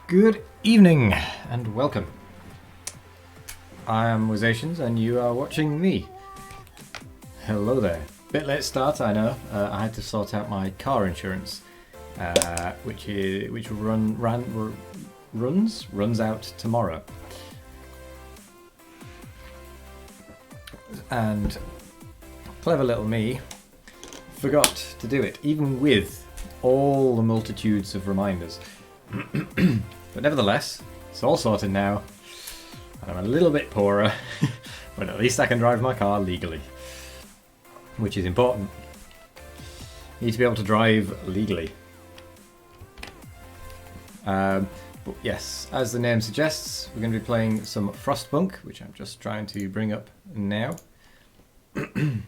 Good evening and welcome. I am Wizations and you are watching me. Hello there. Bit late start, I know. I had to sort out my car insurance, which runs out tomorrow. And clever little me forgot to do it, even with all the multitudes of reminders. But nevertheless, it's all sorted now. And I'm a little bit poorer, but at least I can drive my car legally, which is important. Need to be able to drive legally. But yes, as the name suggests, we're going to be playing some Frostpunk, which I'm just trying to bring up now. And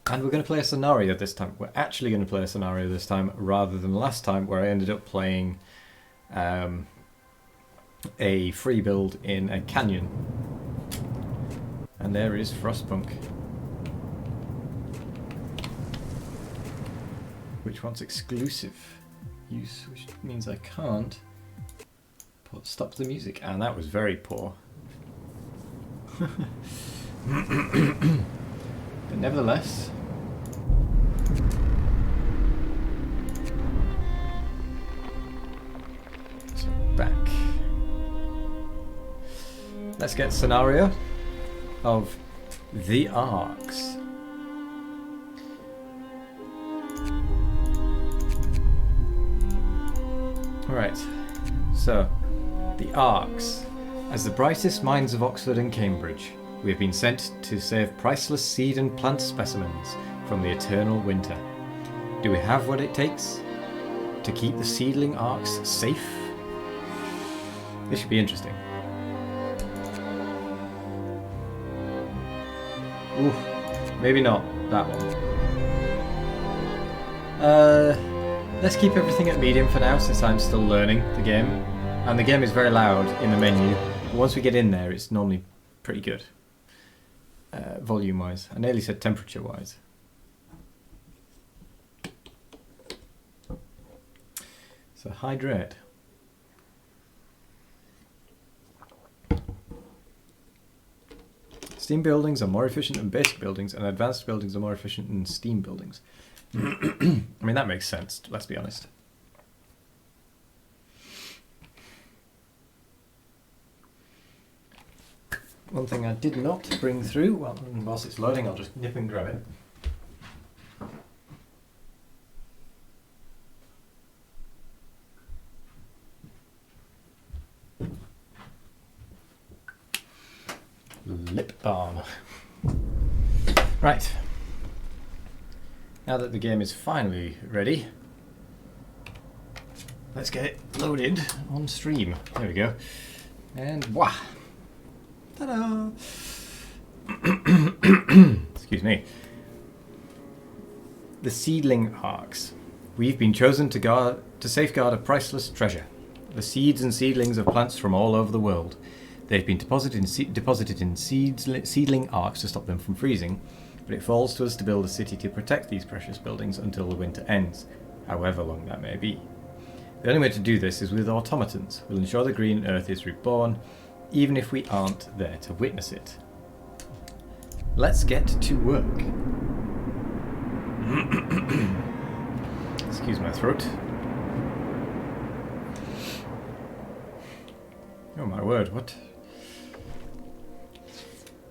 we're going to play a scenario this time. We're actually going to play a scenario this time rather than last time where I ended up playing a free build in a canyon. And there is Frostpunk, which wants exclusive use, which means I can't stop the music, and that was very poor. But nevertheless, so back. Let's get scenario of the Arcs. Alright, so the Arcs. As the brightest minds of Oxford and Cambridge, we have been sent to save priceless seed and plant specimens from the eternal winter. Do we have what it takes to keep the seedling Arcs safe? This should be interesting. Ooh, maybe not that one. Let's keep everything at medium for now, since I'm still learning the game. And the game is very loud in the menu. But once we get in there, it's normally pretty good. Volume-wise. I nearly said temperature-wise. So hydrate. Steam buildings are more efficient than basic buildings, and advanced buildings are more efficient than steam buildings. I mean, that makes sense, let's be honest. One thing I did not bring through, well, whilst it's loading, I'll just nip and grab it. Lip balm. Right. Now that the game is finally ready, let's get it loaded on stream. There we go. And wah! Ta-da! Excuse me. The Seedling Arcs. We've been chosen to safeguard a priceless treasure. The seeds and seedlings of plants from all over the world. They've been deposited in seedling arcs to stop them from freezing, but it falls to us to build a city to protect these precious buildings until the winter ends, however long that may be. The only way to do this is with automatons. We'll ensure the green earth is reborn, even if we aren't there to witness it. Let's get to work. Excuse my throat. Oh my word, what?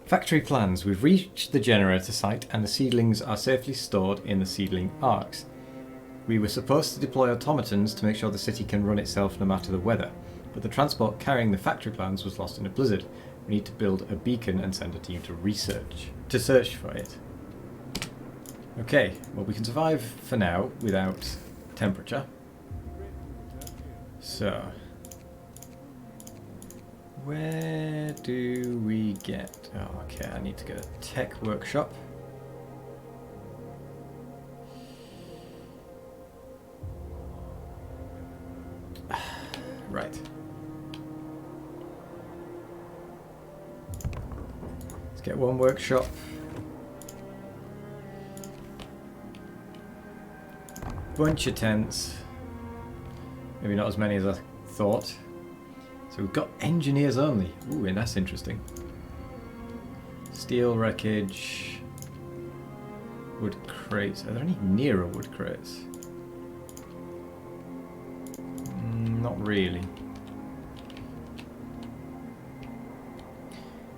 Factory plans. We've reached the generator site and the seedlings are safely stored in the seedling arcs. We were supposed to deploy automatons to make sure the city can run itself no matter the weather, but the transport carrying the factory plans was lost in a blizzard. We need to build a beacon and send a team to search for it. Okay, well, we can survive for now without temperature. So, where do we get... Oh, okay, I need to get a tech workshop. Right. Let's get one workshop. Bunch of tents. Maybe not as many as I thought. So we've got engineers only. Ooh, and that's interesting. Steel wreckage. Wood crates. Are there any nearer wood crates? Not really.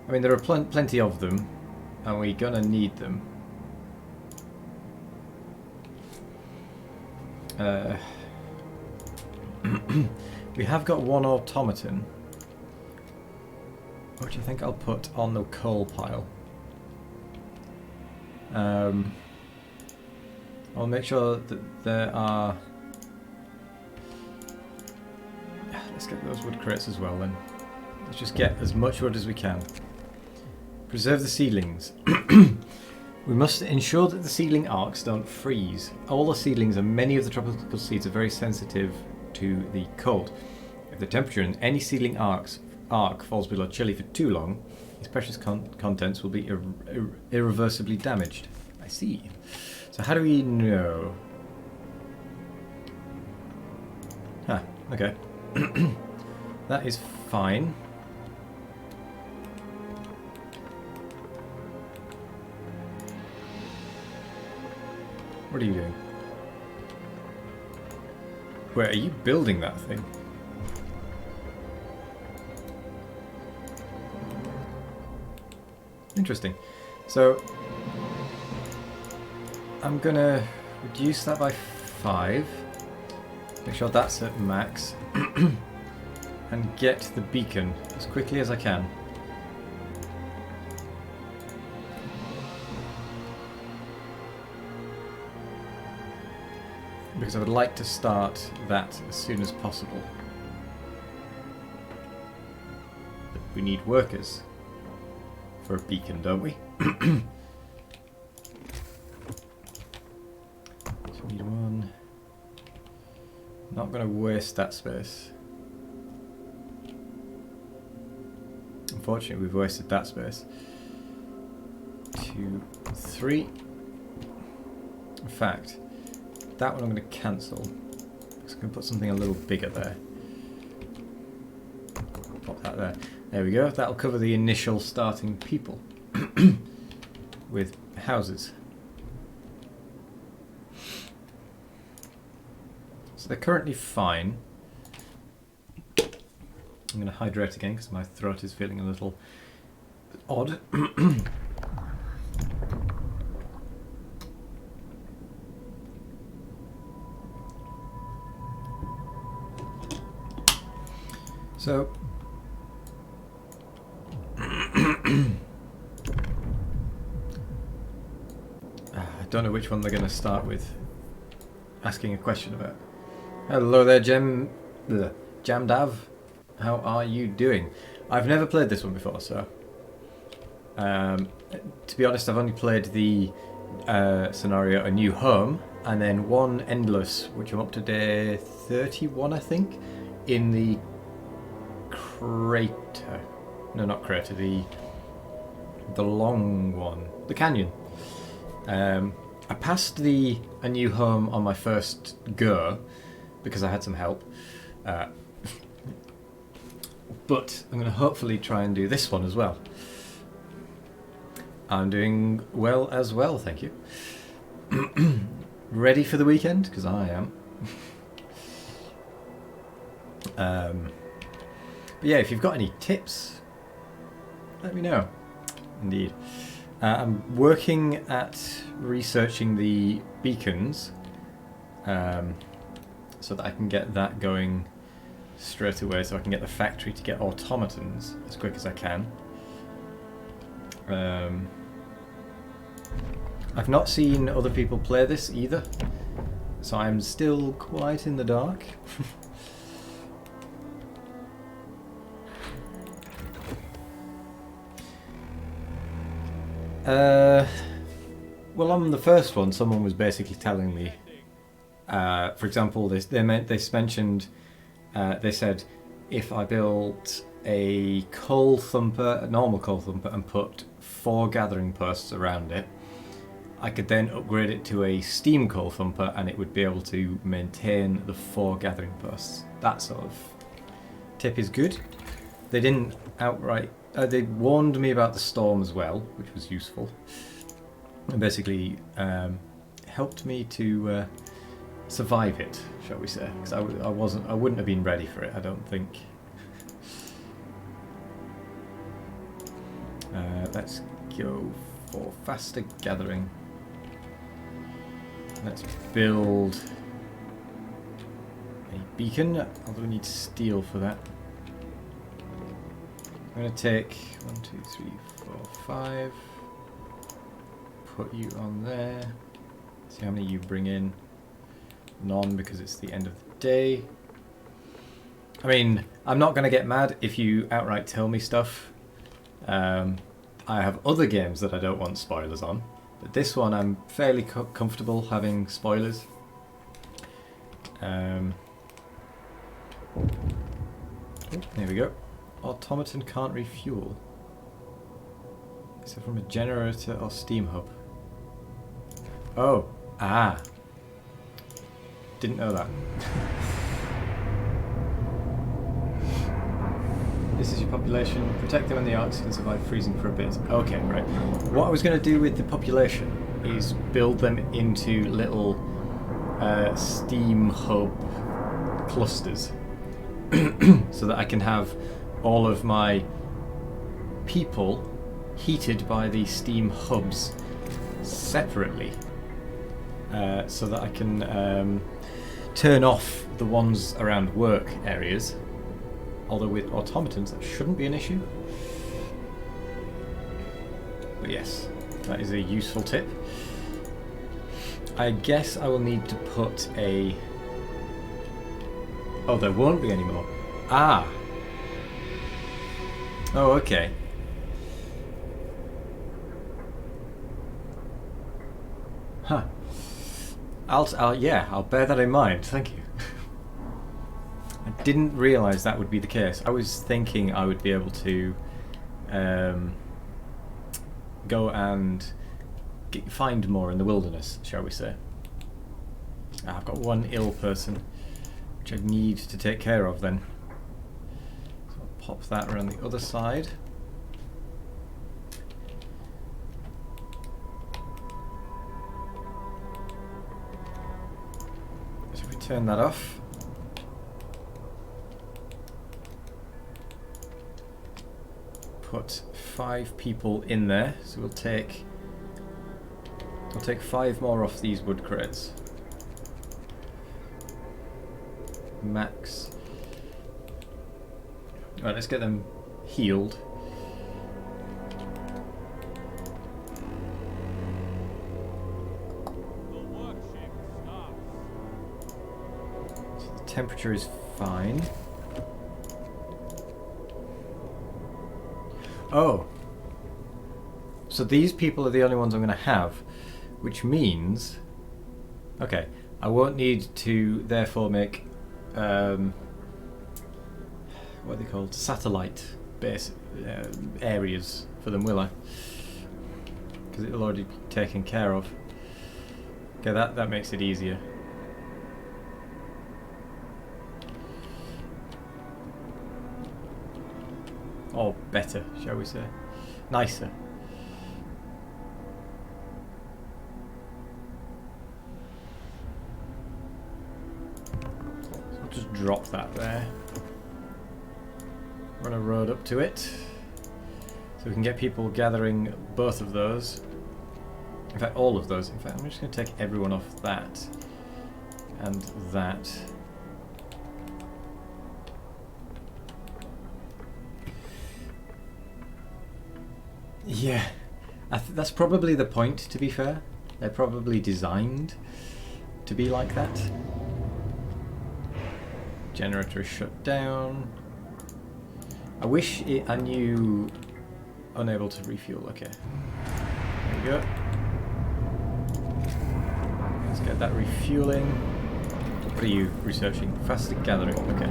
I mean, there are plenty of them, and we're gonna need them. We have got one automaton. What do you think I'll put on the coal pile? I'll make sure that there are... Let's get those wood crates as well then. Let's just get as much wood as we can. Preserve the seedlings. We must ensure that the seedling arcs don't freeze. All the seedlings and many of the tropical seeds are very sensitive to the cold. If the temperature in any seedling arc falls below chilly for too long, its precious contents will be irreversibly damaged. I see. So how do we know? Huh, okay. That is fine. What are you doing? Wait, are you building that thing? Interesting. So I'm gonna reduce that by 5. Make sure that's at max. And get the beacon as quickly as I can. Because I would like to start that as soon as possible. But we need workers for a beacon, don't we? So we need one. Not going to waste that space. Unfortunately, we've wasted that space. 2, 3. In fact, that one I'm going to cancel. Because I'm going to put something a little bigger there. Pop that there. There we go. That'll cover the initial starting people with houses. So they're currently fine. I'm going to hydrate again because my throat is feeling a little odd. So I don't know which one they're going to start with asking a question about. Hello there, Jamdav. How are you doing? I've never played this one before, so to be honest, I've only played the scenario A New Home and then one Endless, which I'm up to day 31, I think, in the crater. No, not crater. The long one, the canyon. I passed the A New Home on my first go because I had some help. But I'm going to hopefully try and do this one as well. I'm doing well as well, thank you. Ready for the weekend? Because I am. But yeah, if you've got any tips, let me know. Indeed. I'm working at researching the beacons so that I can get that going straight away, so I can get the factory to get automatons as quick as I can. I've not seen other people play this either, so I'm still quite in the dark. Well, on the first one, someone was basically telling me, for example, they mentioned, they said, if I built a coal thumper, a normal coal thumper, and put 4 gathering posts around it, I could then upgrade it to a steam coal thumper, and it would be able to maintain the 4 gathering posts. That sort of tip is good. They didn't outright... they warned me about the storm as well, which was useful. And basically helped me to survive it, shall we say. Because I wouldn't have been ready for it, I don't think. Let's go for faster gathering. Let's build a beacon, although we need steel for that. I'm going to take 1, 2, 3, 4, 5. Put you on there. See how many you bring in. None, because it's the end of the day. I mean, I'm not going to get mad if you outright tell me stuff. I have other games that I don't want spoilers on, but this one I'm fairly comfortable having spoilers. There we go. Automaton can't refuel. Is it from a generator or steam hub? Oh, didn't know that. This is your population. Protect them in the Arctic and survive freezing for a bit. Okay, right. What I was going to do with the population is build them into little steam hub clusters so that I can have all of my people heated by the steam hubs separately so that I can turn off the ones around work areas. Although with automatons that shouldn't be an issue. But yes, that is a useful tip. I guess I will need to put a... Oh, there won't be any more. Ah! Oh, okay. Huh. I'll bear that in mind, thank you. I didn't realise that would be the case. I was thinking I would be able to go and find more in the wilderness, shall we say. I've got one ill person, which I need to take care of then. So I'll pop that around the other side. So if we turn that off, put 5 people in there, so we'll take 5 more off these wood crates. Max. Right, let's get them healed. So the temperature is fine. Oh, so these people are the only ones I'm going to have, which means, okay, I won't need to therefore make, what are they called, satellite base areas for them, will I? Because it'll already be taken care of. Okay, that makes it easier. Or better, shall we say. Nicer. So I'll just drop that there. Run a road up to it. So we can get people gathering both of those. In fact, all of those. In fact, I'm just going to take everyone off that. And that. Yeah, that's probably the point, to be fair. They're probably designed to be like that. Generator is shut down. I wish I knew unable to refuel. Okay. There we go. Let's get that refueling. What are you researching? Faster gathering. Okay.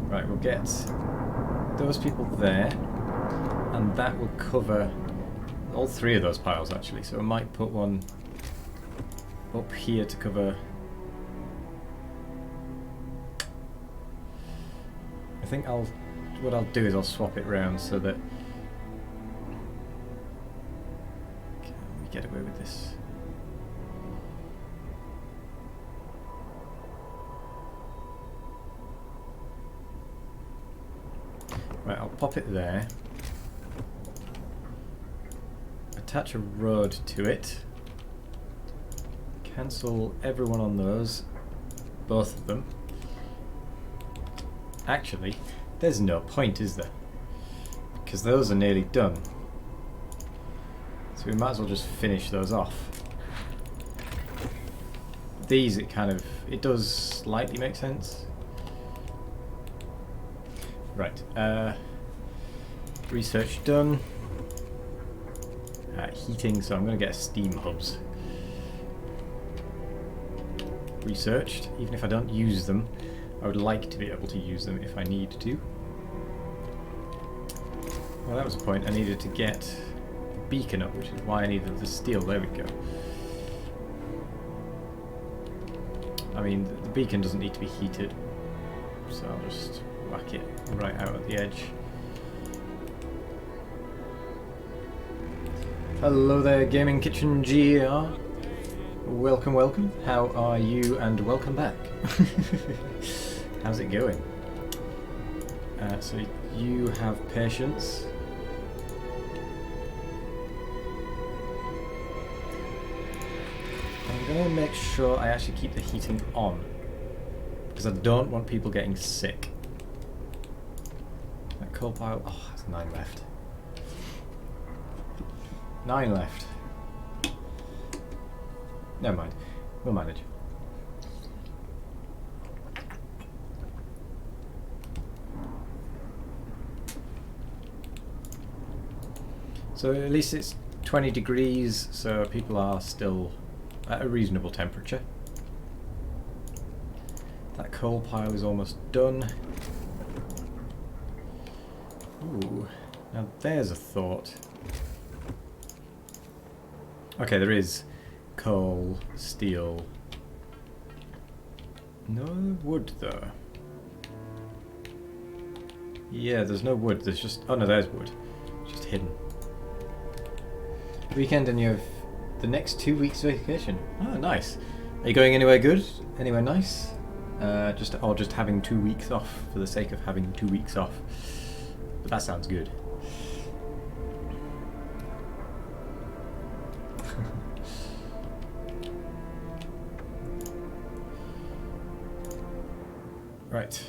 Right, we'll get those people there, and that will cover all 3 of those piles actually, so I might put one up here to cover I think what I'll do is I'll swap it round so that can we get away with this? Right, I'll pop it there. Attach a road to it. Cancel everyone on those. Both of them. Actually, there's no point, is there? Because those are nearly done. So we might as well just finish those off. These, it does slightly make sense. Right, research done. Heating, so I'm going to get steam hubs. Researched, even if I don't use them, I would like to be able to use them if I need to. Well, that was the point. I needed to get a beacon up, which is why I needed the steel. There we go. I mean, the beacon doesn't need to be heated, so I'll just whack it right out at the edge. Hello there, Gaming Kitchen GR. Welcome, welcome. How are you? And welcome back. How's it going? So you have patience. I'm going to make sure I actually keep the heating on, because I don't want people getting sick. That coal pile, oh, that's 9 left. 9 left. Never mind. We'll manage. So at least it's 20 degrees, so people are still at a reasonable temperature. That coal pile is almost done. Ooh, now there's a thought. Okay, there is coal, steel. No wood though. Yeah, there's no wood, there's just... oh no, there's wood. It's just hidden. Weekend and you have the next 2 weeks vacation. Oh, nice. Are you going anywhere good? Anywhere nice? Just having 2 weeks off for the sake of having 2 weeks off. But that sounds good. Right.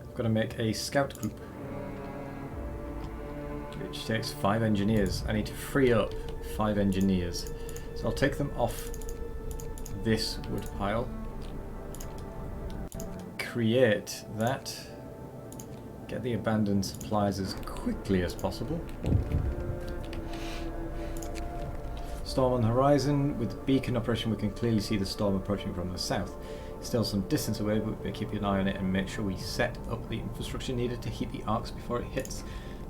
I've got to make a scout group, which takes 5 engineers. I need to free up 5 engineers. So I'll take them off this wood pile. Create that. Get the abandoned supplies as quickly as possible. Storm on the horizon. With the beacon operation we can clearly see the storm approaching from the south. Still some distance away, but we keep an eye on it and make sure we set up the infrastructure needed to heat the arcs before it hits.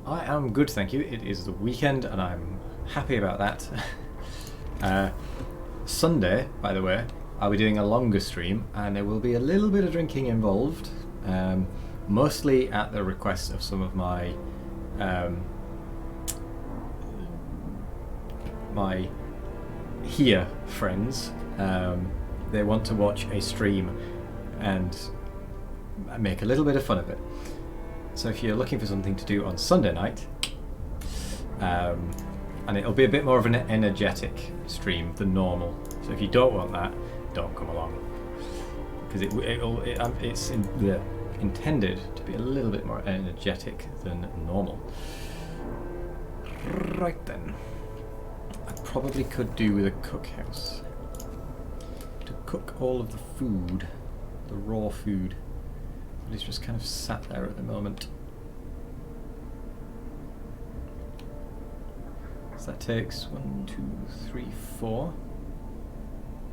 I am good, thank you. It is the weekend and I'm happy about that. Sunday, by the way, I'll be doing a longer stream and there will be a little bit of drinking involved, mostly at the request of some of my here friends. They want to watch a stream and make a little bit of fun of it. So if you're looking for something to do on Sunday night, and it'll be a bit more of an energetic stream than normal. So if you don't want that, don't come along, because it's intended to be a little bit more energetic than normal. Right then, I probably could do with a cookhouse to cook all of the food, the raw food. But it's just kind of sat there at the moment. So that takes 1, 2, 3, 4.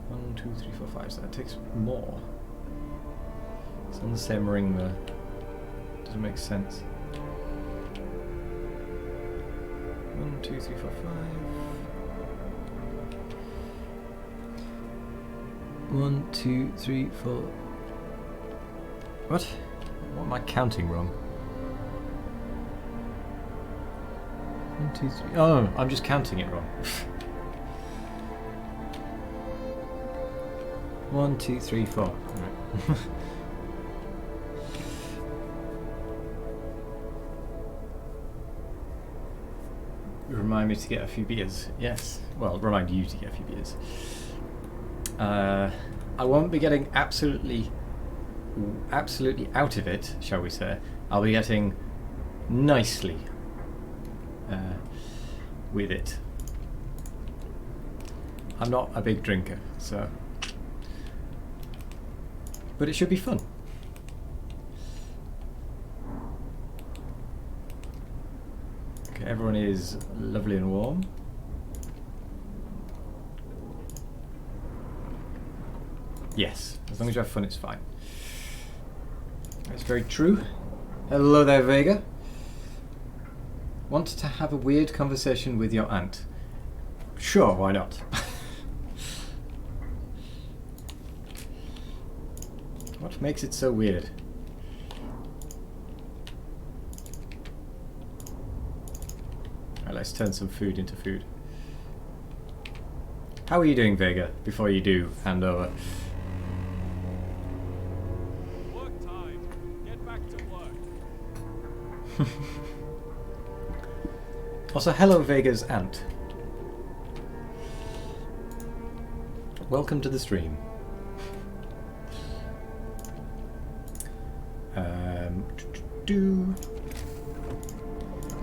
1, 2, 3, 4, 5. So that takes more. It's on the same ring there. Doesn't make sense. 1, 2, 3, 4, 5. 1, 2, 3, 4. What? What am I counting wrong? 1, 2, 3. Oh, I'm just counting it wrong. 1, 2, 3, 4. Right. Remind me to get a few beers. Yes. Well, remind you to get a few beers. I won't be getting absolutely out of it, shall we say. I'll be getting nicely with it. I'm not a big drinker, so... But it should be fun. Okay, everyone is lovely and warm. Yes, as long as you have fun, it's fine. That's very true. Hello there, Vega. Want to have a weird conversation with your aunt? Sure, why not? What makes it so weird? Alright, let's turn some food into food. How are you doing, Vega, before you do hand over? Work time. Get back to work. Also, hello, Vega's aunt. Welcome to the stream.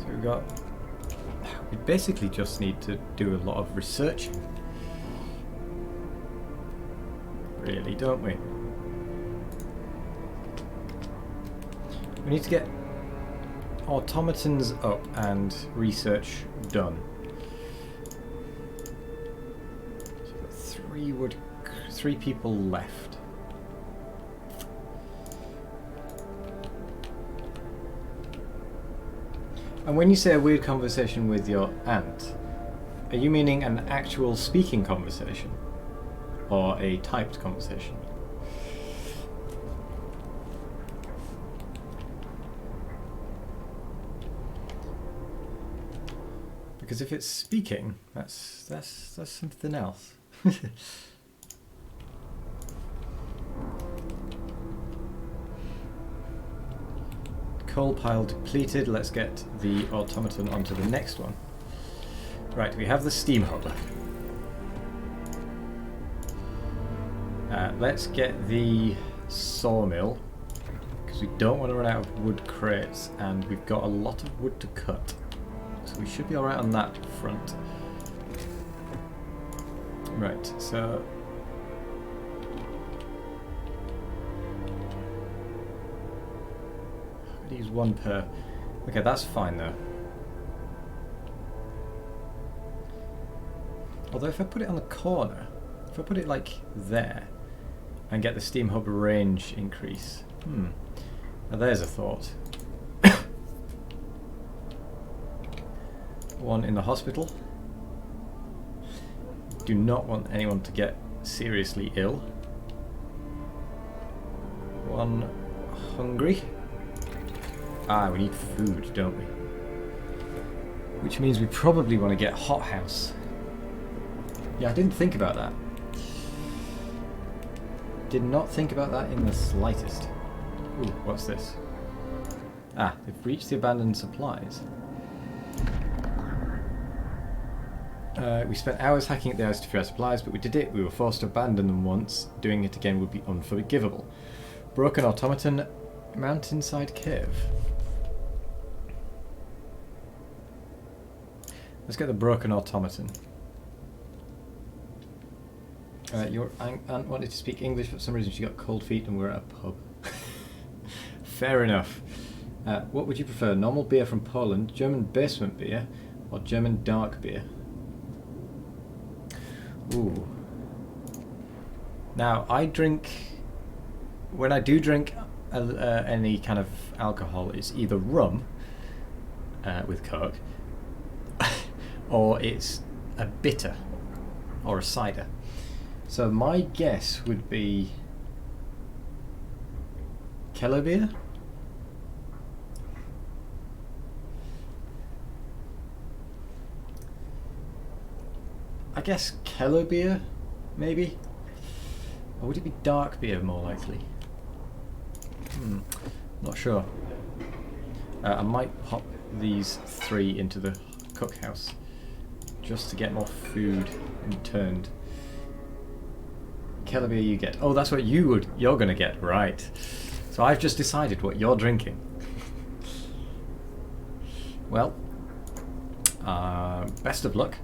So we basically just need to do a lot of researching, really, don't we? We need to get automatons up and research done. So we've got 3 people left. And when you say a weird conversation with your aunt, are you meaning an actual speaking conversation or a typed conversation? Because if it's speaking, that's something else. Coal pile depleted. Let's get the automaton onto the next one. Right, we have the steam hub. Let's get the sawmill, because we don't want to run out of wood crates, and we've got a lot of wood to cut. So we should be alright on that front. Right, so... I'd use 1 per... Okay, that's fine though. Although if I put it on the corner, if I put it like there, and get the steam hub range increase... Now there's a thought. 1 in the hospital. Do not want anyone to get seriously ill. 1 hungry. Ah, we need food, don't we? Which means we probably want to get hothouse. Yeah, I didn't think about that. Did not think about that in the slightest. Ooh, what's this? Ah, they've reached the abandoned supplies. We spent hours hacking at the ice to free our supplies, but we did it. We were forced to abandon them once. Doing it again would be unforgivable. Broken automaton, mountainside cave. Let's get the broken automaton. Your aunt wanted to speak English, but for some reason she got cold feet and we're at a pub. Fair enough. What would you prefer? Normal beer from Poland, German basement beer, or German dark beer? Ooh. Now, I drink... When I do drink any kind of alcohol, it's either rum with Coke, or it's a bitter, or a cider. So my guess would be Keller beer? I guess Keller beer, maybe? Or would it be dark beer more likely? Not sure. I might pop these 3 into the cookhouse just to get more food turned. Keller beer you get. Oh, that's what you're gonna get, right? So I've just decided what you're drinking. Well, best of luck.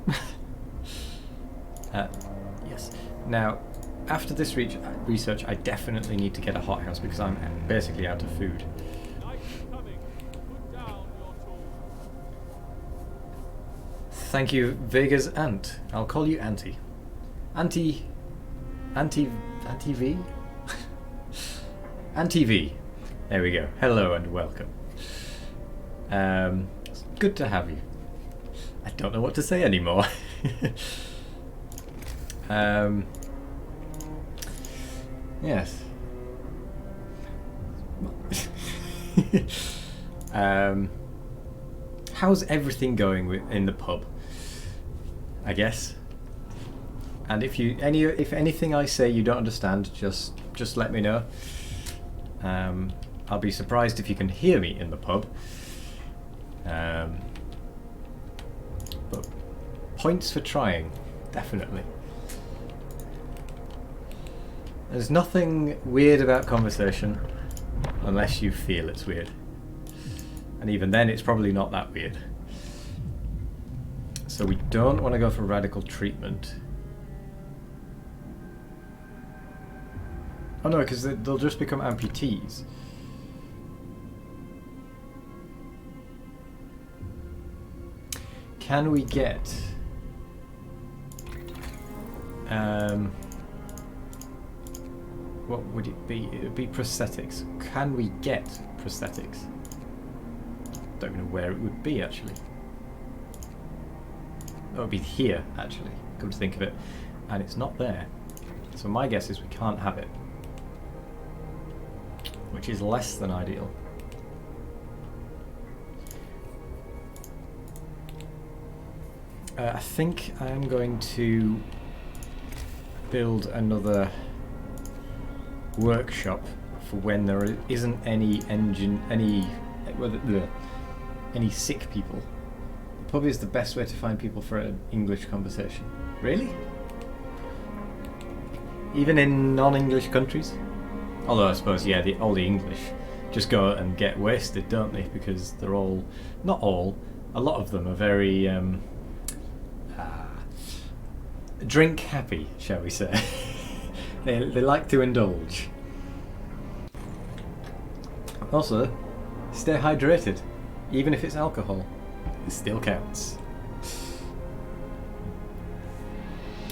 Yes. Now, after this research, I definitely need to get a hothouse because I'm basically out of food. Night is coming. Put down your tools. Thank you, Vega's aunt. I'll call you Auntie. Auntie V? Auntie V. There we go. Hello and welcome. It's good to have you. I don't know what to say anymore. Yes. How's everything going in the pub? I guess. And if anything I say you don't understand, just let me know. I'll be surprised if you can hear me in the pub. But points for trying, definitely. There's nothing weird about conversation unless you feel it's weird. And even then it's probably not that weird. So we don't want to go for radical treatment. Oh no, because they'll just become amputees. Can we get... what would it be? It would be prosthetics. Can we get prosthetics? Don't even know where it would be, actually. That would be here, actually, come to think of it. And it's not there. So my guess is we can't have it. Which is less than ideal. I think I am going to build another workshop for when there isn't any sick people. The pub is the best way to find people for an English conversation. Really? Even in non-English countries? Although I suppose, yeah, all the English just go and get wasted, don't they? Because they're all, not all, a lot of them are very drink happy, shall we say. They like to indulge. Also, stay hydrated. Even if it's alcohol, it still counts.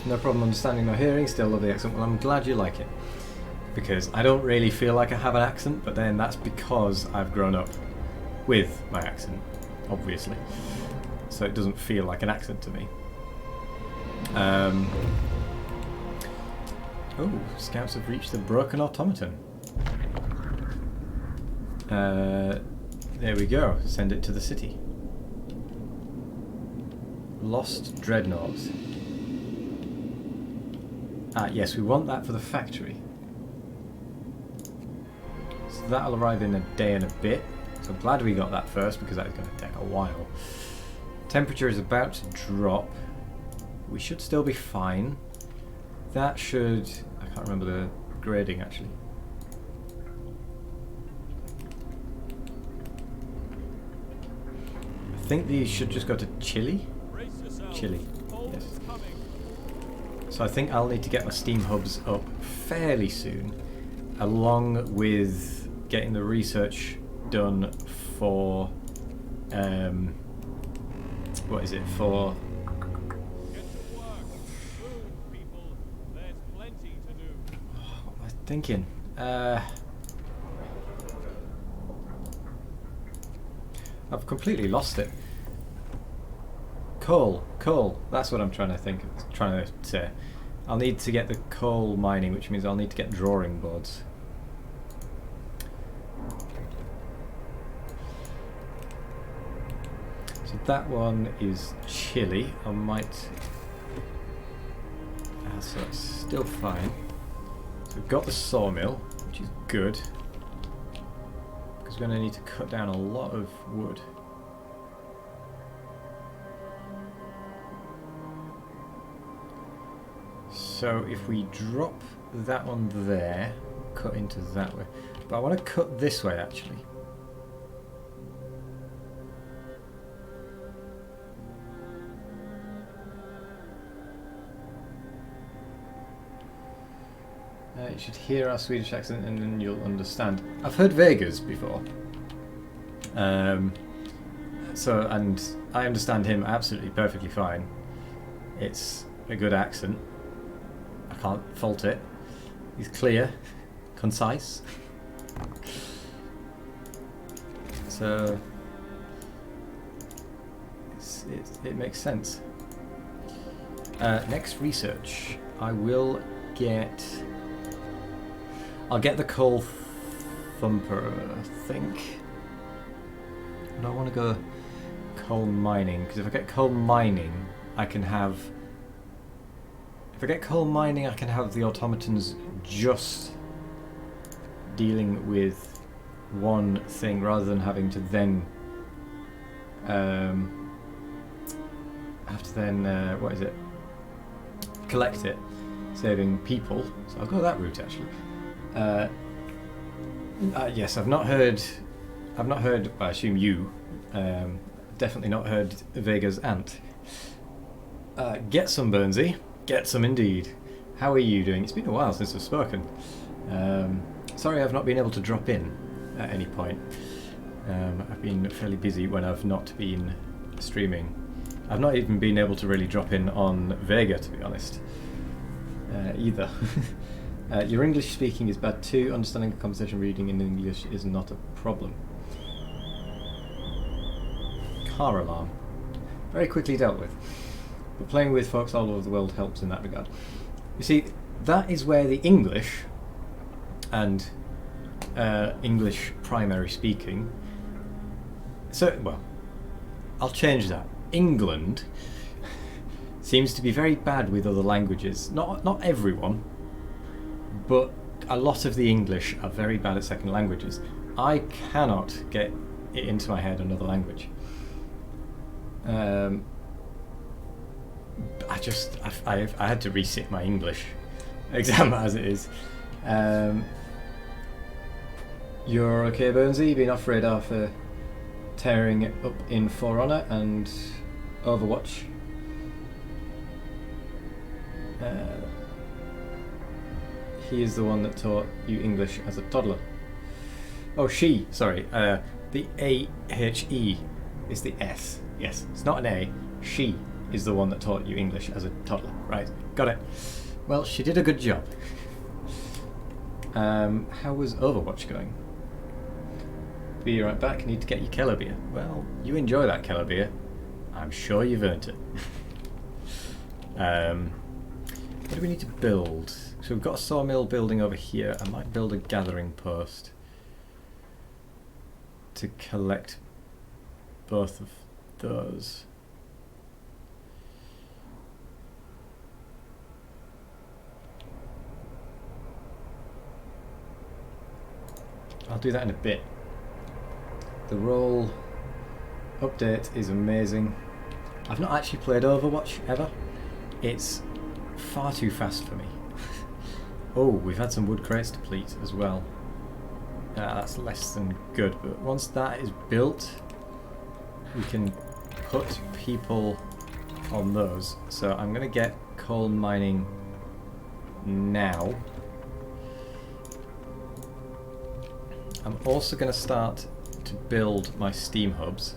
No problem understanding nor hearing, still love the accent. Well, I'm glad you like it. Because I don't really feel like I have an accent, but then that's because I've grown up with my accent, obviously. So it doesn't feel like an accent to me. Oh, scouts have reached the broken automaton. There we go. Send it to the city. Lost dreadnoughts. Ah, yes, we want that for the factory. So that'll arrive in a day and a bit. So I'm glad we got that first because that is going to take a while. Temperature is about to drop. We should still be fine. That should... I can't remember the grading actually. I think these should just go to chili. Chili, yes. So I think I'll need to get my steam hubs up fairly soon, along with getting the research done for what is it for? Get to work. Move, people. There's plenty to do. What am I thinking? I've completely lost it. Coal. That's what I'm trying to say. I'll need to get the coal mining, which means I'll need to get drawing boards. So that one is chili. I might So it's still fine. So we've got the sawmill, which is good. Because we're going to need to cut down a lot of wood. So if we drop that one there, cut into that way. But I want to cut this way actually. You should hear our Swedish accent and then you'll understand. I've heard Vegas before. And I understand him absolutely perfectly fine. It's a good accent. I can't fault it. He's clear, concise. So it makes sense. Next research, I'll get the coal thumper, I think. I don't want to go coal mining, because if I get coal mining, I can have... If I get coal mining, I can have the automatons just dealing with one thing, rather than having to then... what is it? Collect it, saving people. So I'll go that route, actually. Yes, I've not heard, I assume you, definitely not heard Vega's aunt. Get some, Burnsy. Get some indeed. How are you doing? It's been a while since I've spoken. Sorry I've not been able to drop in at any point. I've been fairly busy when I've not been streaming. I've not even been able to really drop in on Vega, to be honest, either. Your English speaking is bad too. Understanding a conversation reading in English is not a problem. Car alarm. Very quickly dealt with. But playing with folks all over the world helps in that regard. You see, that is where the English and English primary speaking... So, well, I'll change that. England seems to be very bad with other languages. Not everyone, but a lot of the English are very bad at second languages. I cannot get it into my head another language. I had to resit my English exam as it is. You're okay, Burnsy? You've been off radar for tearing it up in For Honor and Overwatch. He is the one that taught you English as a toddler. Oh, she, sorry. The A-H-E is the S. Yes, it's not an A. She is the one that taught you English as a toddler. Right, got it. Well, she did a good job. How was Overwatch going? Be right back, need to get your Keller beer. Well, you enjoy that Keller beer. I'm sure you've earned it. What do we need to build? So we've got a sawmill building over here. I might build a gathering post to collect both of those. I'll do that in a bit. The role update is amazing. I've not actually played Overwatch ever. It's far too fast for me. Oh, we've had some wood crates deplete as well. That's less than good, but once that is built, we can put people on those. So I'm going to get coal mining now. I'm also going to start to build my steam hubs.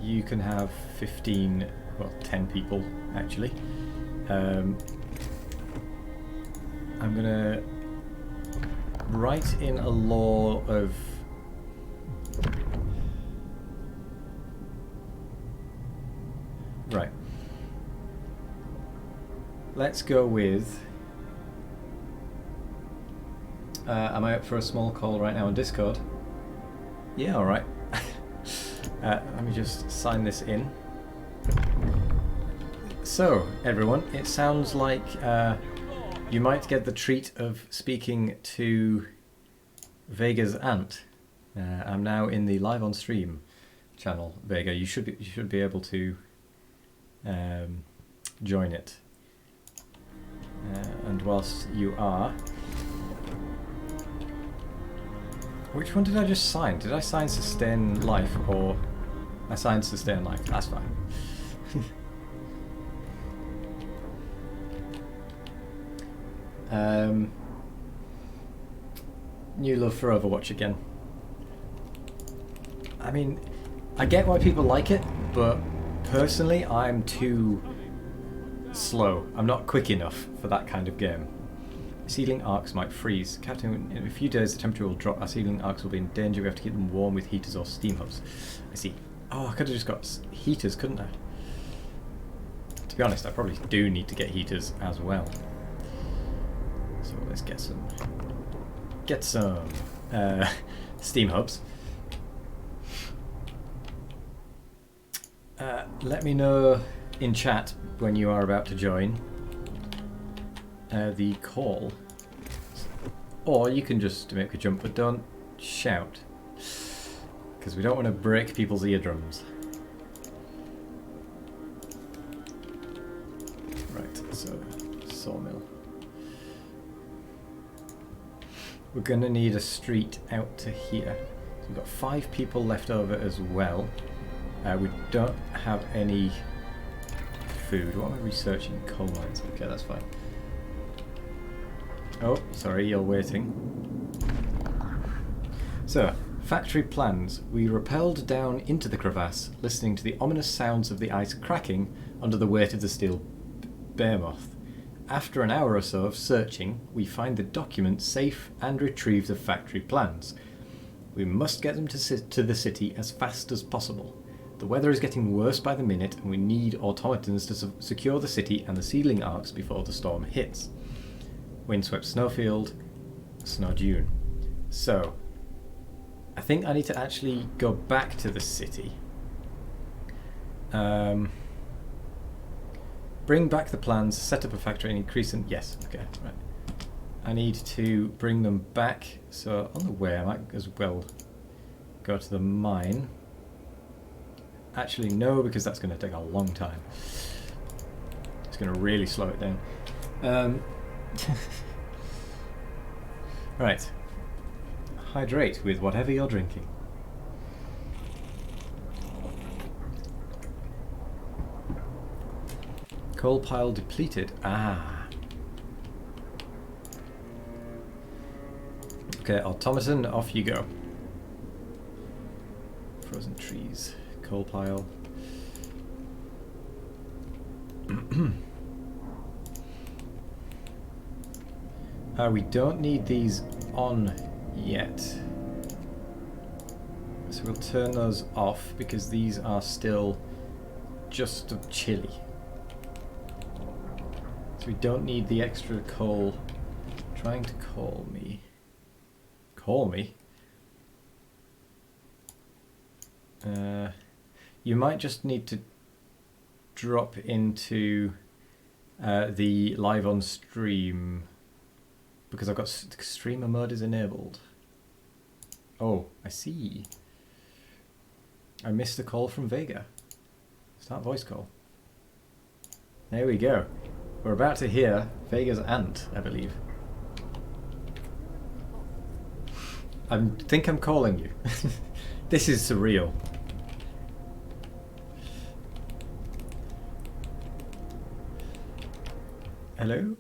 You can have 15, well 10 people actually. I'm going to write in a law of right. Let's go with am I up for a small call right now on Discord? Yeah, alright. Let me just sign this in. So, everyone, it sounds like you might get the treat of speaking to Vega's aunt. I'm now in the live on stream channel, Vega. You should be able to join it. And whilst you are, which one did I just sign? Did I sign sustain life, or I signed sustain life? That's fine. New love for Overwatch again. I mean, I get why people like it, but personally I'm too slow. I'm not quick enough for that kind of game. Seedling arcs might freeze. Captain, in a few days the temperature will drop. Our seedling arcs will be in danger. We have to keep them warm with heaters or steam hubs. I see. Oh, I could have just got heaters, couldn't I? To be honest, I probably do need to get heaters as well. So let's get some steam hubs. Let me know in chat when you are about to join the call, or you can just make a jump, but don't shout, because we don't want to break people's eardrums. Right, so sawmill. We're going to need a street out to here. So we've got 5 people left over as well. We don't have any food. What am I researching? Coal mines. Okay, that's fine. Oh, sorry, you're waiting. So, factory plans. We rappelled down into the crevasse, listening to the ominous sounds of the ice cracking under the weight of the steel behemoth. After an hour or so of searching, we find the document safe and retrieve the factory plans. We must get them to the city as fast as possible. The weather is getting worse by the minute, and we need automatons to secure the city and the seedling arcs before the storm hits. Windswept snowfield, snow dune. So, I think I need to actually go back to the city. Bring back the plans, set up a factory and increase them. Yes, okay, right. I need to bring them back, so on the way I might as well go to the mine. Actually, no, because that's going to take a long time. It's going to really slow it down. Right. Hydrate with whatever you're drinking. Coal pile depleted. Ah. Okay, automaton, off you go. Frozen trees. Coal pile. We don't need these on yet. So we'll turn those off because these are still just chilly. So we don't need the extra coal. Trying to call me. Call me? You might just need to drop into the live on stream because I've got streamer mode is enabled. Oh, I see. I missed a call from Vega. Start voice call. There we go. We're about to hear Vega's aunt, I believe. I think I'm calling you. This is surreal. Hello?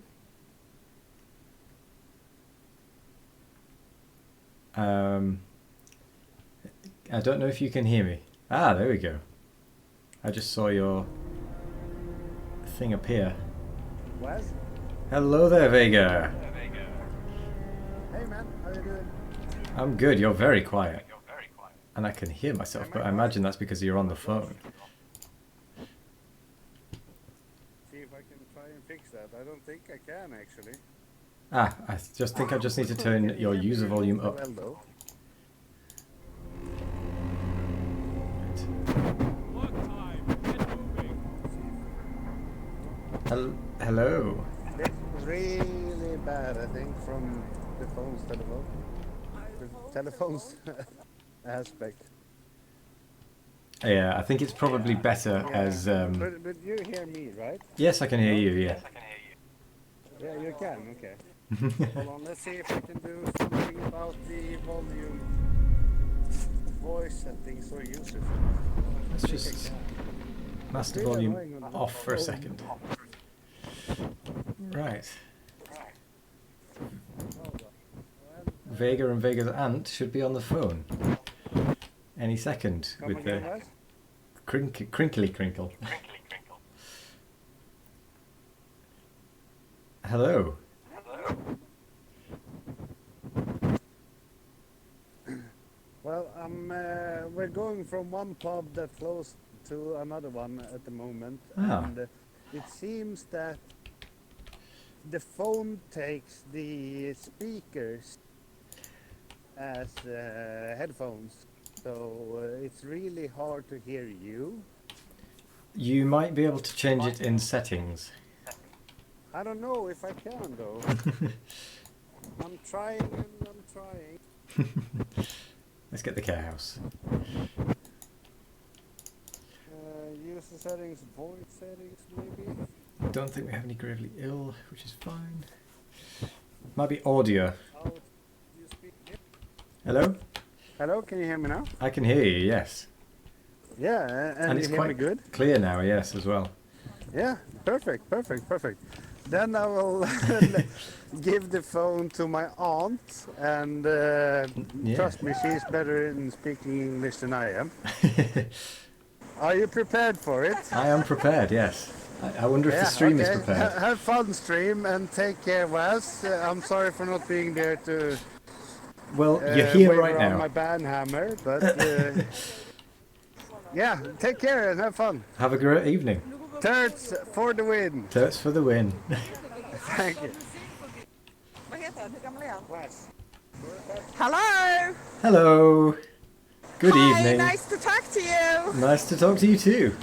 I don't know if you can hear me. Ah, there we go. I just saw your thing appear. What? Hello there, Vega. Hey man, how you doing? I'm good, you're very quiet. And I can hear myself, but I imagine that's because you're on the phone. See if I can try and fix that. I don't think I can actually. Ah, I just think I just need to turn your user volume up. Well, though. Right. Hello. It's really bad, I think, from the telephone's aspect. Yeah, I think it's probably better as. But you hear me, right? Yes, I can hear you. Yeah. Yeah, you can. Okay. Hold on. Let's see if I can do something about the volume, voice settings or user. Let's just master volume off for a second. Right. Vega and Vega's aunt should be on the phone any second with the crinkly crinkle. Hello. Well, we're going from one pub that closed to another one at the moment, and it seems that the phone takes the speakers as headphones, so it's really hard to hear you. You might be able to change it in settings. I don't know if I can though. I'm trying and I'm trying. Let's get the care house. User settings, voice settings, maybe. I don't think we have any gravely ill, which is fine. Might be audio. Oh, you speak here? Hello? Hello, can you hear me now? I can hear you, yes. Yeah, and it's you hear me quite good? clear now, yes, as well. Yeah, perfect. Then I will give the phone to my aunt, and trust me, she's better in speaking English than I am. Are you prepared for it? I am prepared, yes. I wonder if the stream is prepared. Have fun, stream, and take care, Wes. I'm sorry for not being there to. Well, you're here wave right around now. my banhammer, but yeah, take care and have fun. Have a great evening. Turts for the win. Turts for the win. Thank you. Wes. Hello. Hello. Good Hi, evening. nice to talk to you. Nice to talk to you too.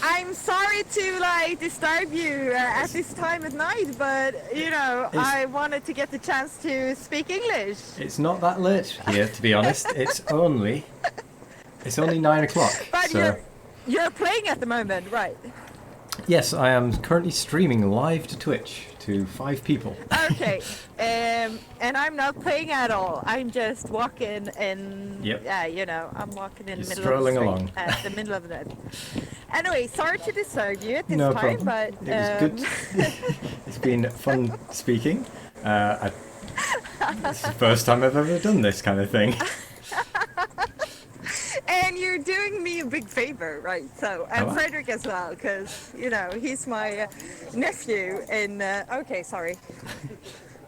I'm sorry to disturb you at this time at night, but I wanted to get the chance to speak English. It's not that late here, to be honest. It's only 9 o'clock. But so. you're playing at the moment, right? Yes, I am currently streaming live to Twitch to 5 people. Okay, and I'm not playing at all. I'm just walking in. Yep. Yeah, I'm walking in the middle strolling of the along. street at the middle of the night. Anyway, sorry to disturb you at this No time, problem. but It was good. It's been fun speaking. It's the first time I've ever done this kind of thing. And you're doing me a big favor, right? So, and Oh, wow. Frederick as well, because he's my nephew. And okay, sorry.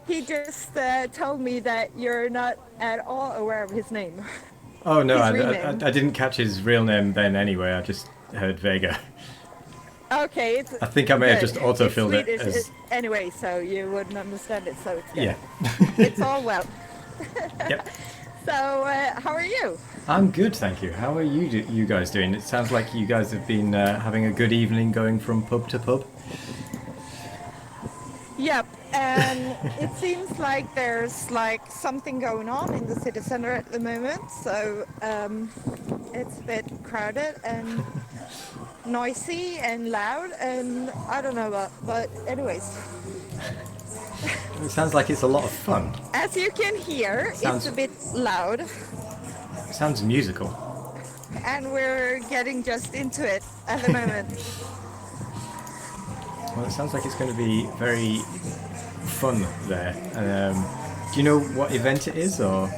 He just told me that you're not at all aware of his name. Oh no, His real I name. didn't catch his real name then anyway. I just heard Vega. Okay, it's. I think I may have good. just auto-filled It's it Swedish, as... anyway, so you wouldn't understand it. So it's good. Yeah. It's all well. Yep. So, how are you? I'm good, thank you. How are you guys doing? It sounds like you guys have been having a good evening going from pub to pub. Yep, and it seems like there's something going on in the city center at the moment, so it's a bit crowded and noisy and loud, and I don't know what, but anyways. It sounds like it's a lot of fun. As you can hear, it's a bit loud, It sounds musical. and we're getting just into it at the moment. Well, it sounds like it's going to be very fun there. Do you know what event it is, or...?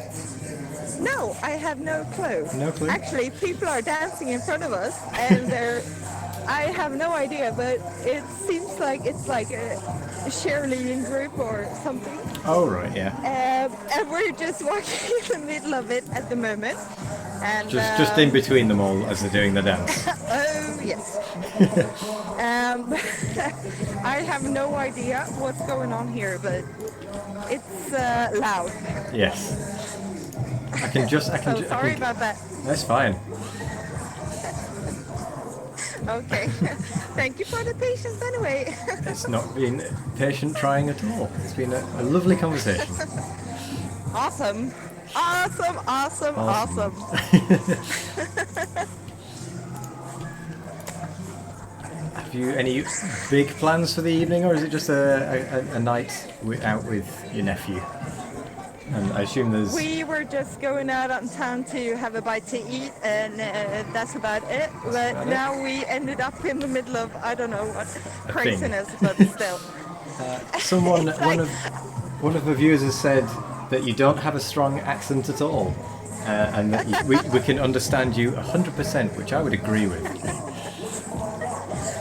No, I have no clue. No clue? Actually, people are dancing in front of us, and I have no idea, but it seems like it's like a cheerleading group or something. Oh, right, yeah. And we're just walking in the middle of it at the moment. And Just in between them all as they're doing the dance. Oh, yes. I have no idea what's going on here, but it's loud. Yes. I can So sorry about that. That's fine. Okay. Thank you for the patience anyway. It's not been patient trying at all. It's been a lovely conversation. Awesome. Awesome, awesome, Awesome. awesome. Have you any big plans for the evening, or is it just a night out with your nephew? And I assume there's... We were just going out on town to have a bite to eat, and that's about it. But about now we ended up in the middle of, I don't know what, craziness, but still. Someone, It's like- one of the viewers has said that you don't have a strong accent at all, and that we can understand you 100%, which I would agree with.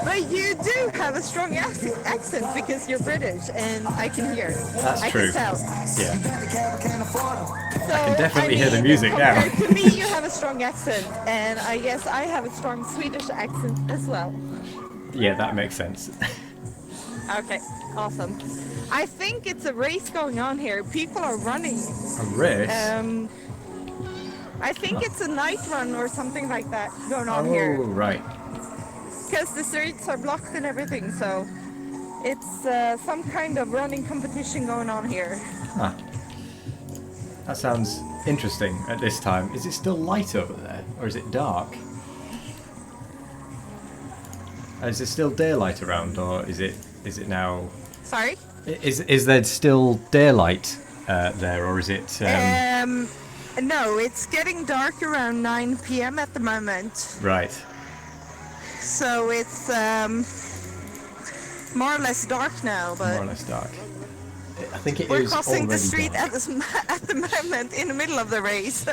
But you do have a strong accent because you're British, and I can hear. That's I true. can tell. Yeah. So, I can definitely hear the music now. compared to me, you have a strong accent, and I guess I have a strong Swedish accent as well. Yeah, that makes sense. Okay, awesome. I think it's a race going on here. People are running. A race? I think it's a night run or something like that going on Oh, here. right. Because the streets are blocked and everything, so it's some kind of running competition going on here. Ah. That sounds interesting at this time. Is it still light over there, or is it dark? Is it still daylight around, or is it now... Sorry? Is there still daylight there, or is it... No, it's getting dark around 9 p.m. at the moment. Right. So it's more or less dark now, but More or less dark. I think it we're is crossing the already street dark. at the moment in the middle of the race.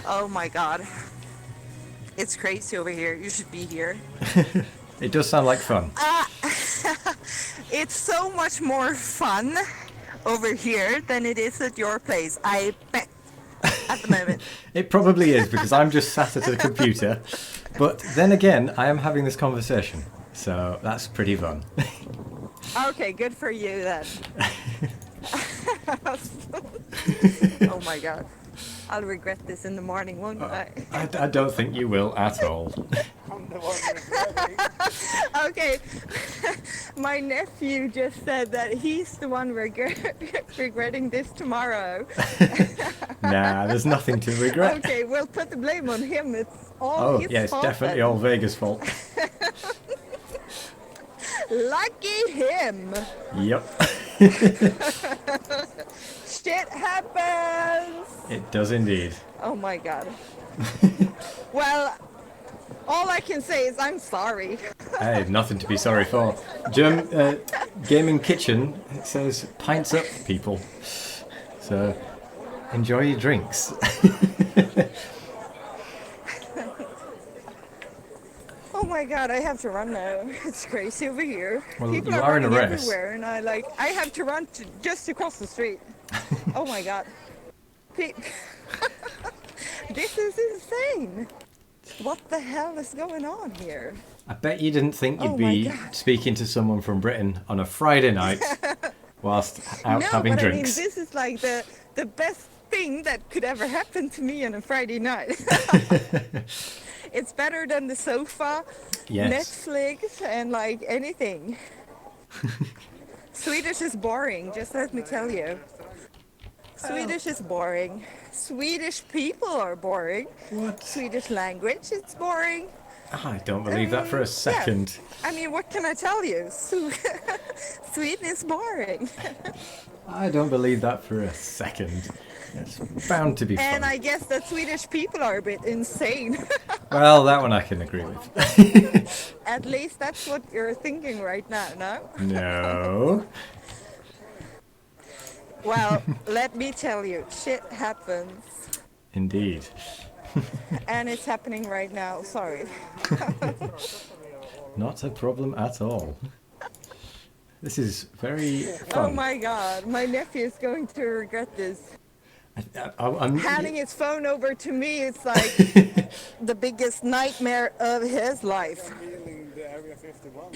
Oh my god. It's crazy over here. You should be here. It does sound like fun. It's so much more fun over here than it is at your place, I bet, at the moment. It probably is, because I'm just sat at a computer. But then again, I am having this conversation. So that's pretty fun. Okay, good for you then. Oh my god. I'll regret this in the morning, won't I? I don't think you will at all. I'm the one regretting. Okay. My nephew just said that he's the one regretting this tomorrow. Nah, there's nothing to regret. Okay, we'll put the blame on him. It's all Oh, his yeah, it's fault definitely then. all Vega's fault. Lucky him. Yep. Shit happens. It does indeed. Oh my god. Well, all I can say is I'm sorry. Hey, nothing to be sorry for. Gaming Kitchen, it says pints up, people. So, enjoy your drinks. Oh my god, I have to run now. It's crazy over here. Well, People you are are in a running race. everywhere, and I have to run just across the street. Oh my god. This is insane. What the hell is going on here? I bet you didn't think you'd Oh my be God. speaking to someone from Britain on a Friday night whilst out No, having but drinks. I mean, this is like the best thing that could ever happen to me on a Friday night. It's better than the sofa, Yes. Netflix, and like anything. Swedish is boring, just let me tell you. Swedish is boring. Swedish people are boring. What? Swedish language is boring. I don't believe that for a second. I mean, what can I tell you? Sweden is boring. I don't believe that for a second. It's bound to be fun. And I guess that Swedish people are a bit insane. Well, that one I can agree with. At least that's what you're thinking right now, no? No. Well, let me tell you, shit happens. Indeed. And it's happening right now, sorry. Not a problem at all. This is very Oh fun. my god, my nephew is going to regret this. I'm Handing his phone over to me, it's like the biggest nightmare of his life. Feeling the Area 51.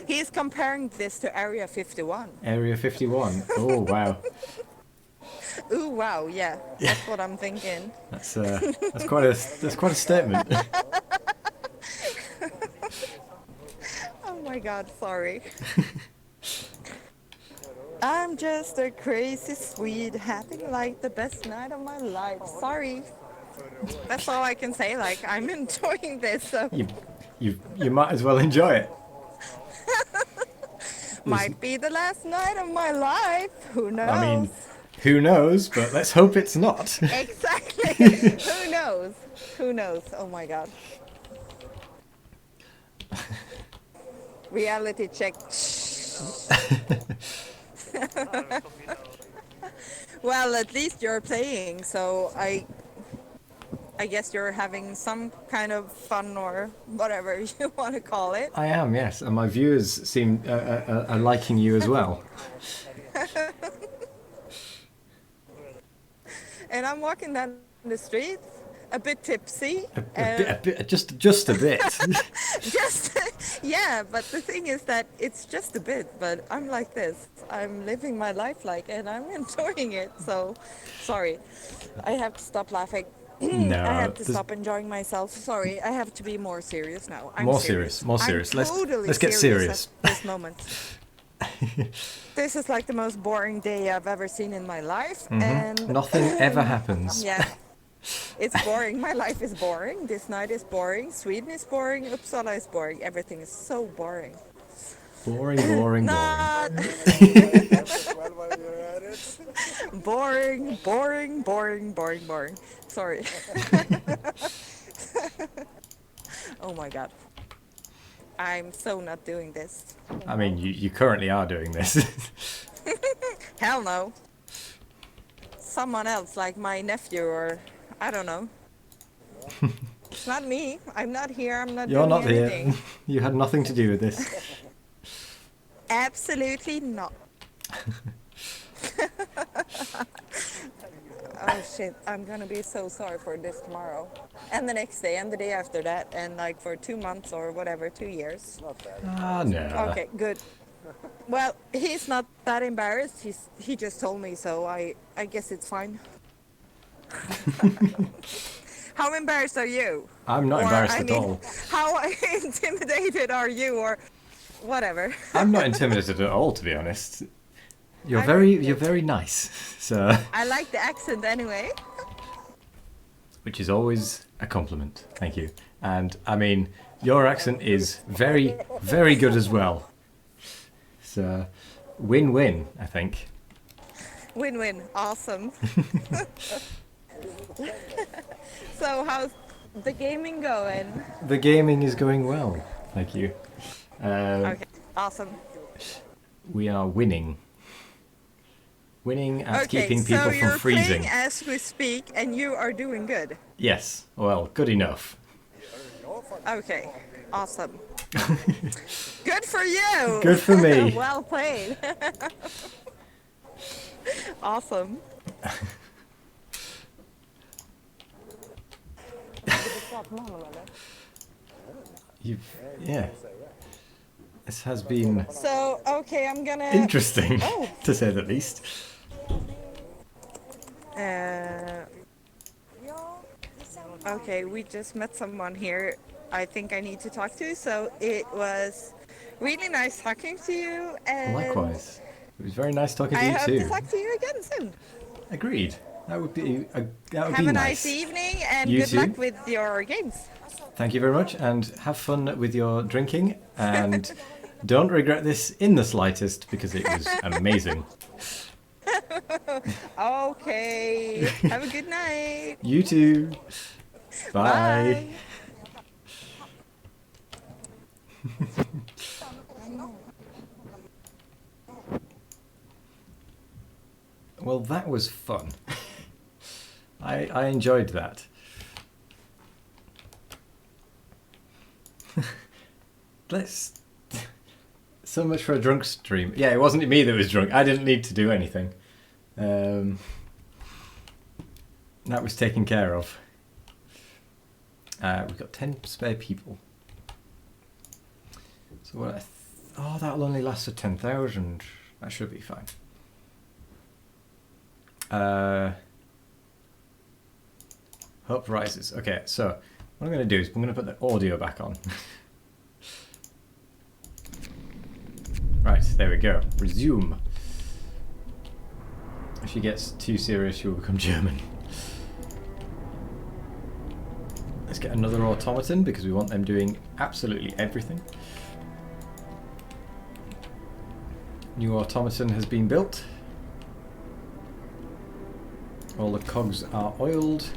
He's comparing this to Area 51. Area 51. Oh, wow. Ooh, wow, yeah, that's what I'm thinking. That's quite a statement. Oh my god, sorry. I'm just a crazy Swede having like the best night of my life. Sorry. That's all I can say. Like, I'm enjoying this, so You might as well enjoy it. might be the last night of my life. Who knows? I mean, who knows? But let's hope it's not. Exactly. Who knows? Who knows? Oh my god. Reality check. Well, at least you're playing, so I guess you're having some kind of fun or whatever you want to call it. I am, yes, and my viewers seem are liking you as well. And I'm walking down the street, a bit tipsy. Just a bit. Just, yeah, but the thing is that it's just a bit, but I'm like this. I'm living my life like, and I'm enjoying it, so sorry. I have to stop laughing. No, I have to stop enjoying myself. Sorry, I have to be more serious now. I'm more serious. I'm totally Let's get serious. at this moment. This is like the most boring day I've ever seen in my life, and Nothing ever happens. yeah, it's boring. My life is boring. This night is boring. Sweden is boring. Uppsala is boring. Everything is so boring. Boring, boring, boring. Not Well, while you're at it. boring, boring, boring, boring, boring. Sorry. Oh my god. I'm so not doing this. I mean, you currently are doing this. Hell no. Someone else, like my nephew, or I don't know. It's not me. I'm not here. I'm not You're doing not anything. here. You had nothing to do with this. Absolutely not. Oh shit, I'm gonna be so sorry for this tomorrow. And the next day, and the day after that, and like for 2 months or whatever, 2 years. Not bad. Ah, no. Okay, good. Well, he's not that embarrassed. He just told me, so I guess it's fine. How embarrassed are you? I'm not Or, embarrassed I at mean, all. How intimidated are you, or whatever? I'm not intimidated at all, to be honest. You're I very nice. So, I like the accent anyway. which is always a compliment. Thank you. And I mean, your accent is very, very good as well. So, win-win, I think. Win-win, awesome. So how's the gaming going? The gaming is going well. Thank you. Okay, awesome. We are winning. Winning at Okay, keeping people so from you're freezing. playing as we speak, and you are doing good. Yes. Well, good enough. Okay, awesome. Good for you. Good for me. Well played. Awesome. Yeah. This has been So, okay, I'm gonna... interesting, Oh. to say the least. Okay, we just met someone here I think I need to talk to, so it was really nice talking to you, and Likewise. It was very nice talking I to you hope too. to talk to you again soon. Agreed. That would be Have a nice evening, and You good too. luck with your games. Thank you very much, and have fun with your drinking, and don't regret this in the slightest because it was amazing. Okay, have a good night. You too. Bye. Well, that was fun. I enjoyed that. Let's... So much for a drunk stream. Yeah, it wasn't me that was drunk. I didn't need to do anything. That was taken care of. We've got 10 spare people. So what? Oh, that'll only last for 10,000. That should be fine. Hope rises. Okay, so what I'm going to do is I'm going to put the audio back on. Right, there we go. Resume. If she gets too serious, she will become German. Let's get another automaton because we want them doing absolutely everything. New automaton has been built. All the cogs are oiled.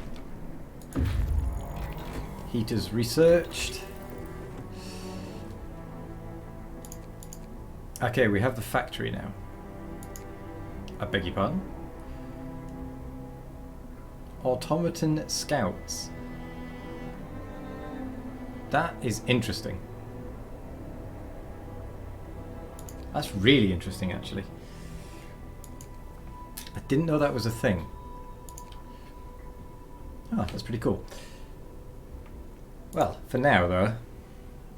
Heaters researched. Okay, we have the factory now. I beg your pardon? Automaton scouts. That is interesting. That's really interesting, actually. I didn't know that was a thing. Oh, that's pretty cool. Well, for now, though,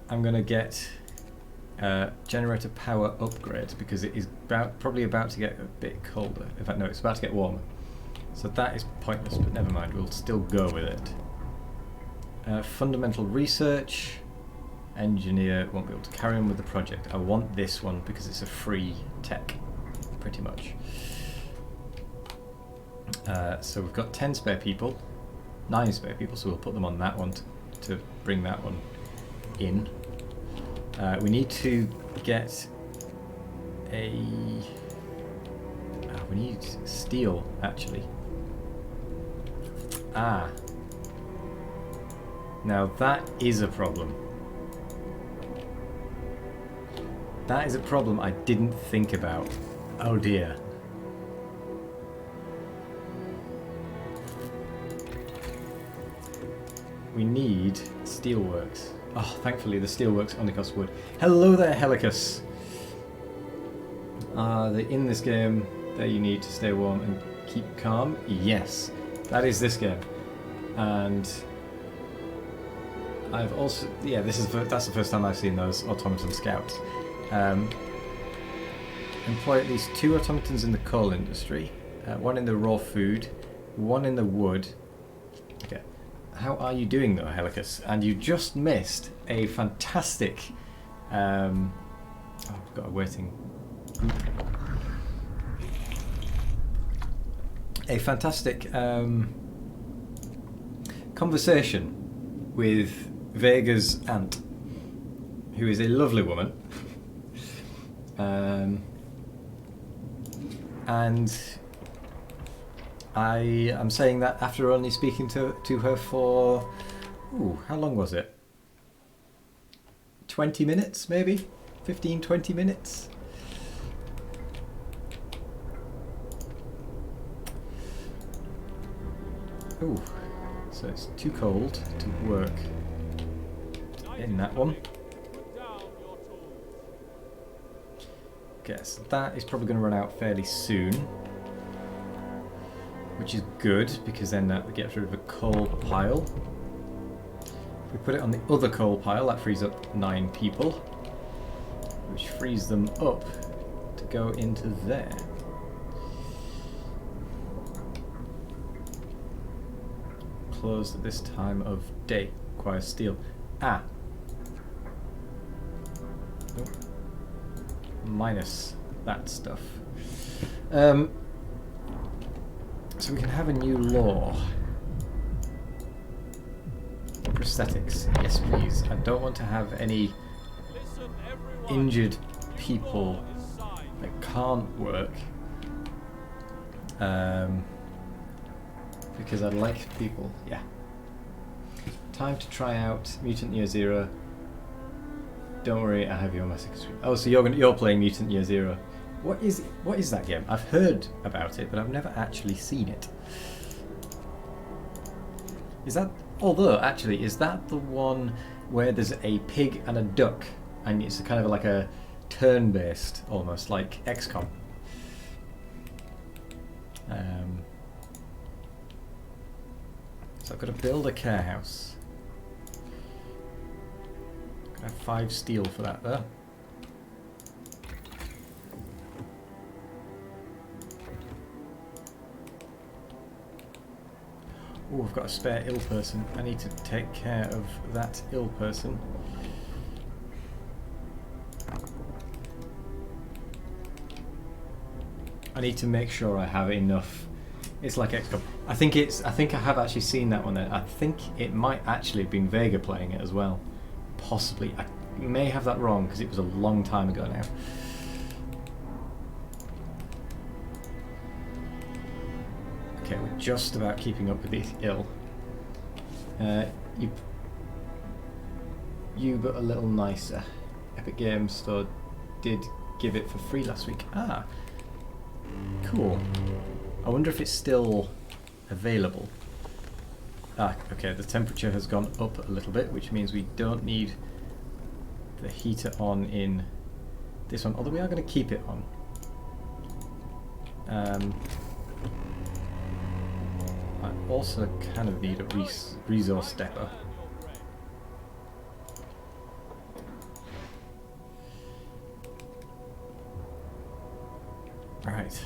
I'm going to get generator power upgrade because it is probably about to get a bit colder. In fact, no, it's about to get warmer. So that is pointless, but never mind. We'll still go with it. Fundamental research. Engineer won't be able to carry on with the project. I want this one because it's a free tech, pretty much. So we've got 10 spare people, 9 spare people, so we'll put them on that one to bring that one in. We need to get a... we need steel, actually. Now that is a problem. That is a problem I didn't think about. Oh dear. We need steelworks. Oh, thankfully the steelworks only cost wood. Hello there, Helicus. In this game that you need to stay warm and keep calm? Yes, that is this game. And I've also, yeah, that's the first time I've seen those automaton scouts. Employ at least 2 automatons in the coal industry, 1 in the raw food, 1 in the wood. Okay, how are you doing though, Helicus? And you just missed a fantastic. Oh, I've got a waiting group. A fantastic conversation with Vega's aunt, who is a lovely woman. And I am saying that after only speaking to her for, how long was it? 20 minutes maybe? 15-20 minutes? Ooh, so it's too cold to work in that one. Okay, so that is probably going to run out fairly soon, which is good because then that gets rid of a coal pile. If we put it on the other coal pile, that frees up 9 people, which frees them up to go into there. Closed at this time of day. Requires steel. Oh. Minus that stuff. So we can have a new law. Prosthetics. Yes, please. I don't want to have any injured people that can't work. Because I like people. Yeah. Time to try out Mutant Year Zero. Don't worry, I have your massacre stream. Oh, so you're playing Mutant Year Zero. What is that game? I've heard about it, but I've never actually seen it. Is that? Although, actually, is that the one where there's a pig and a duck, and it's kind of like a turn-based, almost like XCOM? So I've got to build a care house. I have 5 steel for that there. we've got a spare ill person. I need to take care of that ill person. I need to make sure I have enough. It's like XCOM. I think I have actually seen that one there. I think it might actually have been Vega playing it as well. Possibly. I may have that wrong because it was a long time ago now. Okay, we're just about keeping up with these ill. You but a little nicer. Epic Games Store did give it for free last week. Ah, cool. I wonder if it's still available. Ah, okay, the temperature has gone up a little bit, which means we don't need the heater on in this one, although we are going to keep it on. I also kind of need a resource stepper. Right.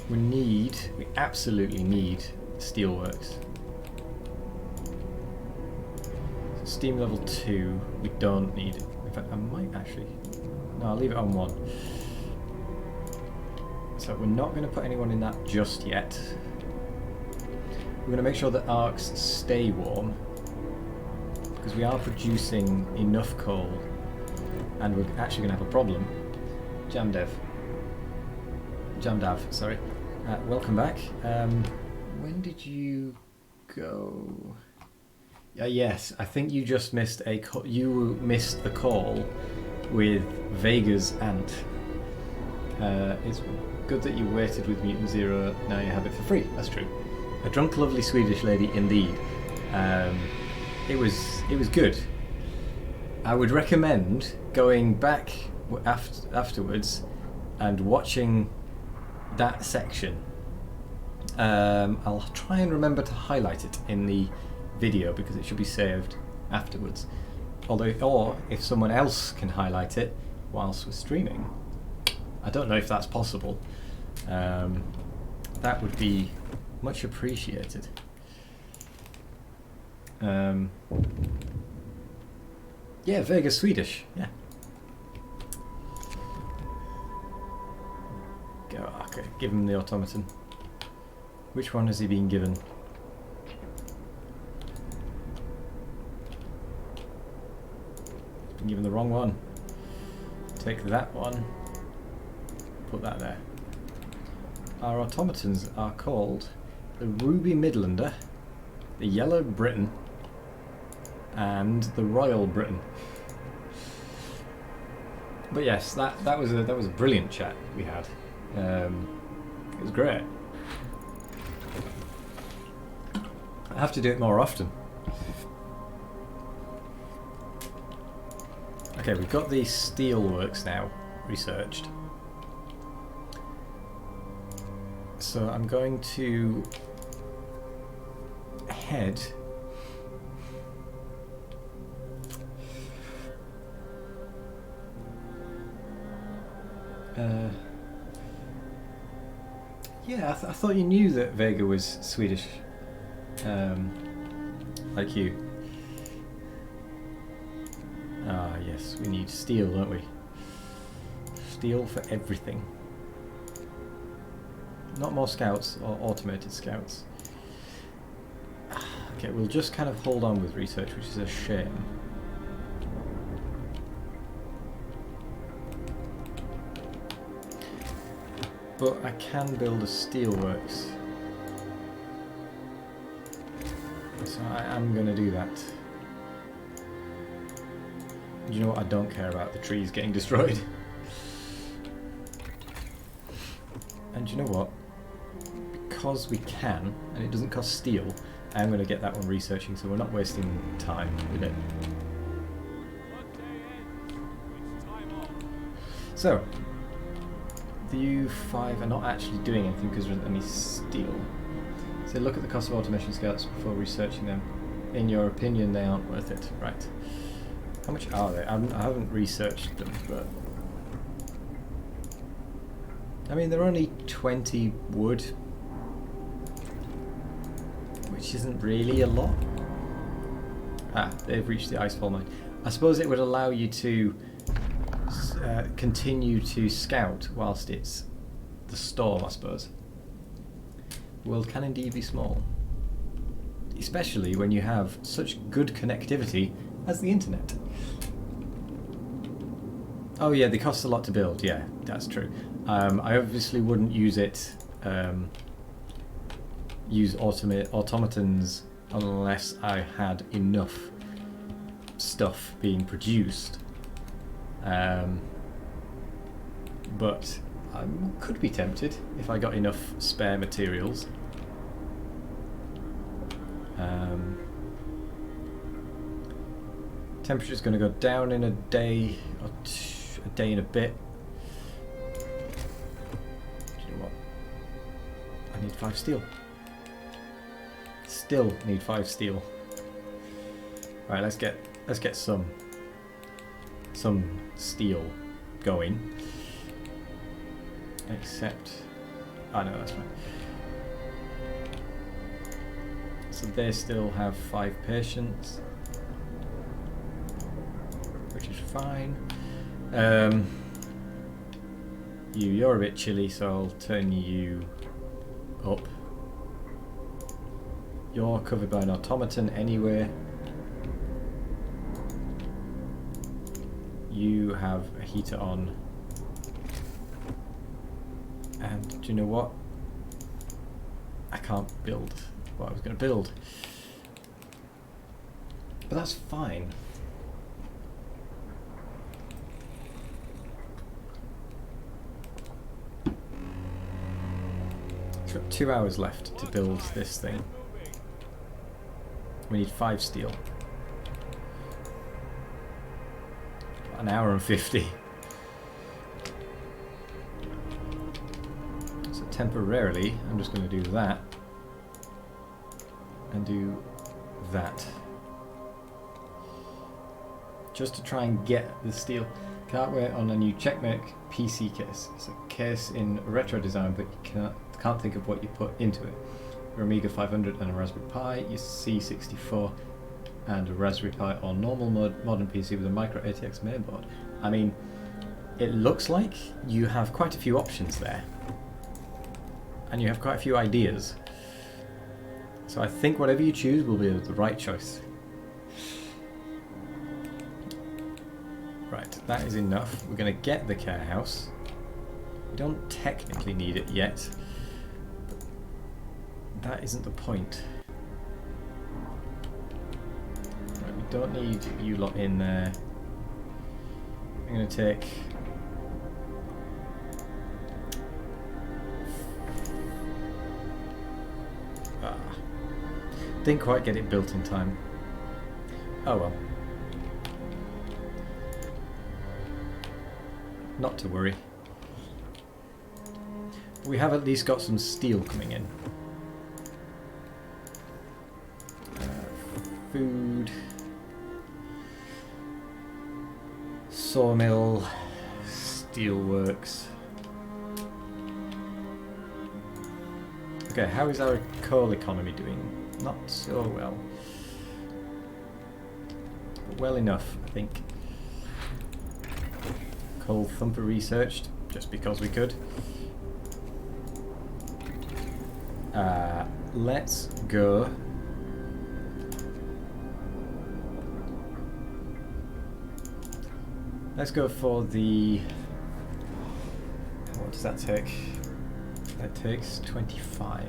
We absolutely need steelworks. So steam level 2, we don't need it. In fact, I might actually... No, I'll leave it on 1. So we're not going to put anyone in that just yet. We're going to make sure that arcs stay warm, because we are producing enough coal, and we're actually going to have a problem. Jamdav, sorry. Welcome back. When did you go? Yes, I think you just missed you missed the call with Vega's aunt. It's good that you waited with Mutant Zero. Now you have it for free. That's true. A drunk, lovely Swedish lady, indeed. It was good. I would recommend going back afterwards and watching that section. I'll try and remember to highlight it in the video because it should be saved afterwards. Or if someone else can highlight it whilst we're streaming, I don't know if that's possible. That would be much appreciated. Yeah, Vega Swedish. Yeah. Go. Okay, give him the automaton. Which one has he been given? Been given the wrong one. Take that one. Put that there. Our automatons are called the Ruby Midlander, the Yellow Briton, and the Royal Briton. But yes, that was a brilliant chat we had. It was great. I have to do it more often. Okay, we've got the steelworks now researched. So I'm going to head yeah, I thought you knew that Vega was Swedish, like you. Ah, yes, we need steel, don't we? Steel for everything. Not more scouts or automated scouts. Okay, we'll just kind of hold on with research, which is a shame. But I can build a steelworks. So I am going to do that. Do you know what? I don't care about the trees getting destroyed. And do you know what? Because we can, and it doesn't cost steel, I'm going to get that one researching, so we're not wasting time with it. So, the U5 are not actually doing anything because there isn't any steel. So look at the cost of automation scouts before researching them. In your opinion, they aren't worth it. Right. How much are they? I haven't researched them, but... I mean, they're only 20 wood which isn't really a lot. Ah, they've reached the icefall mine. I suppose it would allow you to continue to scout whilst it's the storm, I suppose. The world can indeed be small. Especially when you have such good connectivity as the internet. Oh yeah, they cost a lot to build, yeah, that's true. I obviously wouldn't use it, use automatons unless I had enough stuff being produced. But I could be tempted if I got enough spare materials. Temperature's going to go down in a day or a day and a bit. Do you know what? I need 5 steel. Still need 5 steel. Right, let's get some steel going. Except, oh no, that's fine. So they still have 5 patients, which is fine. You're a bit chilly, so I'll turn you up. You're covered by an automaton anyway. You have a heater on. And do you know what? I can't build what I was going to build. But that's fine. It's got 2 hours left to build this thing. We need 5 steel. An hour and 50. So temporarily, I'm just going to do that. And do that. Just to try and get the steel. Can't wait on a new Checkmate PC case. It's a case in retro design, but you can't think of what you put into it. Your Amiga 500 and a Raspberry Pi, your C64 and a Raspberry Pi or normal modern PC with a micro ATX mainboard. I mean, it looks like you have quite a few options there. And you have quite a few ideas. So I think whatever you choose will be the right choice. Right, that is enough. We're going to get the care house. We don't technically need it yet. That isn't the point. Right, we don't need you lot in there. I'm going to take... Didn't quite get it built in time. Oh well. Not to worry. We have at least got some steel coming in. Food. Sawmill. Steelworks. Okay, how is our coal economy doing? Not so well. But well enough, I think. Coal Thumper researched, just because we could. Let's go. Let's go for the... What does that take? That takes 25.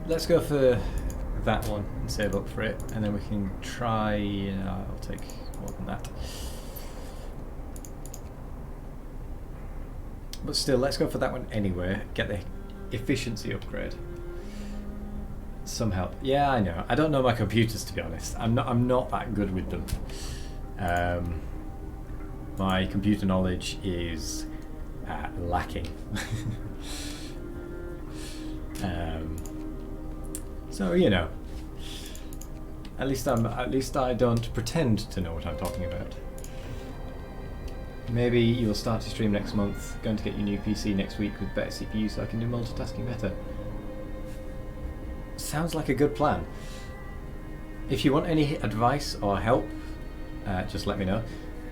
Let's go for that one and save up for it, and then we can try... I'll take more than that. But still, let's go for that one anyway. Get the efficiency upgrade. Some help. Yeah, I know. I don't know my computers, to be honest. I'm not that good with them. My computer knowledge is lacking. So you know, at least I don't pretend to know what I'm talking about. Maybe you'll start to stream next month, going to get your new PC next week with better CPU so I can do multitasking better. Sounds like a good plan. If you want any advice or help, just let me know.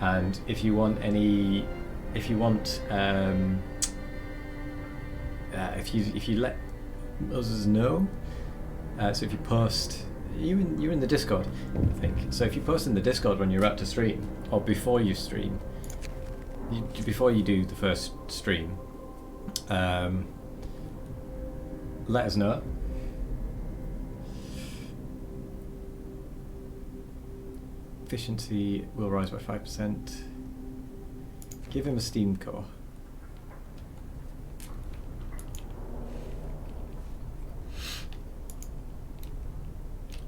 And if you want any, if you let us know, so if you post, you're in the Discord, I think. So if you post in the Discord when you're about to stream, or before you stream, before you do the first stream, let us know. Efficiency will rise by 5%. Give him a Steam core.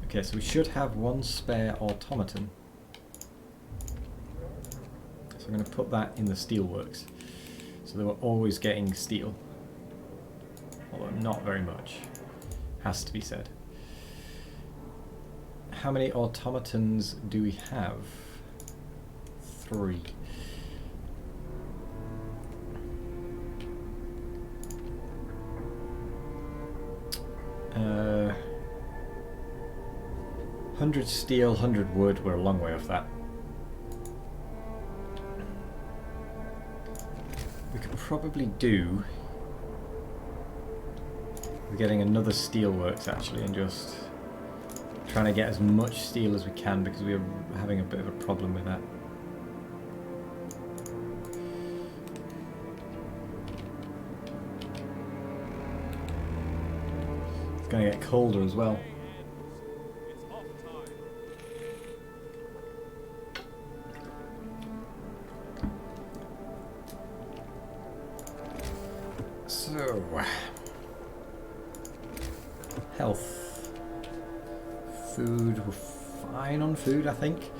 Okay, so we should have one spare automaton. So I'm going to put that in the steelworks. So they were always getting steel. Although not very much, has to be said. How many automatons do we have? 3. Uh, 100 steel, 100 wood, we're a long way off that. We could probably do with getting another steelworks actually, and just trying to get as much steel as we can, because we are having a bit of a problem with that. It's going to get colder as well. It's off time. So, health, food, we're fine on food, I think.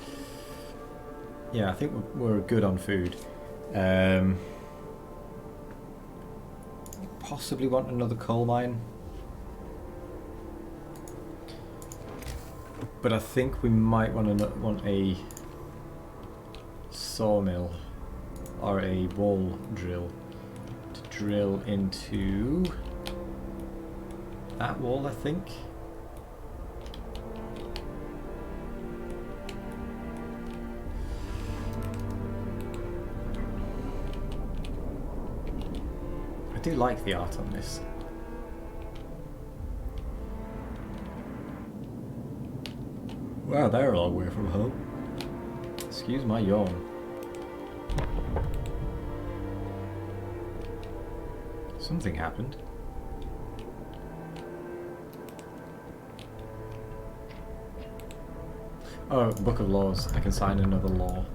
Yeah, I think we're good on food. Possibly want another coal mine, but I think we might want a sawmill or a wall drill to drill into that wall, I think. I do like the art on this. Wow, they're all away from home. Excuse my yawn. Something happened. Oh, Book of Laws. I can sign another law.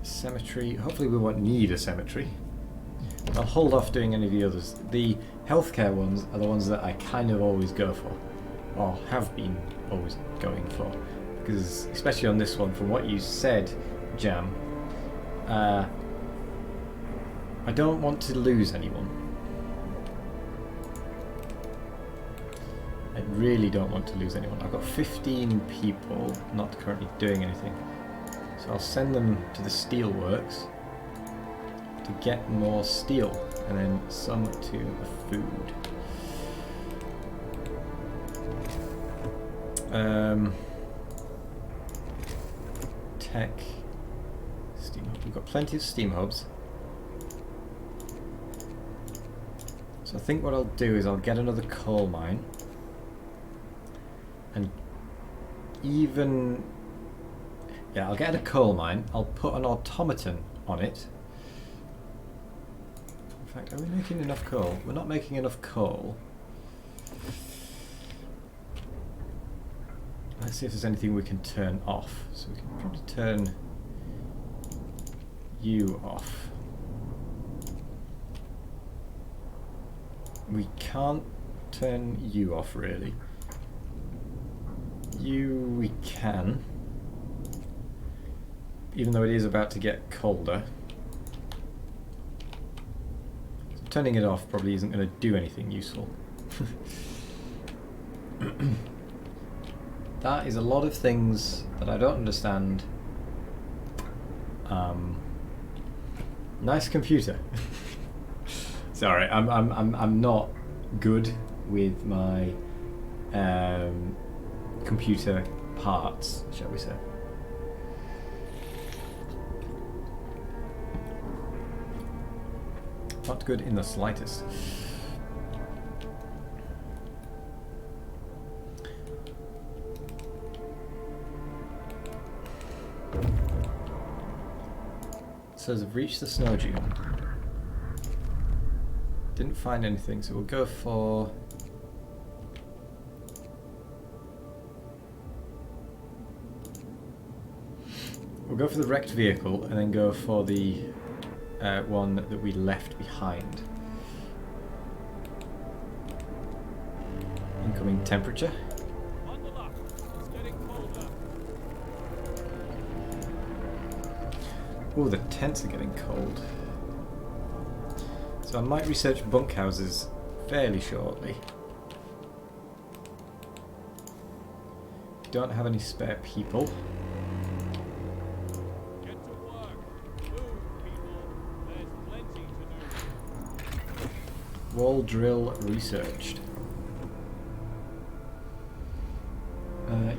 Cemetery. Hopefully we won't need a cemetery. I'll hold off doing any of the others. The healthcare ones are the ones that I kind of always go for, or have been always going for, because especially on this one, from what you said, Jam, I don't want to lose anyone. I really don't want to lose anyone. I've got 15 people not currently doing anything. So I'll send them to the steelworks to get more steel, and then some to the food. Tech, steam hub. We've got plenty of steam hubs. So I think what I'll do is I'll get another coal mine, and I'll get a coal mine. I'll put an automaton on it. In fact, are we making enough coal? We're not making enough coal. Let's see if there's anything we can turn off. So we can probably turn you off. We can't turn you off, really. You we can, even though it is about to get colder. So turning it off probably isn't going to do anything useful. That is a lot of things that I don't understand. Nice computer. Sorry, I'm not good with my computer parts, shall we say. Not good in the slightest. Says I've reached the snow dune. Didn't find anything, so we'll go for... We'll go for the wrecked vehicle and then go for the one that we left behind. Incoming temperature. Bundle up. It's getting colder. Oh, the tents are getting cold. So I might research bunkhouses fairly shortly. Don't have any spare people. Get to work. Move, people. There's plenty to do. Wall drill researched.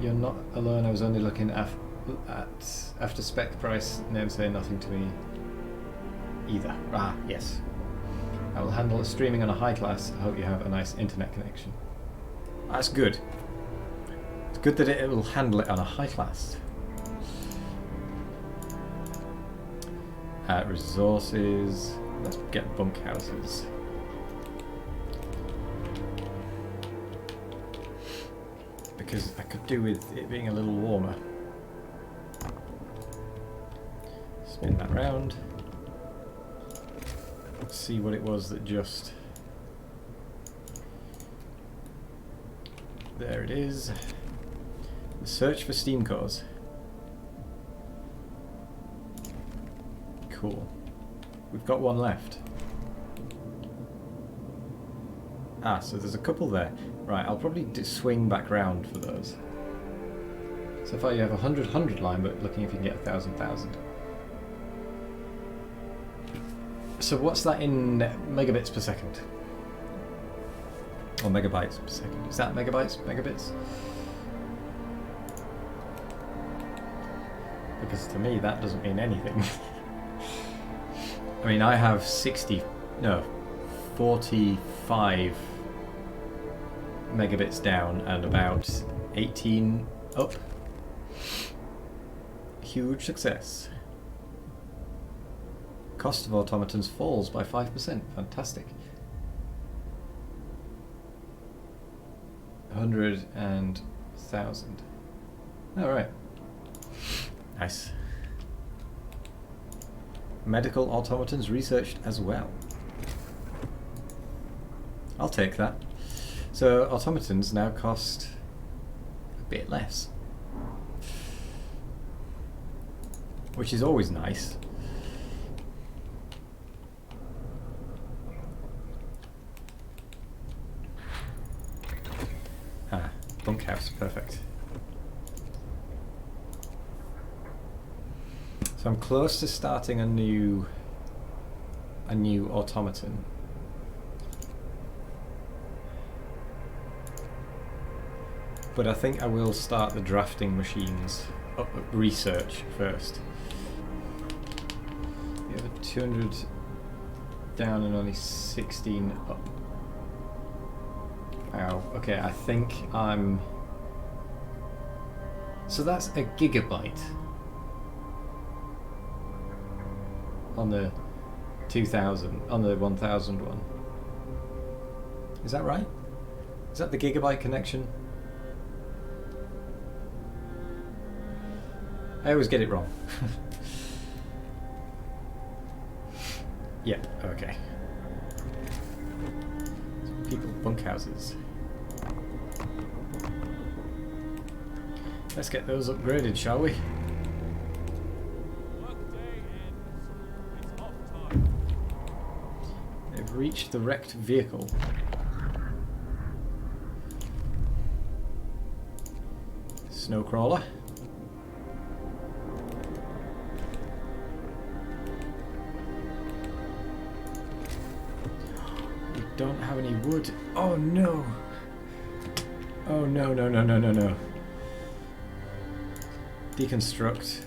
You're not alone. I was only looking at after spec price. Name say nothing to me either. Ah, yes. I will handle streaming on a high class. I hope you have a nice internet connection. That's good. It's good that it will handle it on a high class. Resources. Let's get bunkhouses. Because I could do with it being a little warmer. Spin that round. See what it was that just... There it is. The search for steam cores. Cool. We've got one left. Ah, so there's a couple there. Right, I'll probably swing back round for those. So far you have a 100-100 line, but looking if you can get 1,000-1,000. So what's that in megabits per second? Or megabytes per second? Is that megabytes, megabits? Because to me that doesn't mean anything. I mean, I have 45 megabits down and about 18 up. Huge success. Cost of automatons falls by 5%. Fantastic. 100 and 1,000. Alright. Nice. Medical automatons researched as well. I'll take that. So automatons now cost a bit less. Which is always nice. Ah, bunkhouse, perfect. So I'm close to starting a new automaton. But I think I will start the drafting machines research first. We have a 200 down and only 16 up. Wow, okay, I think I'm... So that's a gigabyte on the 2000, on the 1000 one. Is that right? Is that the gigabyte connection? I always get it wrong. Yeah, okay. So people, bunkhouses. Let's get those upgraded, shall we? Workday ends. It's off time. They've reached the wrecked vehicle. snow crawler. We don't have any wood. Oh no! Oh no, no, no, no, no, no. Deconstruct.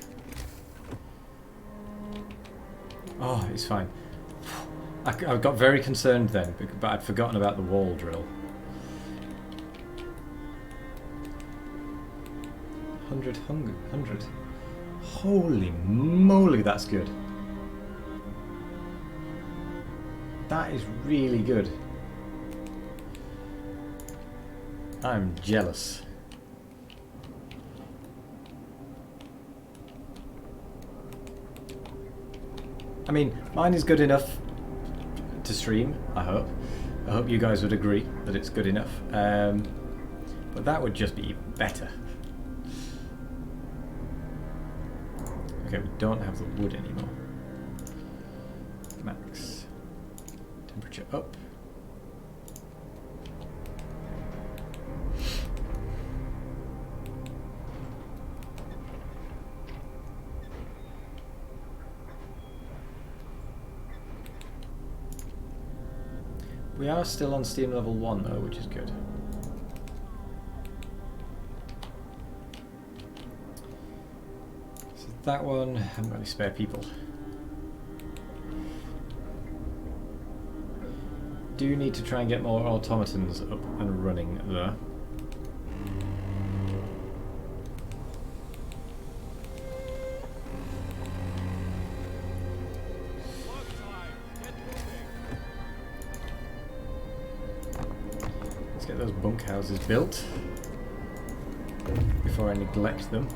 Oh, it's fine. I got very concerned then, but I'd forgotten about the wall drill. 100. Holy moly, that's good. That is really good. I'm jealous. I mean, mine is good enough to stream, I hope. I hope you guys would agree that it's good enough. But that would just be better. Okay, we don't have the wood anymore. Max. Temperature up. We are still on Steam level 1 though, which is good. So that one, I haven't got any spare people. Do need to try and get more automatons up and running though. Let's get those bunkhouses built before I neglect them.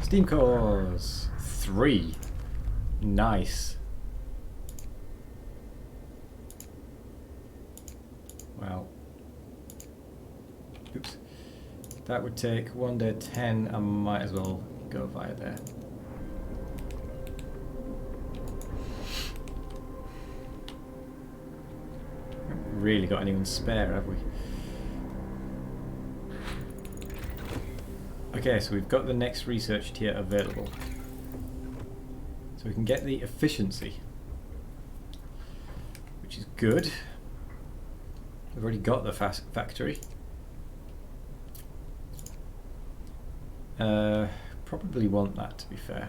Steam cores 3. Nice. Well, oops. That would take 1 day 10. I might as well go via there. Haven't really got anyone spare, have we? Okay, so we've got the next research tier available. So we can get the efficiency, which is good. We've already got the factory. Probably want that, to be fair.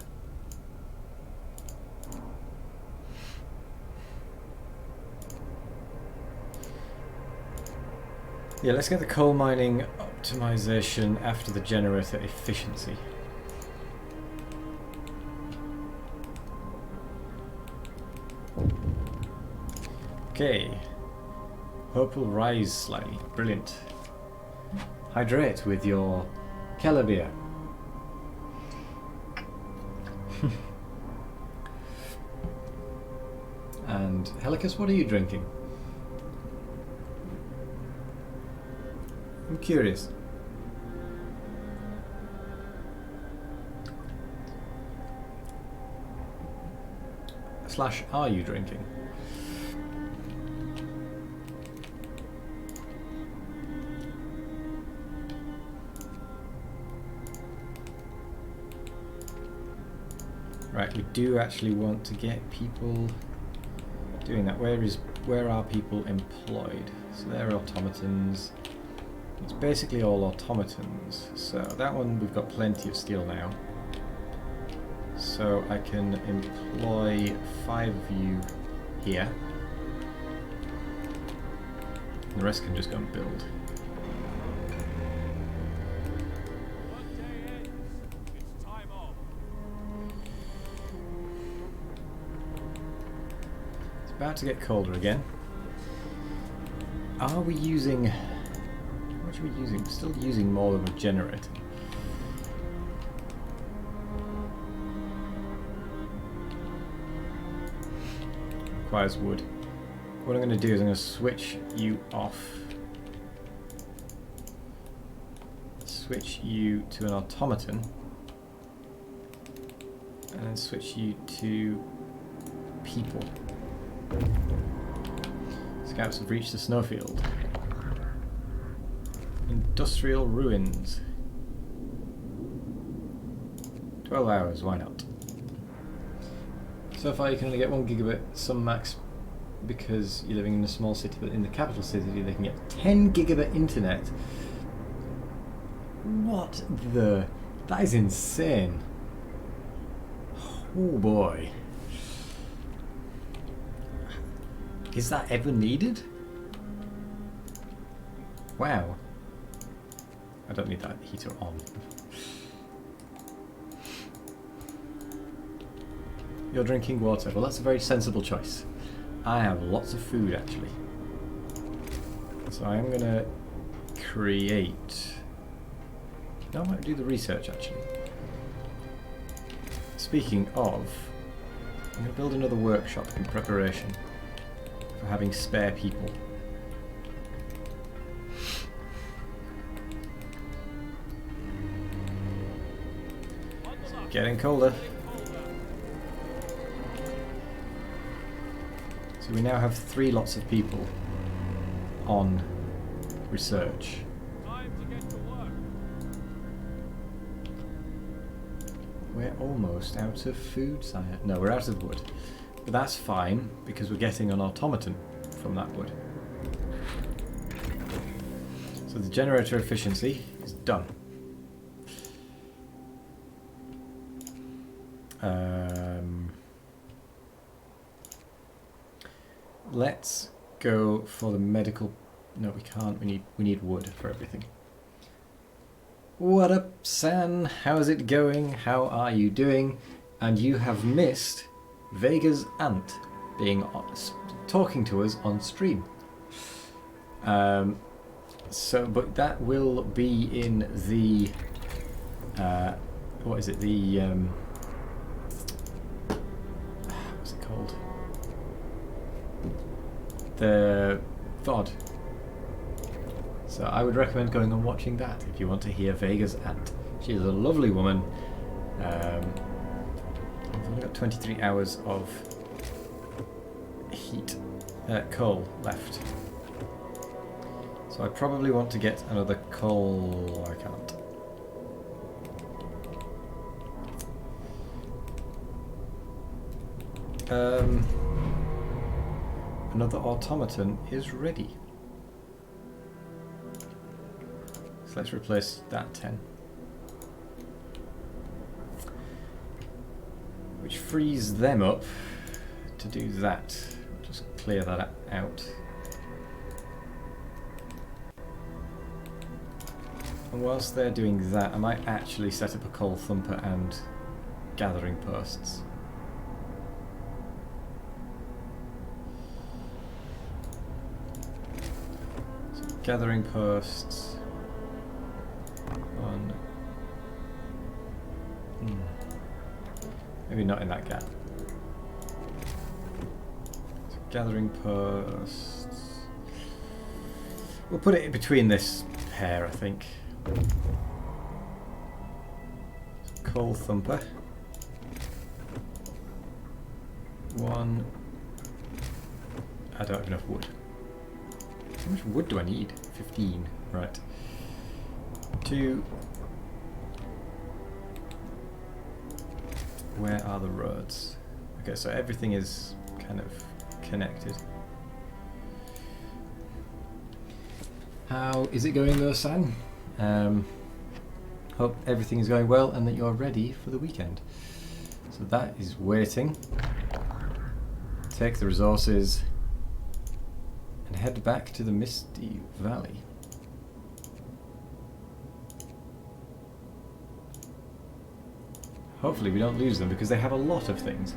Yeah, let's get the coal mining optimization after the generator efficiency. Okay. Hope will rise slightly. Brilliant. Hydrate with your Keller beer. And Helicus, what are you drinking? I'm curious. Slash, are you drinking? Right, we do actually want to get people doing that. Where are people employed? So they're automatons. It's basically all automatons. So that one we've got plenty of steel now. So I can employ 5 of you here. And the rest can just go and build. About to get colder again. Are we using... How much are we using? Still using more than a generator. Requires wood. What I'm going to do is I'm going to switch you off. Switch you to an automaton. And then switch you to people. Scouts have reached the snowfield. Industrial ruins. 12 hours, why not? So far you can only get 1 gigabit, some max because you're living in a small city, but in the capital city they can get 10 gigabit internet. What the... That is insane. Oh boy. Is that ever needed? Wow. I don't need that heater on. You're drinking water. Well, that's a very sensible choice. I have lots of food, actually. So I'm going to create... No, I might do the research, actually. Speaking of, I'm going to build another workshop in preparation for having spare people. It's getting colder. So we now have 3 lots of people on research. Time to get to work. We're almost out of food, sire. No, we're out of wood. But that's fine, because we're getting an automaton from that wood. So the generator efficiency is done. Let's go for the medical... No, we can't. We need wood for everything. What up, San? How's it going? How are you doing? And you have missed Vega's aunt being talking to us on stream. But that will be in the what is it? The what's it called? The VOD. So I would recommend going and watching that if you want to hear Vega's aunt. She is a lovely woman. I've only got 23 hours of heat, coal left. So I probably want to get another coal. I can't. Another automaton is ready. So let's replace that 10. Which frees them up to do that. Just clear that out. And whilst they're doing that, I might actually set up a coal thumper and gathering posts. So gathering posts. Maybe not in that gap. So gathering posts. We'll put it in between this pair, I think. So coal thumper. 1. I don't have enough wood. How much wood do I need? 15. Right. 2. Where are the roads? Okay, so everything is kind of connected. How is it going though, San? Hope everything is going well and that you're ready for the weekend. So that is waiting. Take the resources and head back to the Misty Valley. Hopefully we don't lose them because they have a lot of things.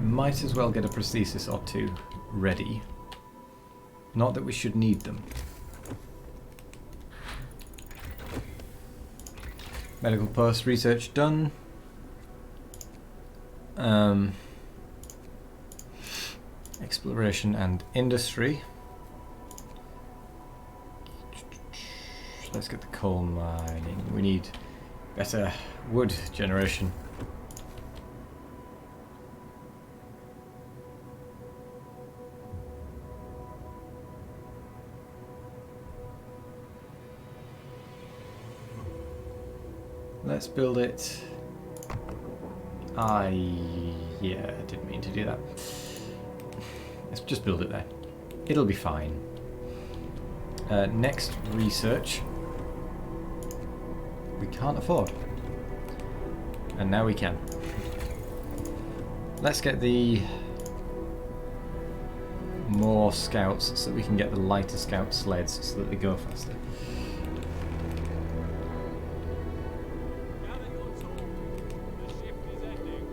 Might as well get a prosthesis or 2 ready. Not that we should need them. Medical post research done. Exploration and industry. Let's get the coal mining. We need better wood generation. Let's build it. Yeah, I didn't mean to do that. Let's just build it there. It'll be fine. Next research. We can't afford. And now we can. Let's get the more scouts so that we can get the lighter scout sleds so that they go faster. Gather your tools. The shift is ending.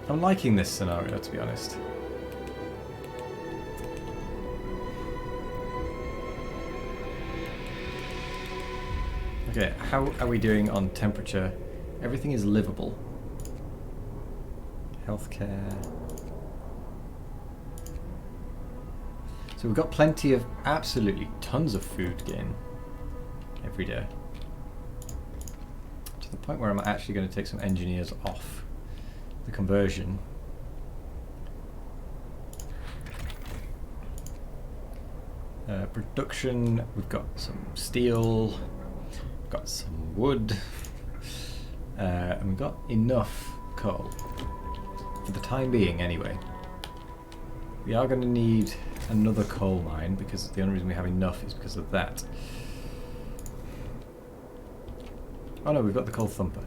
I'm liking this scenario, to be honest. Okay, how are we doing on temperature? Everything is livable. Healthcare. So we've got plenty of, absolutely tons of food gain every day. To the point where I'm actually going to take some engineers off the conversion. Production, we've got some steel, got some wood, and we've got enough coal for the time being anyway. We are going to need another coal mine because the only reason we have enough is because of that. Oh no, we've got the coal thumper.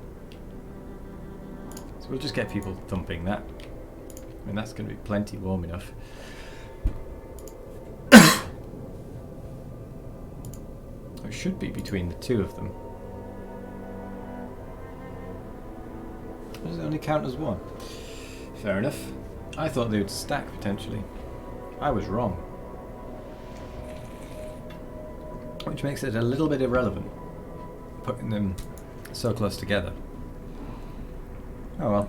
So we'll just get people thumping that. I mean, that's going to be plenty warm enough. It should be between the two of them. Does it only count as one? Fair enough. I thought they would stack potentially. I was wrong. Which makes it a little bit irrelevant, putting them so close together. Oh well.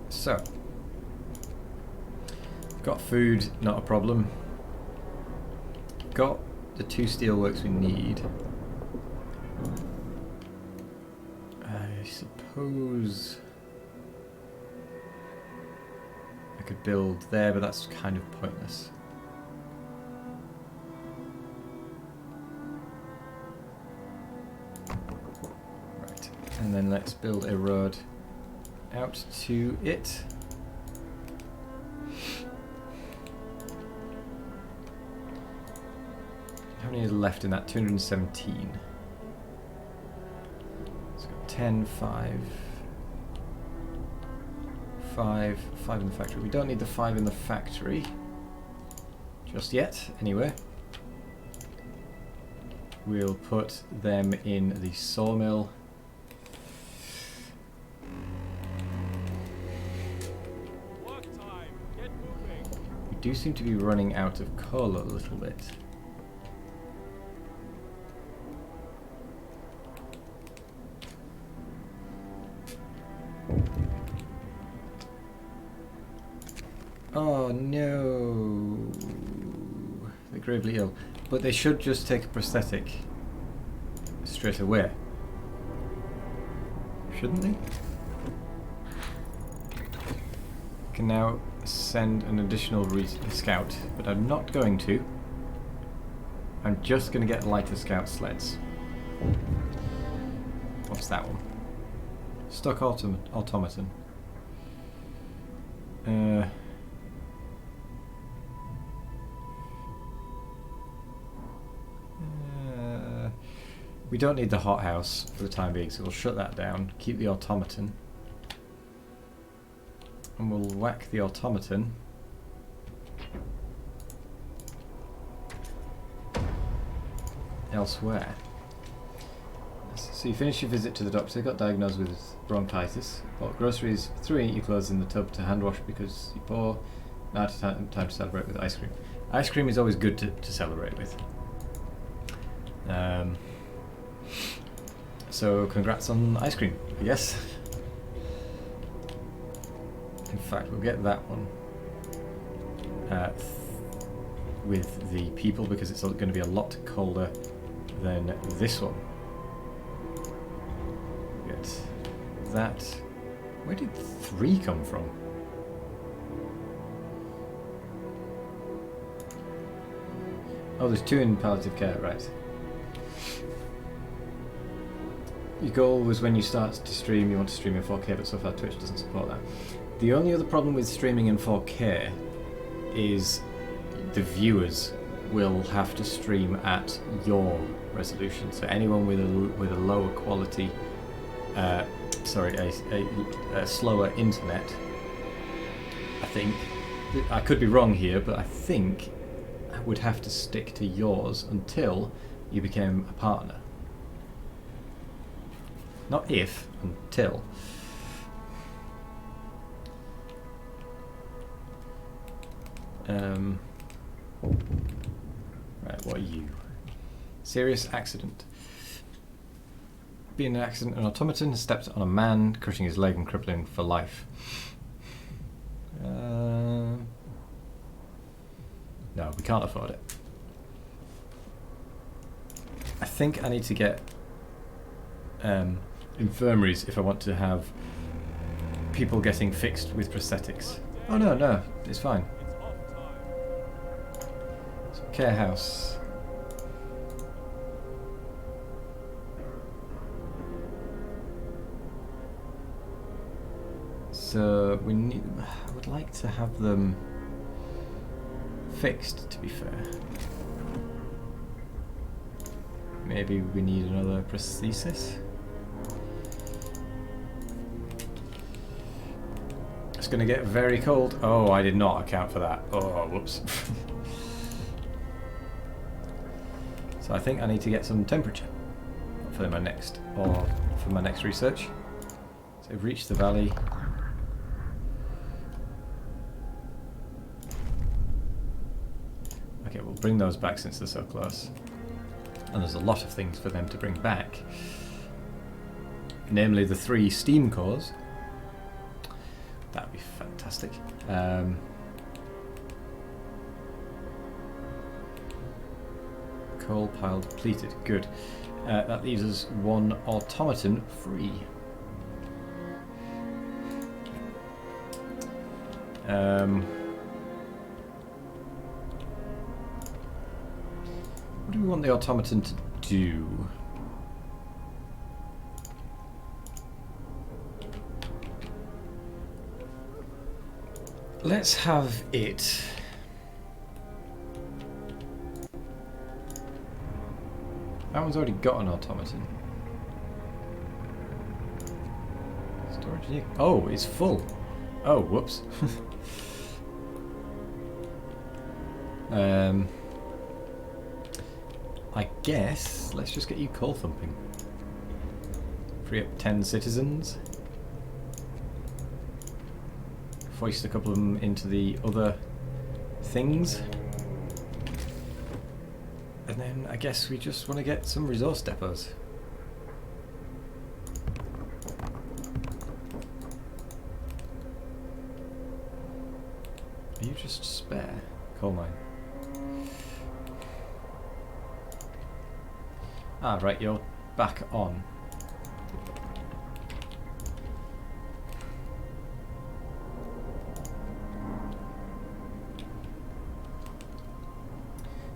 So, got food, not a problem. Got the 2 steelworks we need. I suppose I could build there, but that's kind of pointless. Right, and then let's build a road out to it. How many is left in that? 217. It's got 10, 5, 5 in the factory. We don't need the 5 in the factory just yet, anyway. We'll put them in the sawmill. Work time. Get moving. We do seem to be running out of coal a little bit. Oh no, they're gravely ill. But they should just take a prosthetic straight away. Shouldn't they? Can now send an additional scout, but I'm not going to. I'm just going to get lighter scout sleds. What's that one? Stuck automaton. We don't need the hothouse for the time being, so we'll shut that down. Keep the automaton. And we'll whack the automaton. Elsewhere. So you finish your visit to the doctor, got diagnosed with bronchitis, bought groceries, threw your clothes in the tub to hand wash because you're poor. Now it's time to celebrate with ice cream. Ice cream is always good to celebrate with. So congrats on ice cream, I guess. In fact, we'll get that one with the people because it's going to be a lot colder than this one. Get that. Where did 3 come from? Oh, there's 2 in palliative care, right. Your goal was when you start to stream, you want to stream in 4K, but so far Twitch doesn't support that. The only other problem with streaming in 4K is the viewers will have to stream at your resolution. So anyone with a lower quality, a slower internet, I think, I could be wrong here, but I think I would have to stick to yours until you became a partner. Not if, until. Right, what are you? Serious accident. Being an accident, an automaton has stepped on a man, crushing his leg and crippling for life. No, we can't afford it. I think I need to get infirmaries if I want to have people getting fixed with prosthetics. Oh no, it's fine. So, care house. So we need. I would like to have them fixed, to be fair. Maybe we need another prosthesis. It's going to get very cold. Oh, I did not account for that. Oh, whoops. So I think I need to get some temperature for my next research. So I've reached the valley. Okay, we'll bring those back since they're so close. And there's a lot of things for them to bring back. Namely the 3 steam cores. That would be fantastic. Coal pile depleted. Good. That leaves us 1 automaton free. What do we want the automaton to do? Let's have it. That one's already got an automaton. Storage here. Oh, it's full. Oh, whoops. I guess let's just get you coal thumping. Free up 10 citizens. Foist a couple of them into the other things. And then I guess we just want to get some resource depots. Are you just spare? Coal mine. Ah, right, you're back on.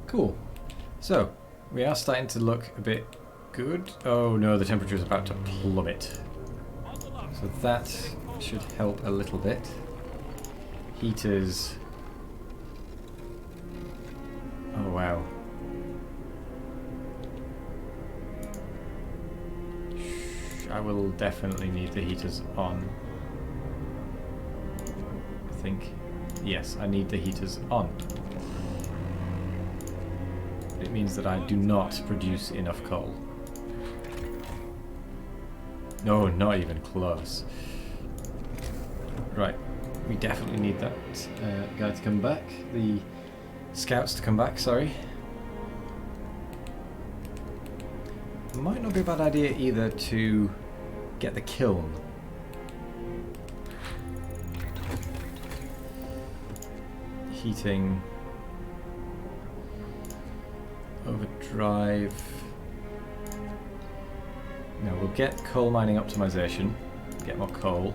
Cool. So, we are starting to look a bit good. Oh no, the temperature is about to plummet. So that should help a little bit. Heaters. Oh wow. I will definitely need the heaters on. I think. Yes, I need the heaters on. It means that I do not produce enough coal. No, not even close. Right, we definitely need that guy to come back. The scouts to come back, sorry. Might not be a bad idea either to get the kiln. Heating. Overdrive. No, we'll get coal mining optimization. Get more coal.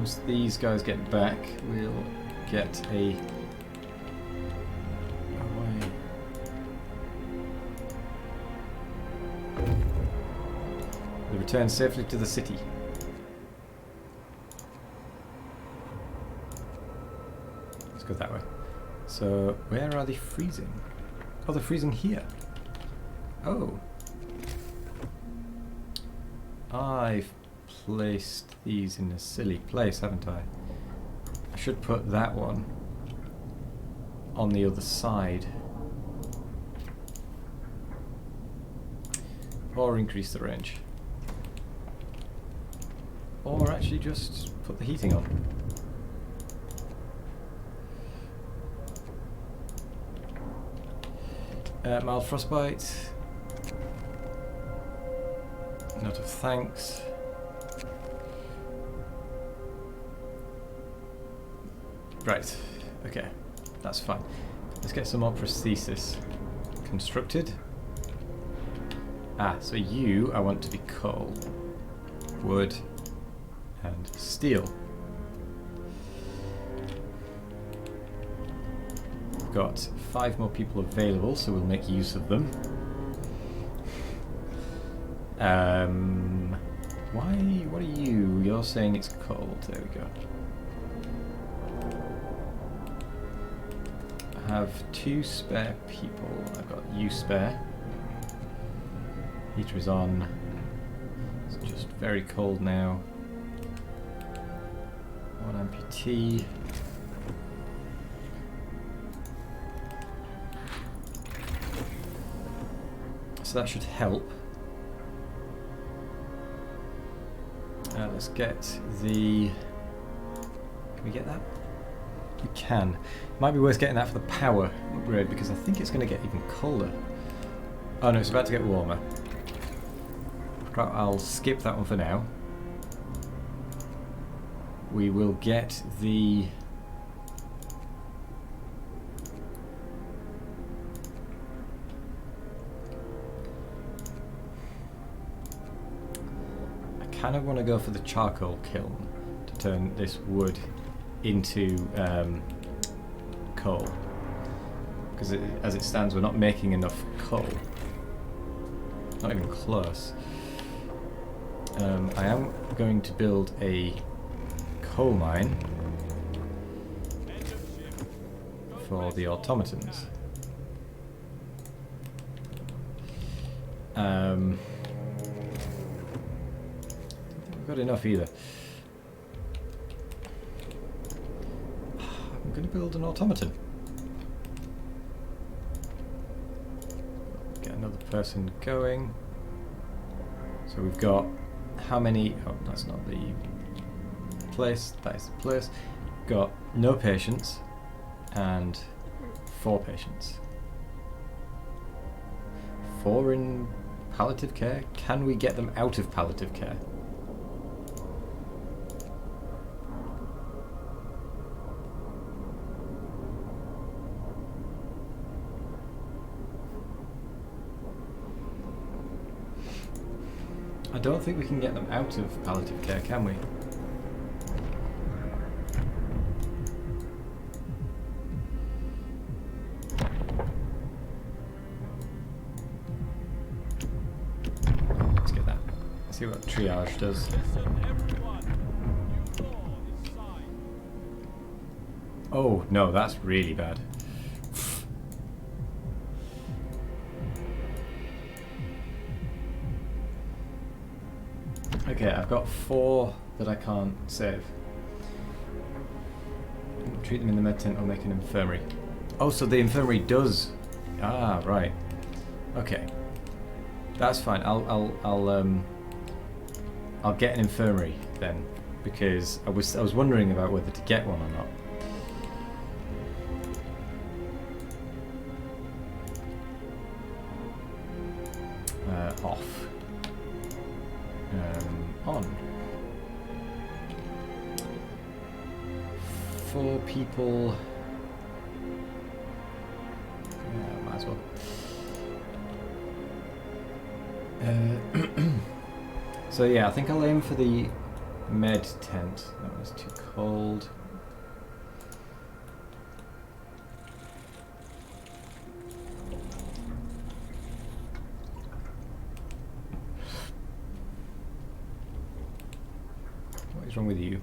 Once these guys get back, we'll get a... away. They return safely to the city. Let's go that way. So, where are they freezing? Oh, they're freezing here. Oh. I've placed these in a silly place, haven't I? I should put that one on the other side. Or increase the range. Or actually just put the heating on. Mild frostbite. Note of thanks. Right, okay, that's fine. Let's get some more prosthesis constructed. Ah, so you, I want to be coal, wood, and steel. We've got 5 more people available, so we'll make use of them. What are you? You're saying it's cold. There we go. I have 2 spare people. I've got you spare. Heater is on. It's just very cold now. 1 amputee. So that should help. Let's get the... Can we get that? We can. Might be worth getting that for the power upgrade because I think it's going to get even colder. Oh no, it's about to get warmer. I'll skip that one for now. We will get the... I kind of want to go for the charcoal kiln to turn this wood into coal, because as it stands we're not making enough coal, not even close. I am going to build a coal mine for the automatons. Got enough either. I'm going to build an automaton. Get another person going. So we've got how many? Oh, that's not the place. That is the place. Got no patients and 4 patients. 4 in palliative care. Can we get them out of palliative care? I don't think we can get them out of palliative care, can we? Let's get that. Let's see what triage does. Oh no, that's really bad. Okay, I've got 4 that I can't save. Treat them in the med tent or make an infirmary. Oh, so the infirmary does. Ah, right. Okay, that's fine. I'll get an infirmary then, because I was wondering about whether to get one or not. Off. On. 4 people. Yeah, might as well. So yeah, I think I'll aim for the Med tent. That was too cold. What is wrong with you?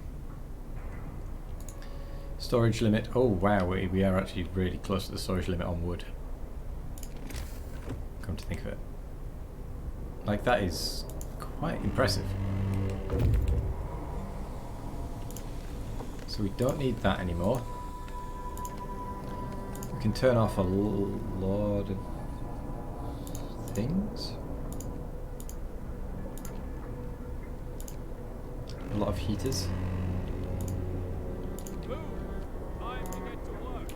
Storage limit. Oh wow, we are actually really close to the storage limit on wood. Come to think of it. Like, that is quite impressive. So we don't need that anymore. We can turn off a lot of things. A lot of heaters. Move! Time to get to work.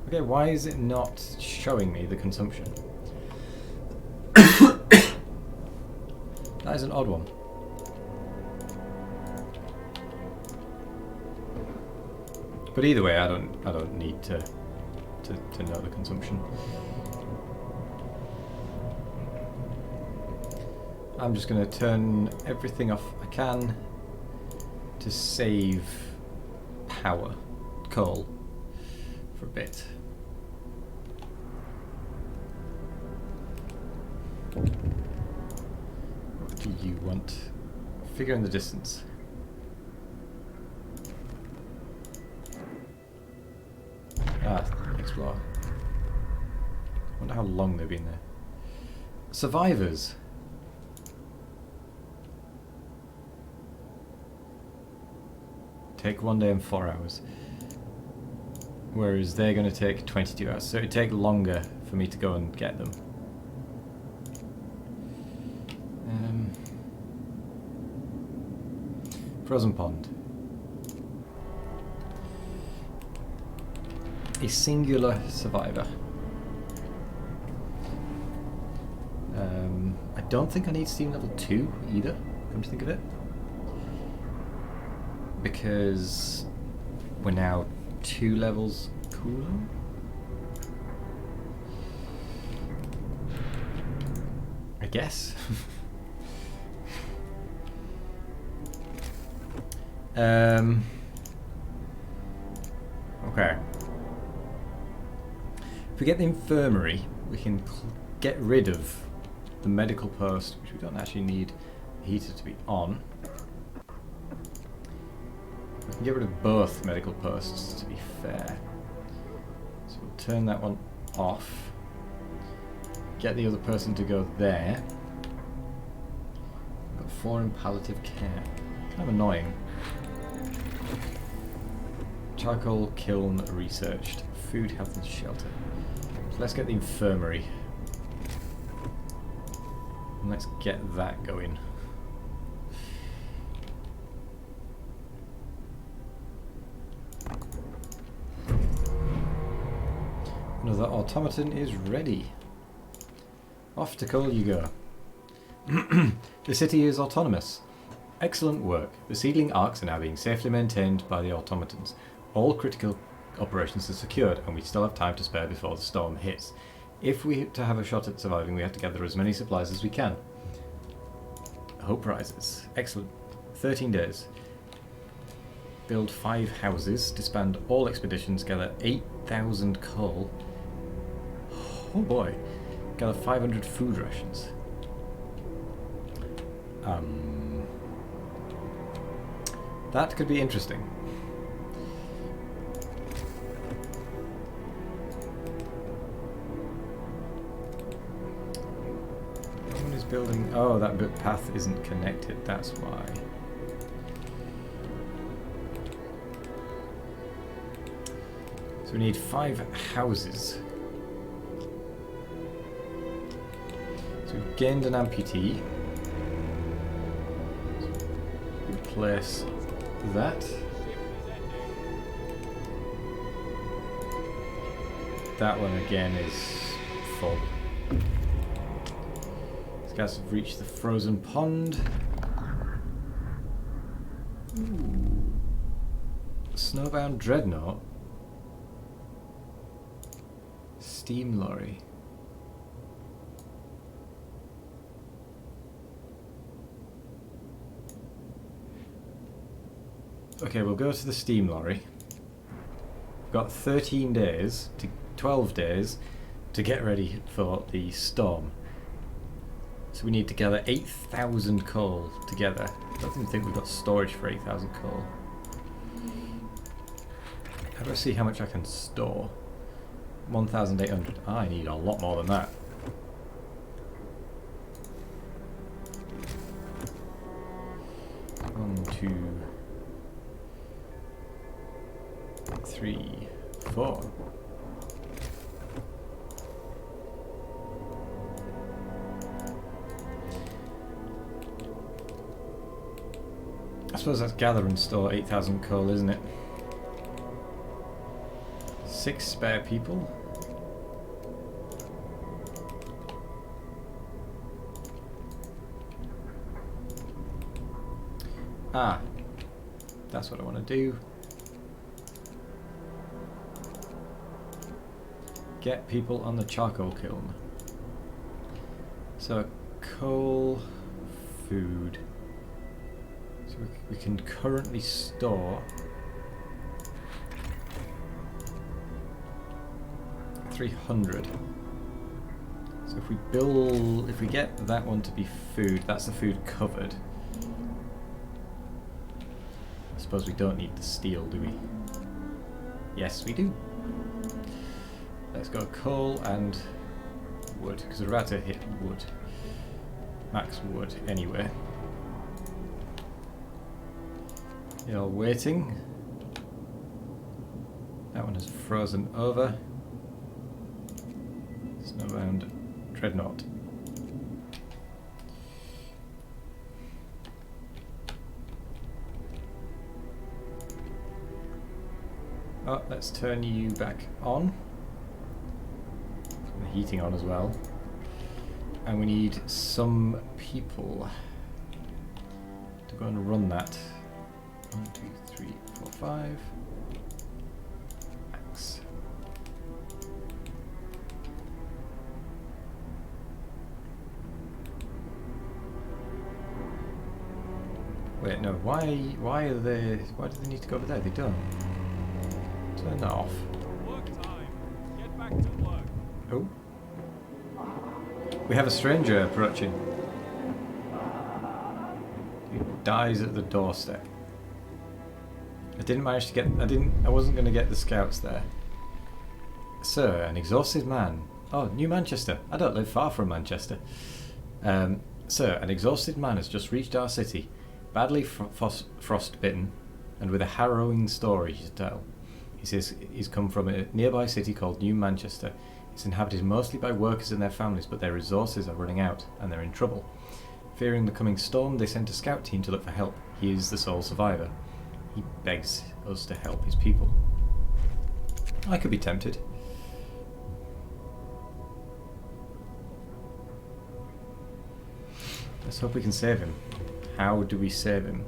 Okay, why is it not showing me the consumption? That is an odd one. But either way, I don't need to know the consumption. I'm just going to turn everything off I can to save power, coal, for a bit. What do you want? Figure in the distance. Ah, explore. I wonder how long they've been there. Survivors. Take 1 day and 4 hours. Whereas they're going to take 22 hours. So it'd take longer for me to go and get them. Frozen pond. A singular survivor. I don't think I need steam level 2 either, come to think of it. Because we're now 2 levels cooler. I guess. Okay. If we get the infirmary, we can get rid of the medical post, which we don't actually need the heater to be on. We can get rid of both medical posts, to be fair. So we'll turn that one off. Get the other person to go there. We've got 4 in palliative care. Kind of annoying. Charcoal, kiln, researched. Food, health and shelter. So let's get the infirmary. And let's get that going. Another automaton is ready. Off to coal you go. The city is autonomous. Excellent work. The seedling arcs are now being safely maintained by the automatons. All critical operations are secured, and we still have time to spare before the storm hits. If we to have a shot at surviving, we have to gather as many supplies as we can. Hope rises. Excellent. 13 days. Build 5 houses. Disband all expeditions. Gather 8,000 coal. Oh boy. Gather 500 food rations. That could be interesting. Someone is building. Oh, that bit path isn't connected. That's why. So we need 5 houses. So we've gained an amputee. Replace that. That one again is full. These guys have reached the frozen pond. Ooh. Snowbound dreadnought. Steam lorry. Okay, we'll go to the steam lorry. We've got 13 days, to 12 days, to get ready for the storm. So we need to gather 8,000 coal together. I don't even think we've got storage for 8,000 coal. How do I see how much I can store? 1,800. I need a lot more than that. One, two, 3, 4. I suppose that's gather and store 8,000 coal, isn't it? 6 spare people. Ah, that's what I want to do. Get people on the charcoal kiln. So, coal, food. So we can currently store 300. So if we get that one to be food, that's the food covered. I suppose we don't need the steel, do we? Yes, we do. Let's go coal and wood, because we're about to hit wood. Max wood, anyway. You're waiting. That one has frozen over. Snowbound Dreadnought. Oh, let's turn you back on. The heating on as well. And we need some people to go and run that. 1, 2, 3, 4, 5. Max. Wait, no. Why do they need to go over there? They don't. Turn that off. Work time. Get back to work. Oh. We have a stranger approaching. He dies at the doorstep. I wasn't going to get the scouts there. Sir, an exhausted man. Oh, New Manchester. I don't live far from Manchester. Sir, an exhausted man has just reached our city, badly frostbitten, and with a harrowing story to tell. He says he's come from a nearby city called New Manchester. It's inhabited mostly by workers and their families, but their resources are running out, and they're in trouble. Fearing the coming storm, they sent a scout team to look for help. He is the sole survivor. He begs us to help his people. I could be tempted. Let's hope we can save him. How do we save him?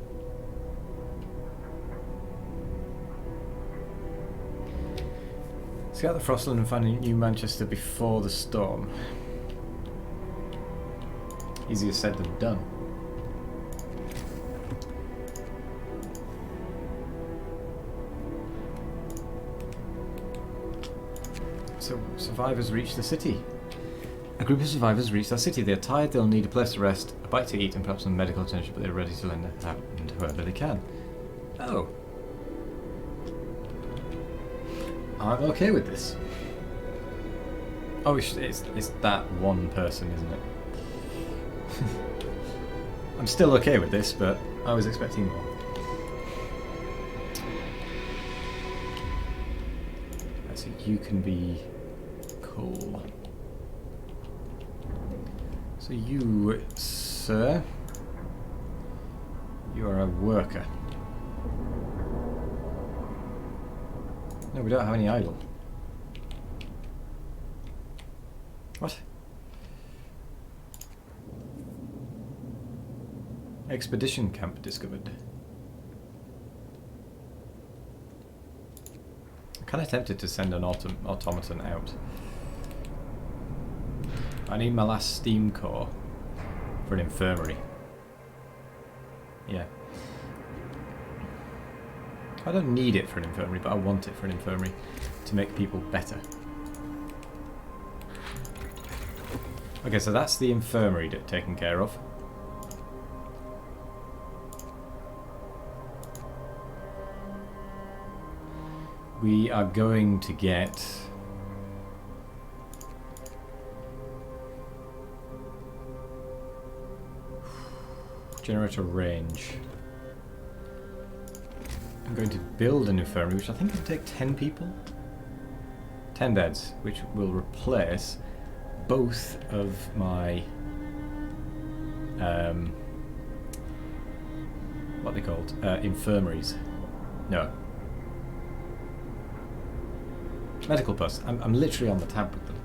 Scout the Frostland and find New Manchester before the storm. Easier said than done. So, survivors reach the city. A group of survivors reach our city. They're tired, they'll need a place to rest, a bite to eat, and perhaps some medical attention, but they're ready to lend a hand to whoever they can. Oh. I'm okay with this. Oh, it's that one person, isn't it? I'm still okay with this, but I was expecting more. So you can be cool. So you, sir, you are a worker. No, we don't have any idle. What? Expedition camp discovered. I'm kind of tempted to send an automaton out. I need my last steam core for an infirmary. Yeah. I don't need it for an infirmary, but I want it for an infirmary to make people better. Okay, so that's the infirmary taken care of. We are going to get generator range. I'm going to build an infirmary, which I think can take 10 people. 10 beds, which will replace both of my what are they called? Infirmaries. No. Medical posts. I'm literally on the tab with them.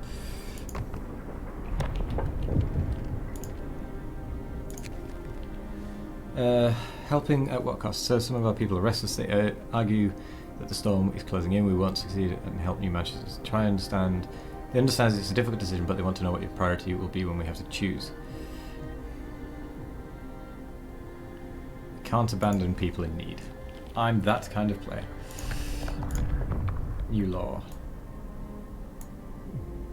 Helping at what cost? So some of our people are restless. They argue that the storm is closing in. We won't succeed and help new matches. Try and understand. They understand it's a difficult decision, but they want to know what your priority will be when we have to choose. Can't abandon people in need. I'm that kind of player. New law.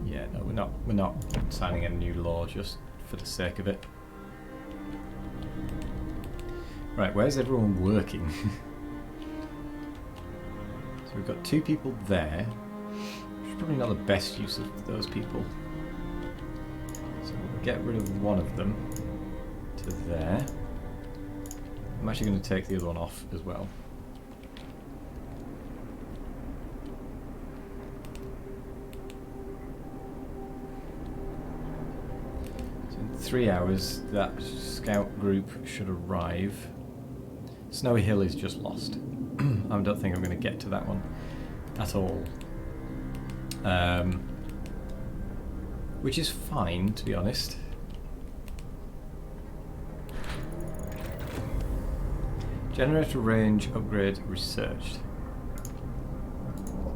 Yeah, no, we're not signing a new law just for the sake of it. Right, where's everyone working? So we've got 2 people there. Which is probably not the best use of those people. So we'll get rid of one of them to there. I'm actually going to take the other one off as well. So in 3 hours, that scout group should arrive. Snowy Hill is just lost. I don't think I'm going to get to that one at all. Which is fine, to be honest. Generator range upgrade researched.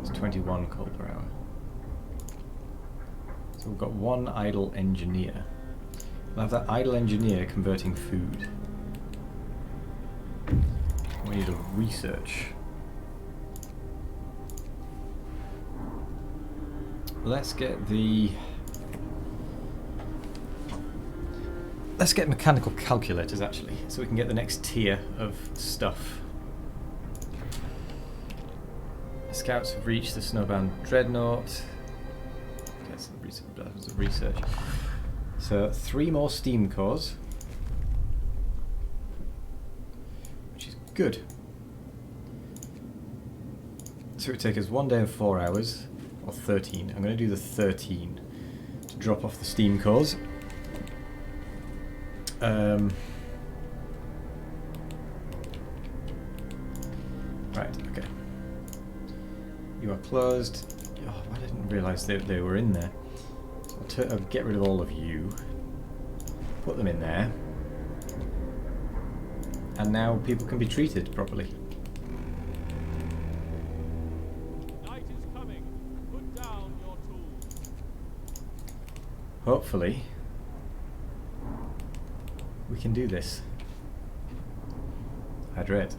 It's 21 coal per hour. So we've got 1 idle engineer. We'll have that idle engineer converting food. We need a research. Let's get mechanical calculators actually, so we can get the next tier of stuff. The scouts have reached the snowbound dreadnought. Okay, so that was the research. So 3 more steam cores. Good. So it would take us 1 day and 4 hours, or 13. I'm going to do the 13 to drop off the steam cores. Right, okay. You are closed. Oh, I didn't realise they were in there. So I'll get rid of all of you. Put them in there. And now people can be treated properly. Night is coming. Put down your tools. Hopefully, we can do this. I dread.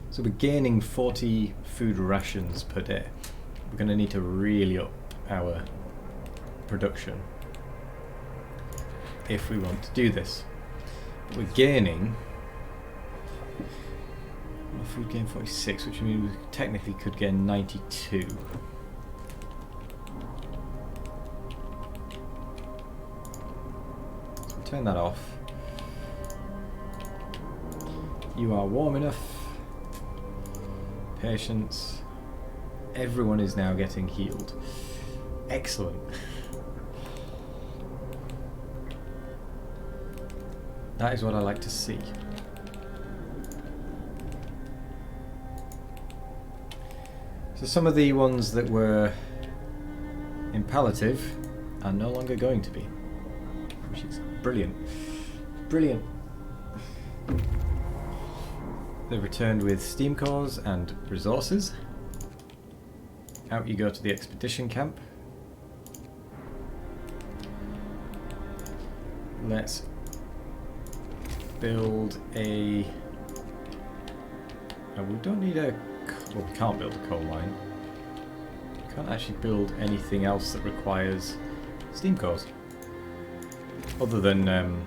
So we're gaining 40 food rations per day. We're going to need to really up our production if we want to do this. But we're gaining food gain 46, which means we technically could gain 92. So turn that off. You are warm enough. Patience. Everyone is now getting healed. Excellent. That is what I like to see. So some of the ones that were in palliative are no longer going to be, which is brilliant. Brilliant. They've returned with steam cores and resources. Out you go to the expedition camp. Let's build a... No, we don't need a... Well, we can't build a coal mine. We can't actually build anything else that requires steam cores. Other than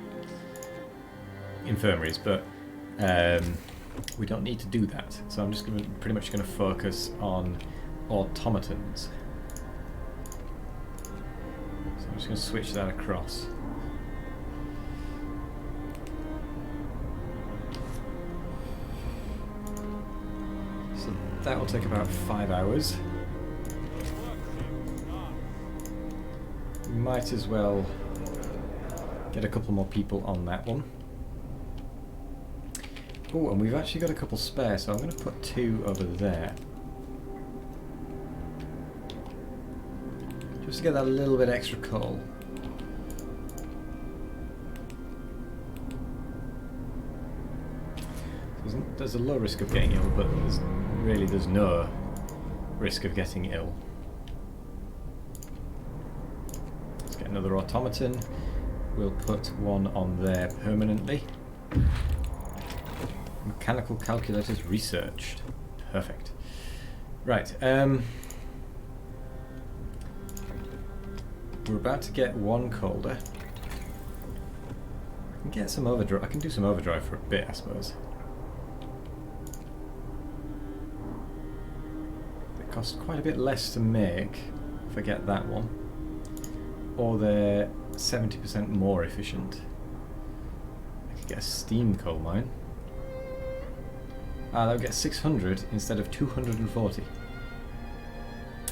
infirmaries, but we don't need to do that. So I'm just pretty much going to focus on automatons. So I'm just going to switch that across. So that will take about 5 hours. We might as well get a couple more people on that one. Oh, and we've actually got a couple spare, so I'm going to put 2 over there. Just to get that little bit extra coal. There's a low risk of getting ill, but there's no risk of getting ill. Let's get another automaton. We'll put 1 on there permanently. Mechanical calculators researched. Perfect. Right, we're about to get 1 colder. I can get some overdrive. I can do some overdrive for a bit, I suppose. They cost quite a bit less to make if I get that one. Or they're 70% more efficient. I could get a steam coal mine. That would get 600 instead of 240.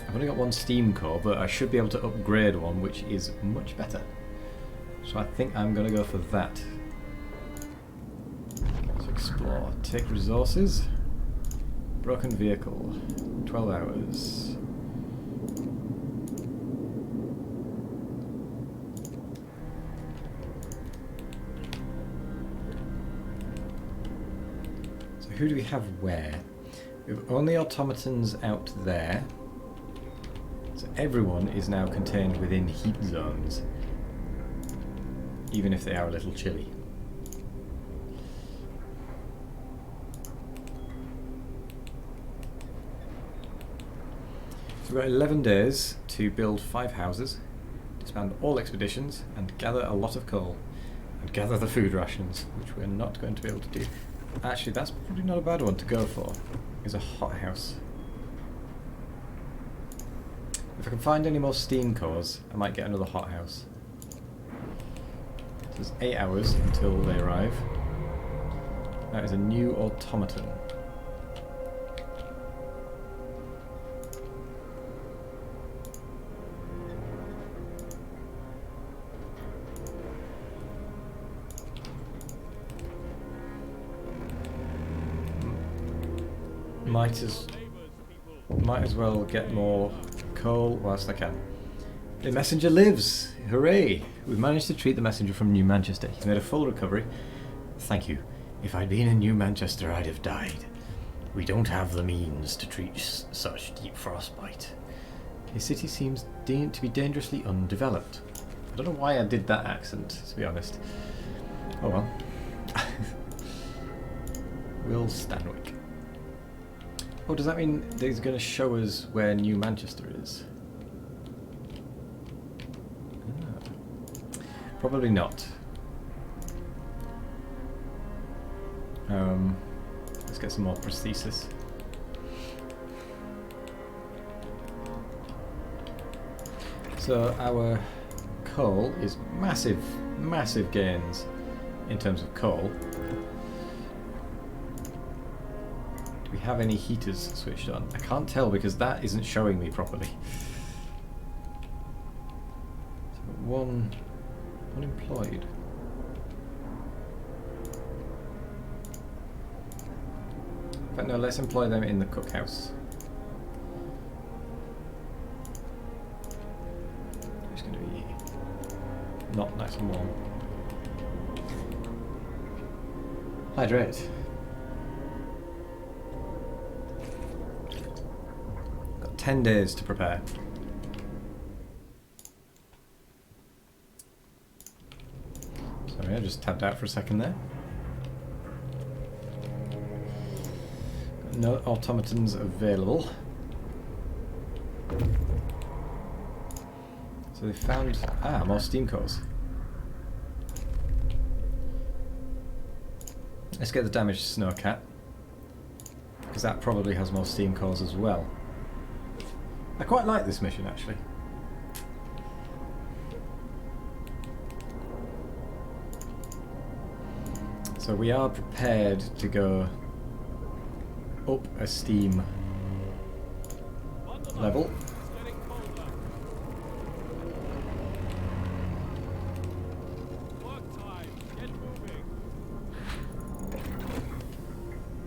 I've only got 1 steam core, but I should be able to upgrade one, which is much better. So I think I'm going to go for that. Let's explore. Take resources. Broken vehicle. 12 hours. So who do we have where? We have only automatons out there. So everyone is now contained within heat zones, even if they are a little chilly. So we've got 11 days to build 5 houses, disband all expeditions, and gather a lot of coal, and gather the food rations, which we're not going to be able to do. Actually, that's probably not a bad one to go for, is a hothouse. If I can find any more steam cores, I might get another hothouse. There's 8 hours until they arrive. That is a new automaton. Might as well get more coal whilst I can. The messenger lives! Hooray! We've managed to treat the messenger from New Manchester. He's made a full recovery. Thank you. If I'd been in New Manchester, I'd have died. We don't have the means to treat such deep frostbite. His city seems to be dangerously undeveloped. I don't know why I did that accent, to be honest. Oh well. Will Stanwick. Oh, does that mean that he's going to show us where New Manchester is? Ah. Probably not. Let's get some more prosthesis. So our coal is massive, massive gains in terms of coal. Do we have any heaters switched on? I can't tell because that isn't showing me properly. So one unemployed. But no, let's employ them in the cookhouse. It's going to be not nice and warm. Hydrate. Got 10 days to prepare. Sorry, I just tapped out for a second there. No automatons available. So they found more steam cores. Let's get the damaged snowcat, because that probably has more steam cores as well. I quite like this mission actually. So we are prepared to go up a steam level. It's getting colder. Work time. Get moving.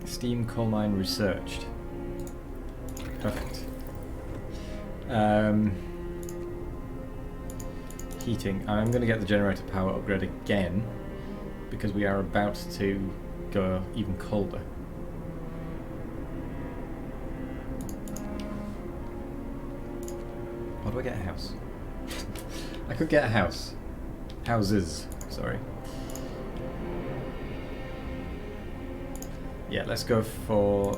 Steam coal mine researched. Perfect. Heating. I'm going to get the generator power upgrade again because we are about to go even colder. How do I get a house? I could get a house. Houses, sorry. Yeah, let's go for...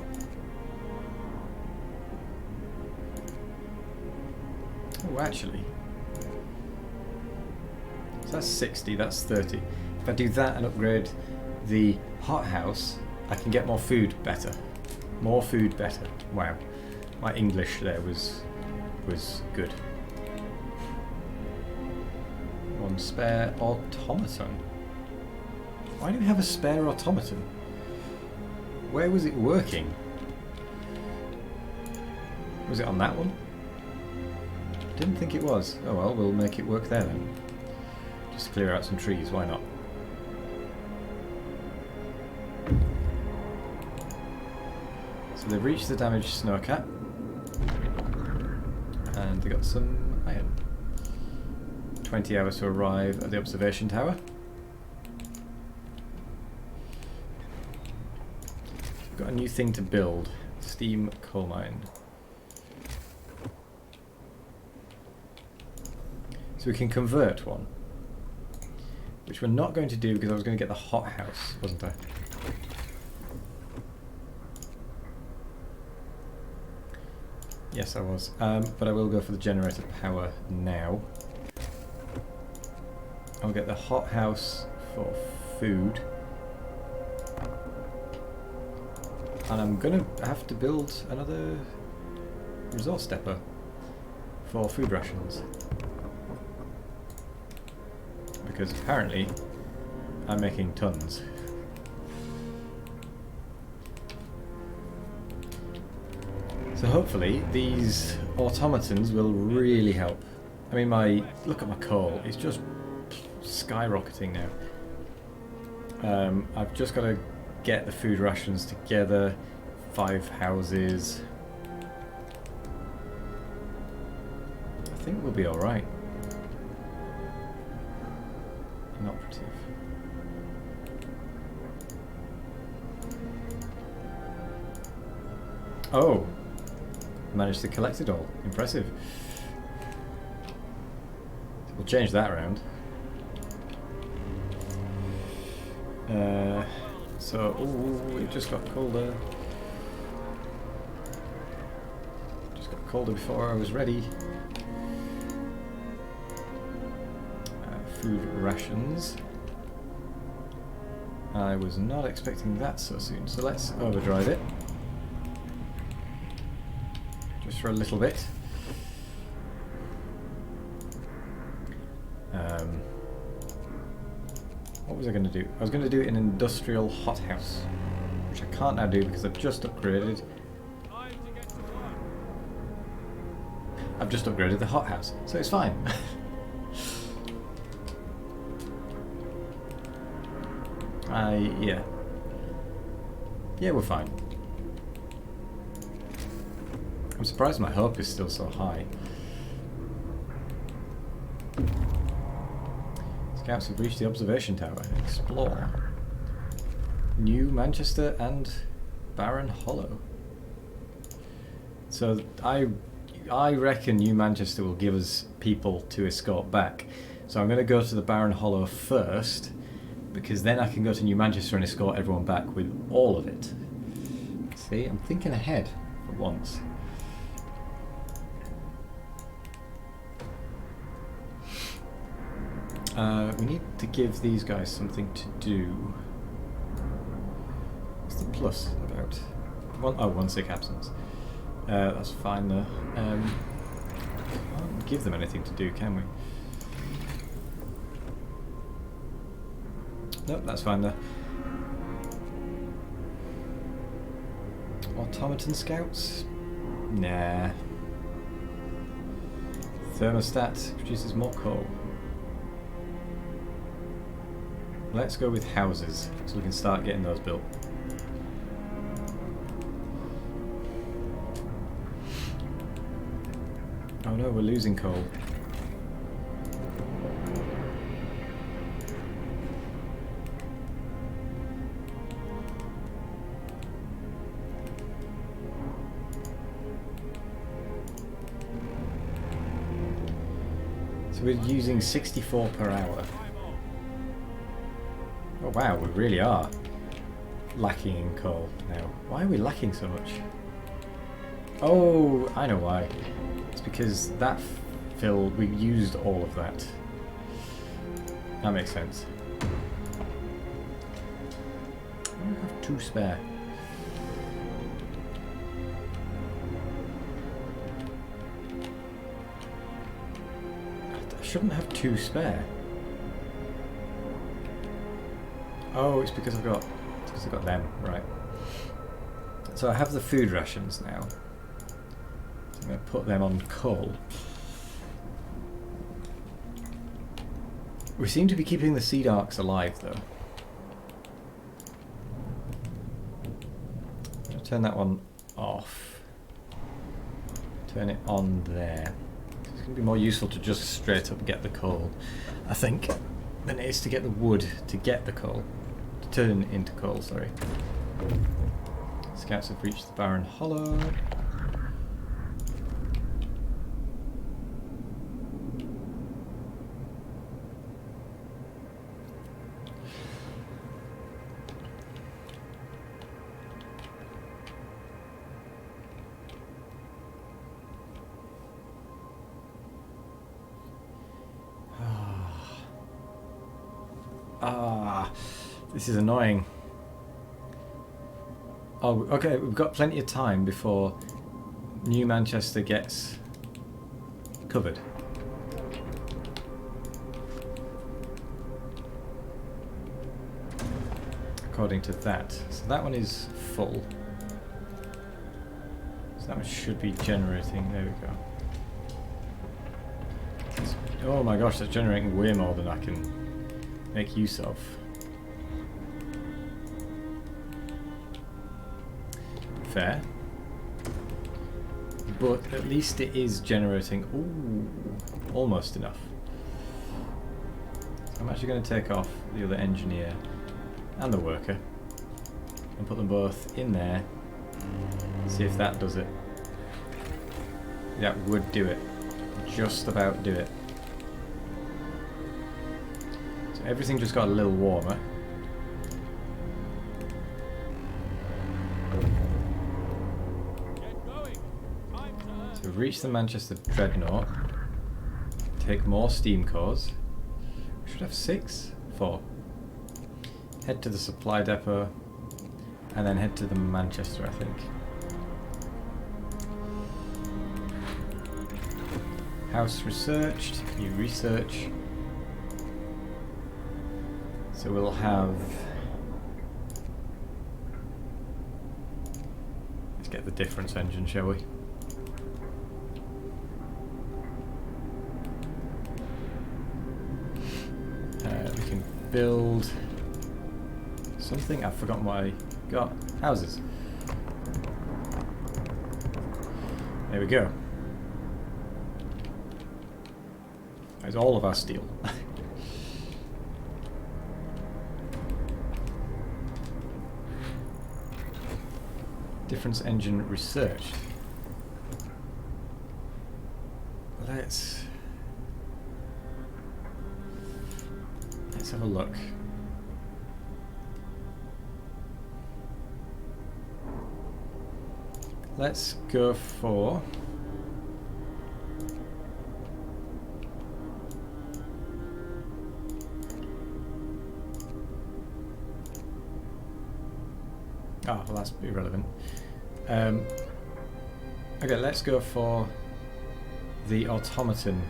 Oh, actually. So that's 60, that's 30. If I do that and upgrade the hothouse, I can get more food better. More food better. Wow. My English there was good. One spare automaton. Why do we have a spare automaton? Where was it working? Was it on that one? Didn't think it was. Oh well, we'll make it work there then. Just clear out some trees, why not? So they've reached the damaged snowcat. And they got some iron. 20 hours to arrive at the observation tower. Got a new thing to build. Steam coal mine. So we can convert one. Which we're not going to do because I was going to get the hothouse, wasn't I? Yes, I was. But I will go for the generator power now. I'll get the hothouse for food. And I'm going to have to build another resource depot for food rations. Because apparently I'm making tons. So hopefully these automatons will really help. I mean, look at my coal, it's just skyrocketing now. I've just got to get the food rations together, 5 houses. I think we'll be alright. Inoperative. Oh! Managed to collect it all. Impressive. We'll change that around. So, ooh, it just got colder. Just got colder before I was ready. Food rations. I was not expecting that so soon, so let's overdrive it. Just for a little bit. What was I going to do? I was going to do an industrial hothouse, which I can't now do because I've just upgraded. Time to get to work. I've just upgraded the hothouse, so it's fine. Yeah. Yeah, we're fine. I'm surprised my hope is still so high. Scouts have reached the observation tower. Explore. New Manchester and Barron Hollow. So I reckon New Manchester will give us people to escort back. So I'm going to go to the Barron Hollow first, because then I can go to New Manchester and escort everyone back with all of it. See, I'm thinking ahead for once. We need to give these guys something to do. What's the plus about? One sick absence. That's fine though. Can't give them anything to do, can we? Nope, that's fine though. Automaton scouts? Nah. Thermostat produces more coal. Let's go with houses, so we can start getting those built. Oh no, we're losing coal. So we're using 64 per hour. Oh wow, we really are lacking in coal now. Why are we lacking so much? Oh, I know why. It's because that we used all of that. That makes sense. I only have 2 spare. I shouldn't have 2 spare. Oh, it's because I've got them, right. So I have the food rations now. So I'm going to put them on coal. We seem to be keeping the seed arcs alive though. I'll turn that one off. Turn it on there. It's going to be more useful to just straight up get the coal, I think, than it is to get the wood to get the coal. Turn into coal, sorry. Scouts have reached the barren hollow. This is annoying. Oh, okay, we've got plenty of time before New Manchester gets covered. According to that. So that one is full. So that one should be generating. There we go. Oh my gosh, that's generating way more than I can make use of. Fair. But at least it is generating almost enough. So I'm actually going to take off the other engineer and the worker and put them both in there. See if that does it. That would do it. Just about do it. So everything just got a little warmer. Reach the Manchester Dreadnought. Take more steam cores. We should have 6? 4. Head to the supply depot. And then head to the Manchester, I think. House researched. New research. So we'll have... Let's get the difference engine, shall we? Build something. I've forgotten what I got. Houses. There we go. There's all of our steel. Difference engine researched. Let's have a look. Let's go for... Oh, well, that's irrelevant. Okay, let's go for the automaton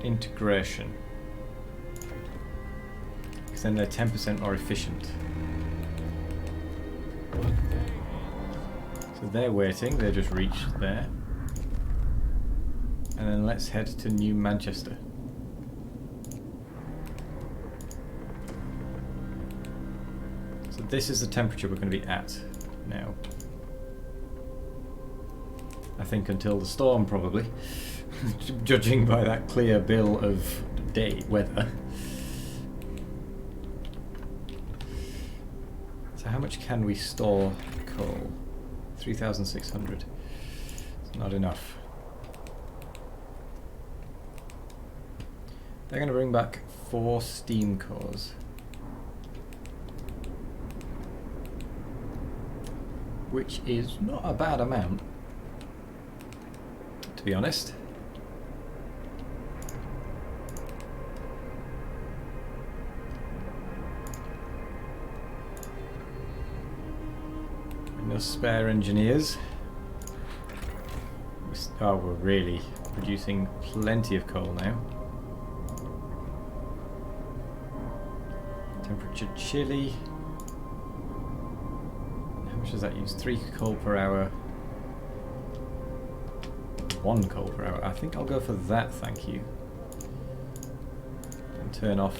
integration. Because then they're 10% more efficient. So they're waiting, they just reached there. And then let's head to New Manchester. So this is the temperature we're going to be at now. I think until the storm, probably. Judging by that clear bill of day weather. So how much can we store coal? 3,600. It's not enough. They're going to bring back 4 steam cores. Which is not a bad amount, to be honest. No spare engineers. Oh, we're really producing plenty of coal now. Temperature chilly. How much does that use? 3 coal per hour. 1 coal per hour. I think I'll go for that, thank you. And turn off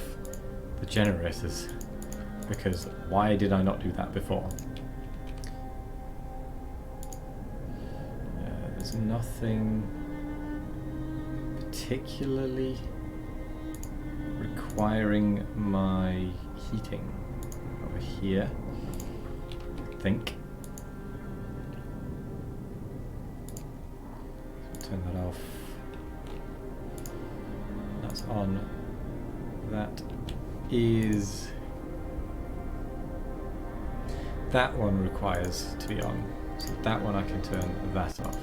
the generators. Because why did I not do that before? There's nothing particularly requiring my heating over here, I think. So turn that off. That's on. That is... That one requires to be on. So that one I can turn that off.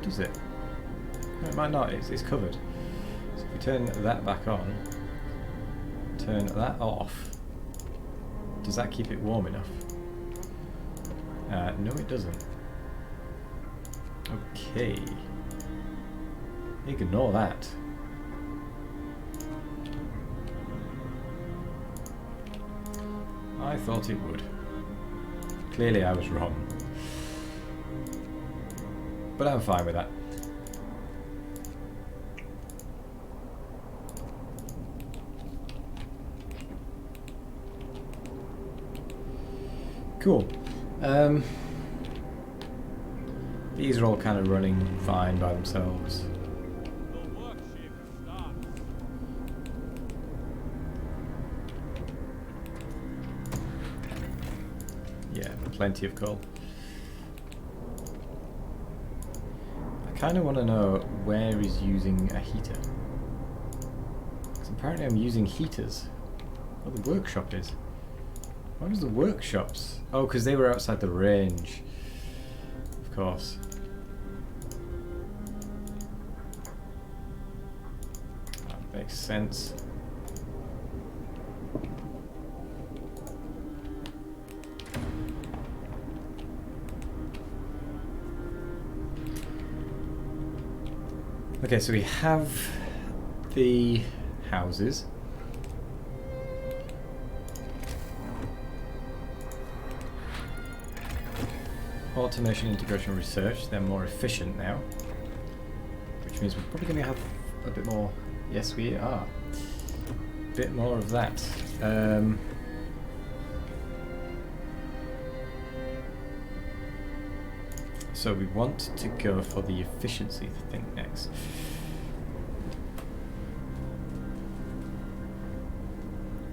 Does it? No, it might not, it's covered. So if we turn that back on, turn that off, does that keep it warm enough? No, it doesn't. Okay. Ignore that. I thought it would. Clearly I was wrong. But I'm fine with that. Cool. These are all kind of running fine by themselves. The work shift starts. Yeah, plenty of coal. I kind of want to know where is using a heater. Because apparently I'm using heaters. Well, the workshop is. Why was the workshops? Oh, because they were outside the range. Of course. That makes sense. Okay, so we have the houses. Automation, integration, research. They're more efficient now. Which means we're probably going to have a bit more... Yes, we are. A bit more of that. So we want to go for the efficiency thing next.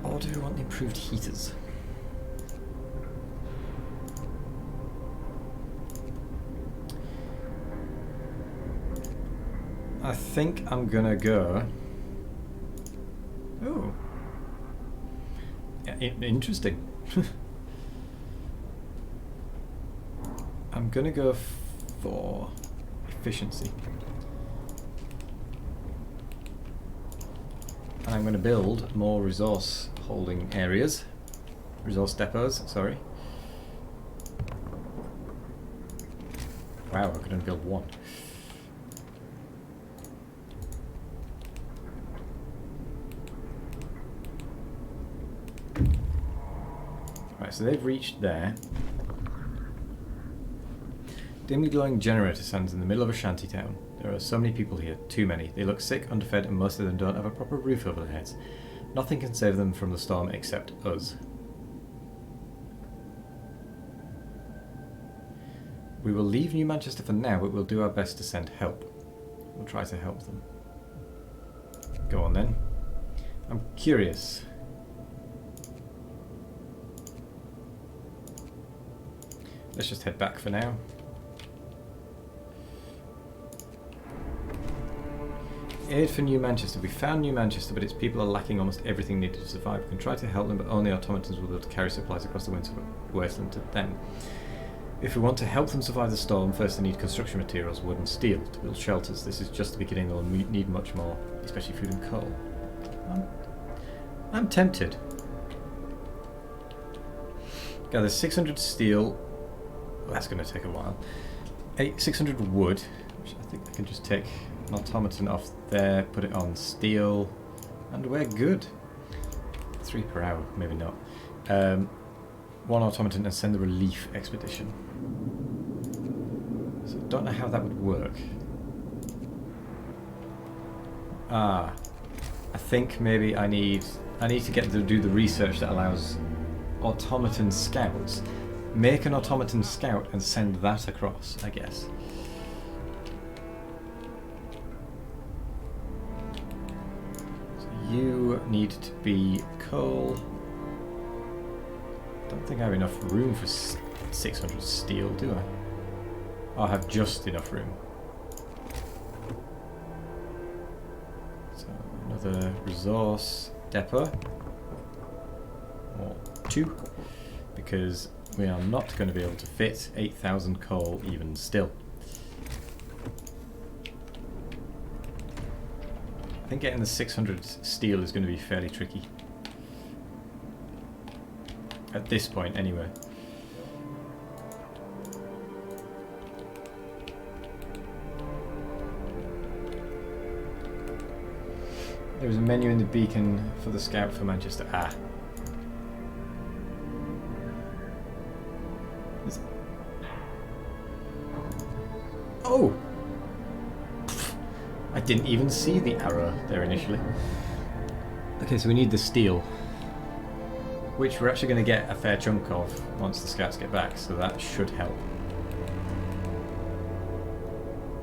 Or do we want the improved heaters? I think I'm gonna go... Ooh. Yeah, Interesting. I'm gonna go for efficiency. And I'm going to build more resource holding areas. Resource depots, sorry. Wow, I could only build one. Right, so they've reached there. Dimly glowing generator stands in the middle of a shanty town. There are so many people here, too many. They look sick, underfed, and most of them don't have a proper roof over their heads. Nothing can save them from the storm except us. We will leave New Manchester for now, but we'll do our best to send help. We'll try to help them. Go on then. I'm curious. Let's just head back for now. Aid for New Manchester. We found New Manchester, but its people are lacking almost everything needed to survive. We can try to help them, but only automatons will be able to carry supplies across the winter wasteland to them. If we want to help them survive the storm, first they need construction materials, wood and steel, to build shelters. This is just the beginning. They'll need much more, especially food and coal. I'm tempted. Gather 600 steel. Well, that's going to take a while. 600 wood, which I think I can just take an automaton off there, put it on steel, and we're good. 3 per hour, maybe not. 1 automaton and send the relief expedition. So I don't know how that would work. I think maybe I need to get to do the research that allows automaton scouts. Make an automaton scout and send that across, I guess. You need to be coal. Don't think I have enough room for 600 steel, do I? Oh, I have just enough room. So another resource depot. Or 2. Because we are not going to be able to fit 8,000 coal even still. I think getting the 600 steel is going to be fairly tricky. At this point, anyway. There was a menu in the beacon for the scout for Manchester. Oh! I didn't even see the arrow there initially. Okay, so we need the steel, which we're actually going to get a fair chunk of once the scouts get back, so that should help.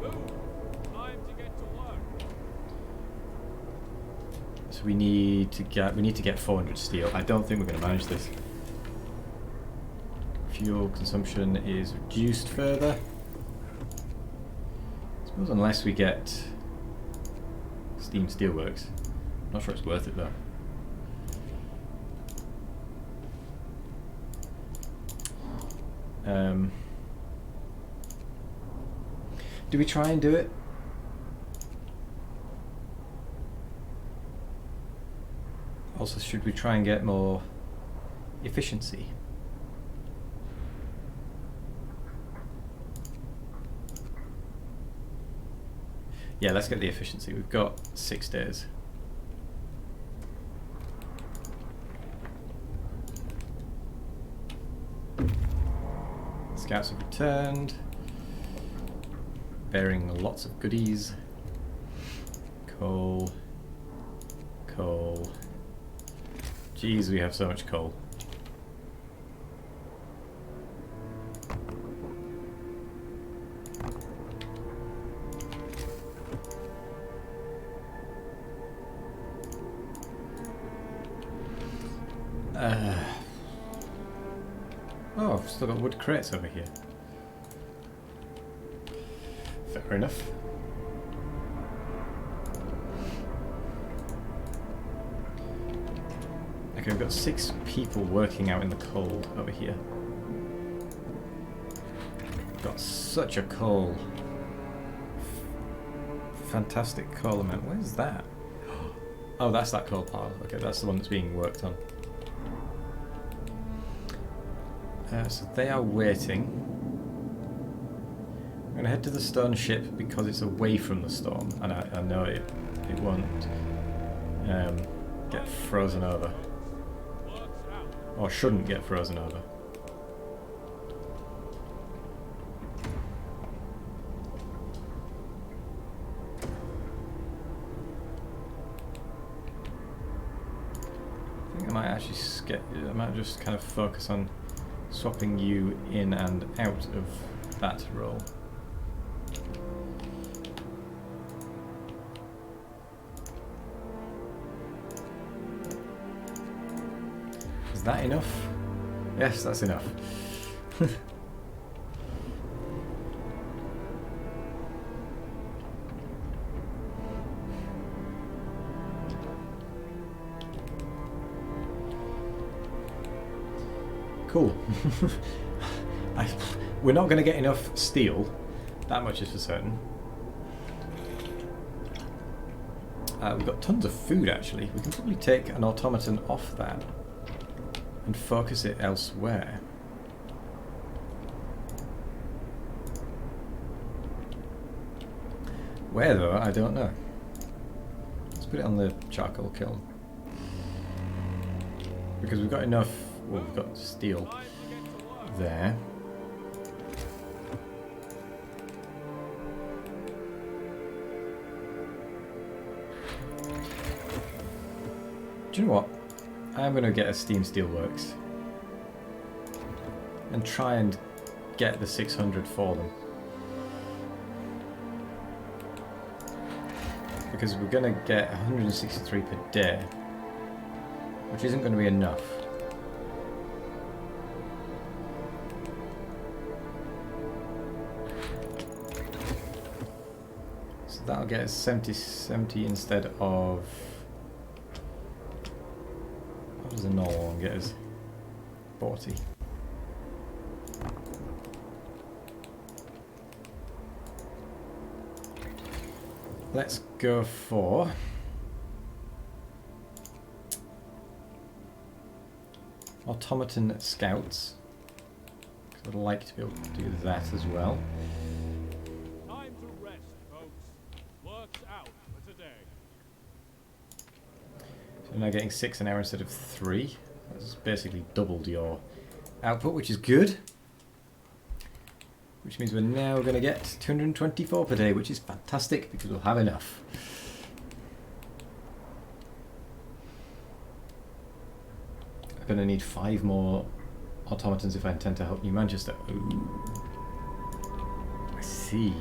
Move! Time to get to work. So we need to get 400 steel. I don't think we're going to manage this. Fuel consumption is reduced further. I suppose unless we get Steam Steelworks. Not sure it's worth it though. Do we try and do it? Also, should we try and get more efficiency? Yeah, let's get the efficiency. We've got 6 days. Scouts have returned, bearing lots of goodies. Coal. Coal. Jeez, we have so much coal. Oh, I've still got wood crates over here. Fair enough. Okay, Okay, we've got 6 people working out in the cold over here. We've got such a coal. Fantastic coal amount. Where's that? Oh, that's that coal pile. Okay, that's the one that's being worked on. So they are waiting. I'm going to head to the stone ship because it's away from the storm, and I know it won't get frozen over. Or shouldn't get frozen over. I think I might actually I might just kind of focus on swapping you in and out of that role. Is that enough? Yes, that's enough. Cool. We're not going to get enough steel. That much is for certain. We've got tons of food, actually. We can probably take an automaton off that and focus it elsewhere. Where, though? I don't know. Let's put it on the charcoal kiln. Because we've got enough... Well, we've got steel there. Do you know what? I'm going to get a steam steelworks and try and get the 600 for them. Because we're going to get 163 per day, which isn't going to be enough. So that'll get us 70 instead of... What does a normal one get us? 40. Let's go for... automaton scouts. I'd like to be able to do that as well. Time to rest, folks. Work's out for today. So now getting 6 an hour instead of 3. That's basically doubled your output, which is good. Which means we're now going to get 224 per day, which is fantastic because we'll have enough. I'm going to need 5 more automatons if I intend to help New Manchester. Ooh. I see.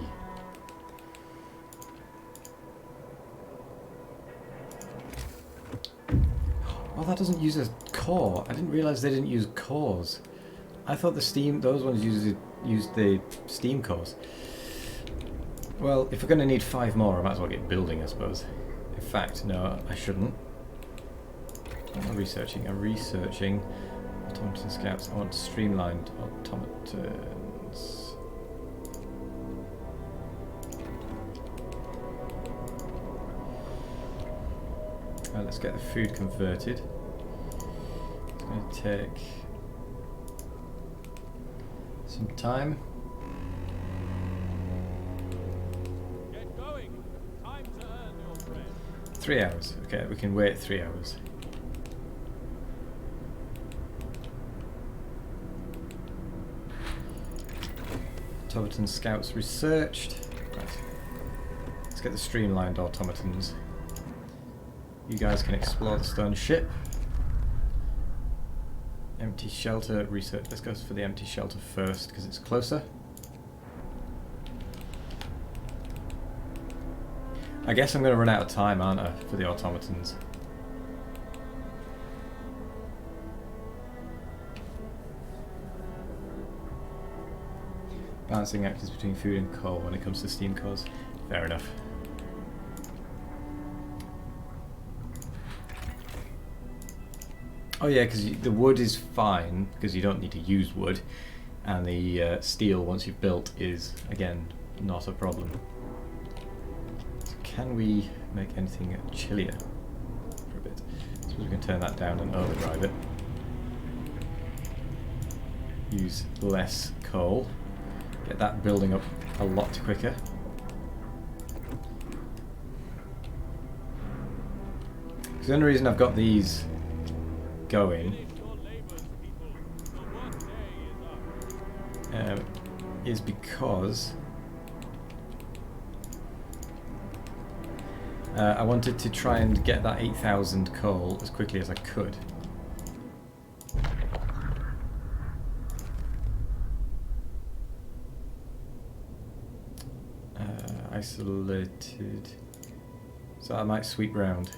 Oh, that doesn't use a core. I didn't realise they didn't use cores. I thought those ones used the steam cores. Well, if we're going to need 5 more, I might as well get building, I suppose. In fact, no, I shouldn't. What am I researching? I'm researching automaton scouts. I want streamlined automatons. Right, let's get the food converted. It's going to take some time. Get going. Time to earn your bread. 3 hours. Okay, we can wait 3 hours. Automaton scouts researched. Right. Let's get the streamlined automatons. You guys can explore the stone ship. Empty shelter research. Let's go for the empty shelter first because it's closer. I guess I'm going to run out of time, aren't I, for the automatons? Balancing actors between food and coal when it comes to steam cores. Fair enough. Oh yeah, because the wood is fine, because you don't need to use wood. And the steel, once you've built, is, again, not a problem. So can we make anything chillier for a bit? So we can turn that down and overdrive it. Use less coal. Get that building up a lot quicker. Because the only reason I've got these going Finish your labors, people. The workday is up. is because I wanted to try and get that 8,000 coal as quickly as I could. Isolated. So I might sweep round.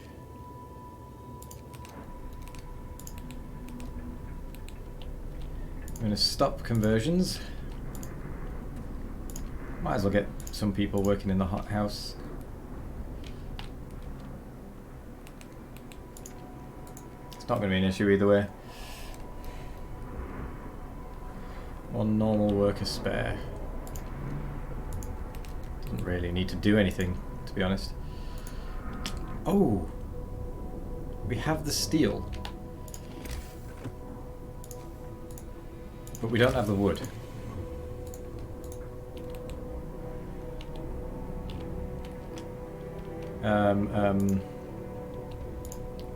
I'm going to stop conversions. Might as well get some people working in the hot house. It's not going to be an issue either way. One normal worker spare. Doesn't really need to do anything, to be honest. Oh! We have the steel. But we don't have the wood.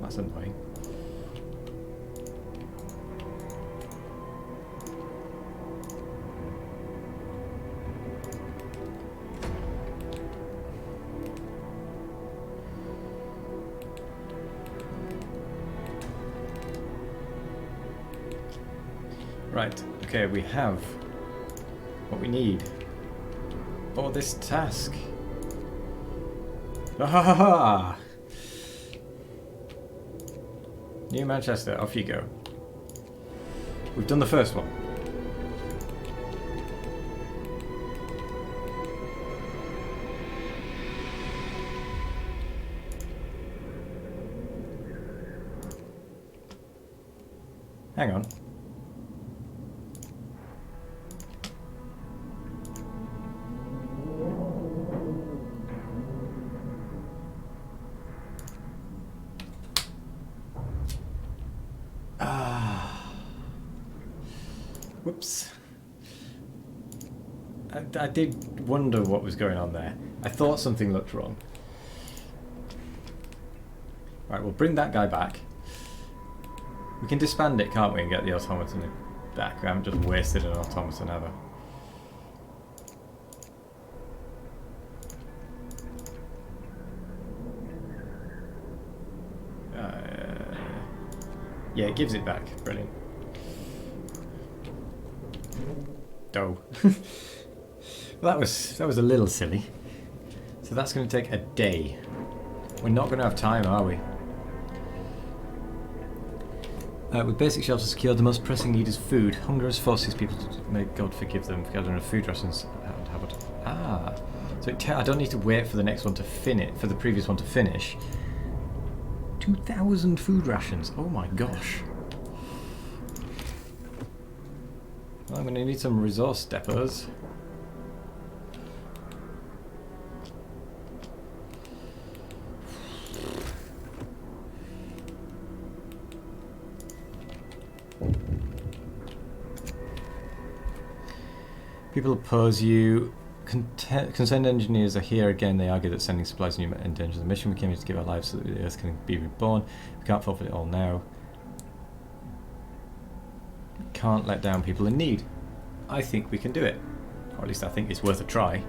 That's annoying. Right, okay, we have what we need for this task. Ah ha ha ha! New Manchester, off you go. We've done the first one. Hang on. Whoops. I did wonder what was going on there. I thought something looked wrong. Right, we'll bring that guy back. We can disband it, can't we, and get the automaton back. We haven't just wasted an automaton ever. Yeah, it gives it back. Brilliant. Dough. Well, that was a little silly. So that's going to take a day. We're not going to have time, are we? With basic shelter secured, the most pressing need is food. Hunger has forced these people to, may God forgive them, for gathering enough food rations. So I don't need to wait for the next one to finish, for the previous one to finish. 2,000 food rations. Oh my gosh. Well, I'm going to need some resource depots. People oppose you. Concerned engineers are here again. They argue that sending supplies endangers the mission. We came here to give our lives so that the Earth can be reborn. We can't forfeit it all now. We can't let down people in need. I think we can do it. Or at least I think it's worth a try.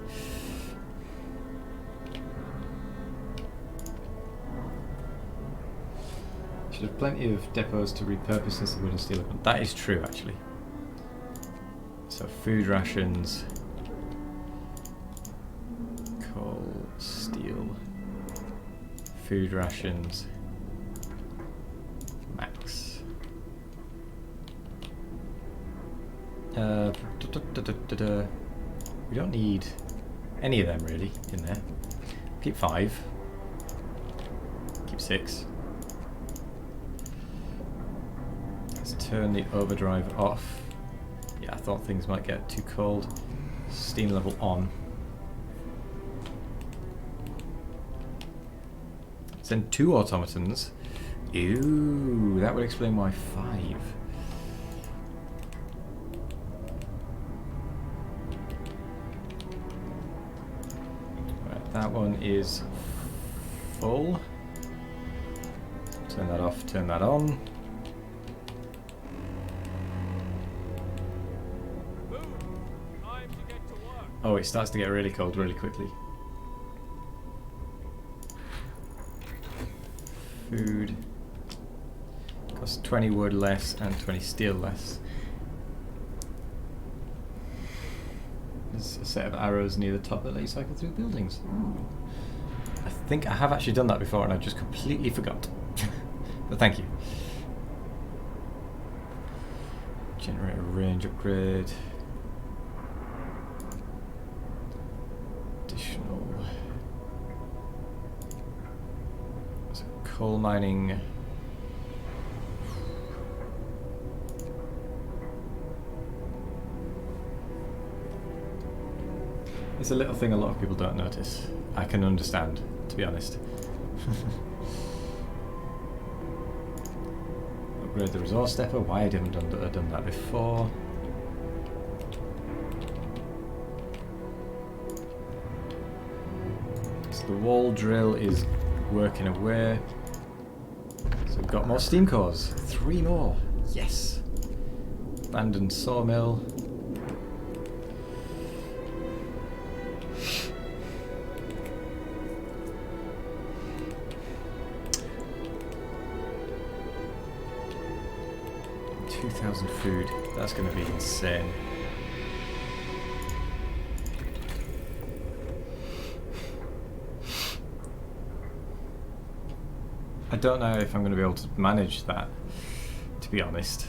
Should have plenty of depots to repurpose since the wood and steel. That is true, actually. So food rations, coal, steel, food rations, max. We don't need any of them really in there. Keep 5. Keep 6. turn the overdrive off. Yeah, I thought things might get too cold. Steam level on. Send 2 automatons. Ooh, that would explain why 5. Right, that one is full. Turn that off, turn that on. Move! Time to get to work. Oh, it starts to get really cold really quickly. Food. Costs 20 wood less and 20 steel less. There's a set of arrows near the top that let you cycle through buildings. Ooh. I think I have actually done that before and I just completely forgot. But thank you. Generator range upgrade. Additional. So coal mining. It's a little thing a lot of people don't notice. I can understand, to be honest. Upgrade the resource stepper. Why I haven't done that before. So the wall drill is working away. So we've got more steam cores. 3 more. Yes. Abandoned sawmill. Food. That's going to be insane. I don't know if I'm going to be able to manage that, to be honest.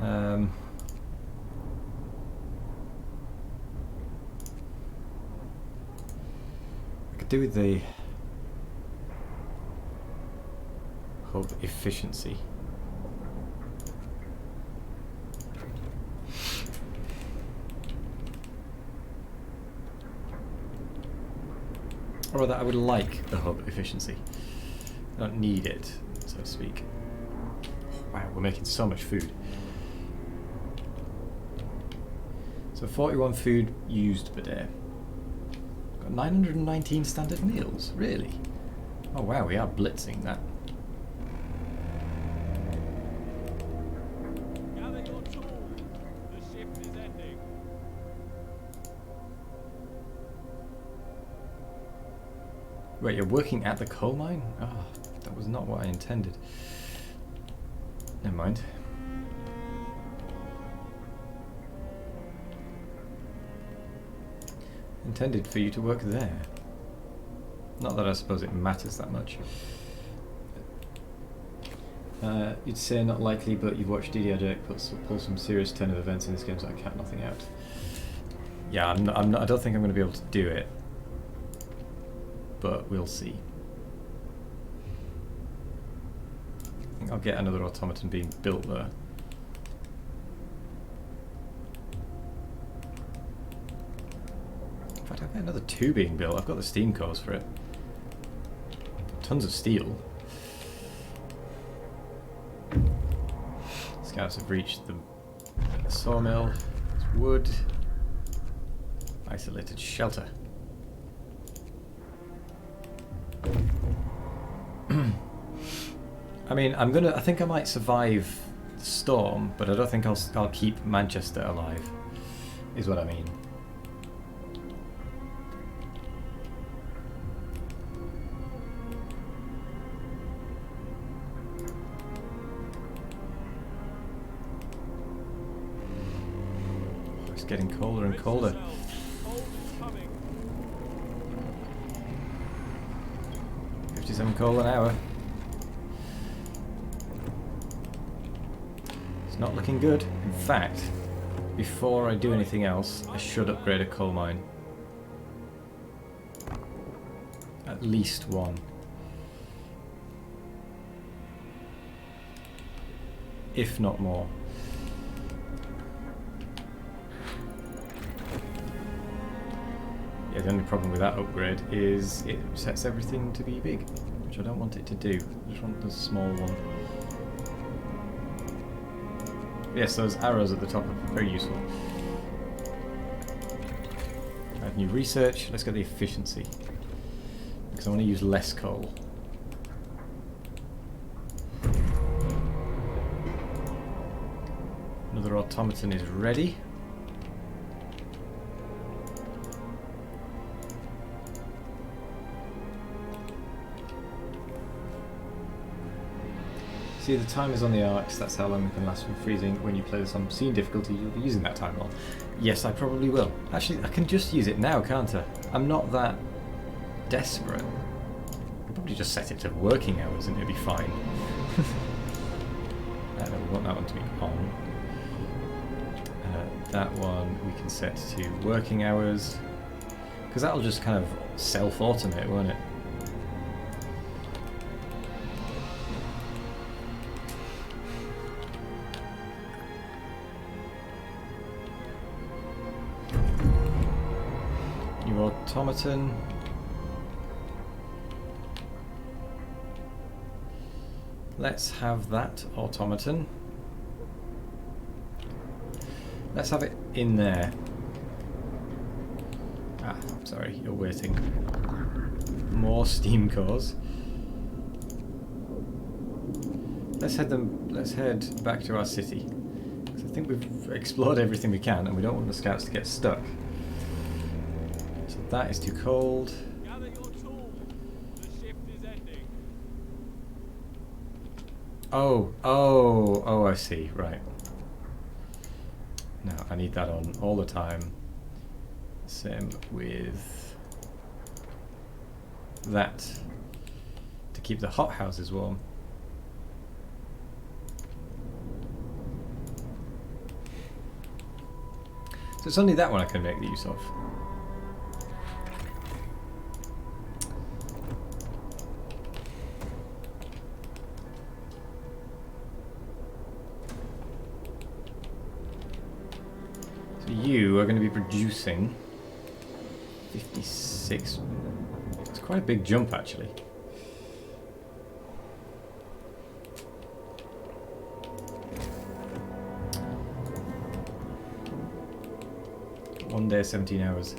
I could do with the hub efficiency. Or rather, I would like the hub efficiency. I don't need it, so to speak. Wow, we're making so much food. So 41 food used per day. Got 919 standard meals, really? Oh wow, we are blitzing that. Gather your tools. The shift is ending. Wait, you're working at the coal mine? Ah, that was not what I intended. Never mind. Intended for you to work there. Not that I suppose it matters that much. You'd say not likely, but you've watched DDR Direct pull some serious turn of events in this game, so I count nothing out. Yeah, I don't think I'm going to be able to do it, but we'll see. I think I'll get another automaton being built there. In fact, I'll get another 2 being built. I've got the steam cores for it. Tons of steel. Scouts have reached the sawmill. There's wood. Isolated shelter. I mean, I think I might survive the storm, but I don't think I'll keep Manchester alive, is what I mean. It's getting colder and colder. Cold is coming. 57 coal an hour. It's not looking good. In fact, before I do anything else, I should upgrade a coal mine. at least one. If not more. Yeah, the only problem with that upgrade is it sets everything to be big, which I don't want it to do. I just want the small one. Yes, those arrows at the top are very useful. Add new research. Let's get the efficiency. Because I want to use less coal. Another automaton is ready. See, the time is on the arcs, that's how long it can last from freezing. When you play this on scene difficulty, you'll be using that time long. Yes, I probably will. Actually, I can just use it now, can't I? I'm not that desperate. I can probably just set it to working hours and it'll be fine. No, we want that one to be on. That one we can set to working hours. Because that'll just kind of self-automate, won't it? Automaton. Let's have that automaton. Let's have it in there. Ah, sorry, you're waiting. More steam cores. Let's head back to our city. Because I think we've explored everything we can and we don't want the scouts to get stuck. That is too cold. Gather your tools. The shift is ending. Oh, I see, right. No, I need that on all the time. Same with that. To keep the hothouses warm. So it's only that one I can make use of. You are going to be producing 56. It's quite a big jump, actually. One day, 17 hours.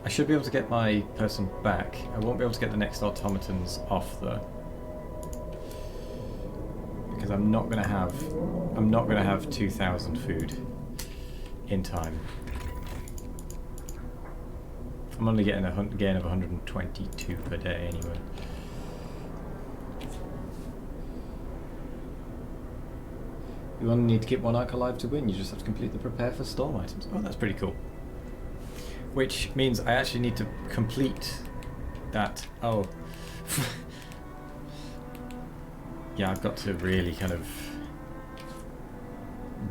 I should be able to get my person back. I won't be able to get the next automatons off, though. Because I'm not going to have 2,000 food in time. I'm only getting a gain of 122 per day anyway. You only need to keep one arc alive to win. You just have to complete the prepare for storm items. Oh, that's pretty cool. Which means I actually need to complete that. Oh. Yeah, I've got to really kind of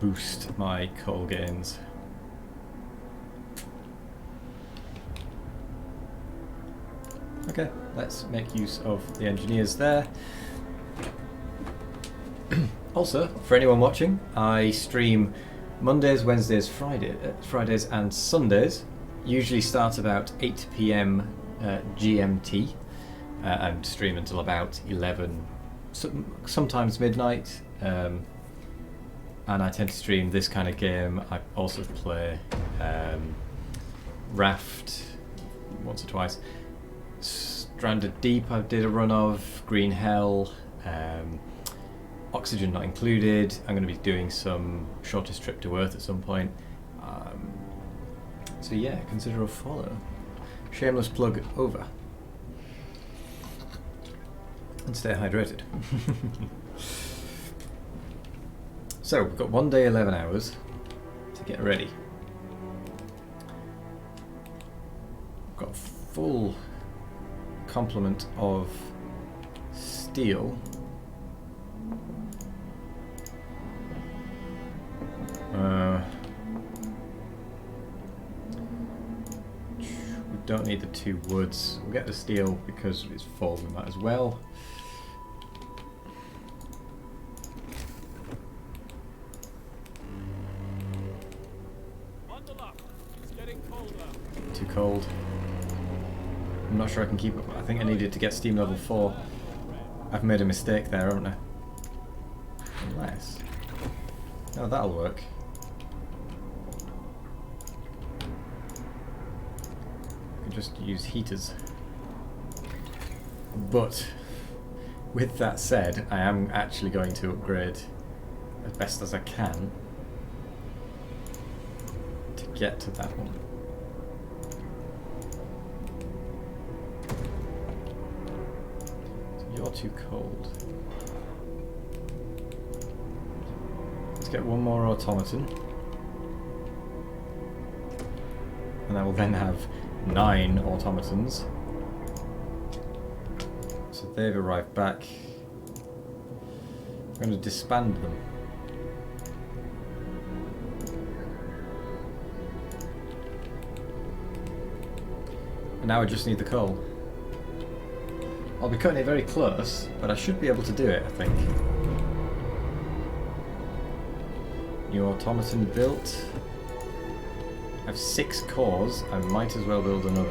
boost my coal gains. Okay, let's make use of the engineers there. Also, for anyone watching, I stream Mondays, Wednesdays, Fridays and Sundays. Usually start about 8 PM GMT and stream until about 11, sometimes midnight. And I tend to stream this kind of game. I also play Raft once or twice. Stranded Deep I did a run of, Green Hell, Oxygen not included. I'm going to be doing some Shortest Trip to Earth at some point. So yeah, consider a follow. Shameless plug over. And stay hydrated. So we've got 1 day, 11 hours to get ready. We've got a full complement of steel. We don't need the 2 woods. We'll get the steel because it's full, we might as well. Bundle up. It's getting colder. Too cold. I'm not sure I can keep up. I think I needed to get steam level 4. I've made a mistake there, haven't I? Unless... No, that'll work. I can just use heaters. But, with that said, I am actually going to upgrade as best as I can to get to that one. So you're too cold. Let's get one more automaton. And I will then have 9 automatons. So they've arrived back. I'm going to disband them. And now I just need the coal. I'll be cutting it very close, but I should be able to do it, I think. New automaton built. I have 6 cores, I might as well build another.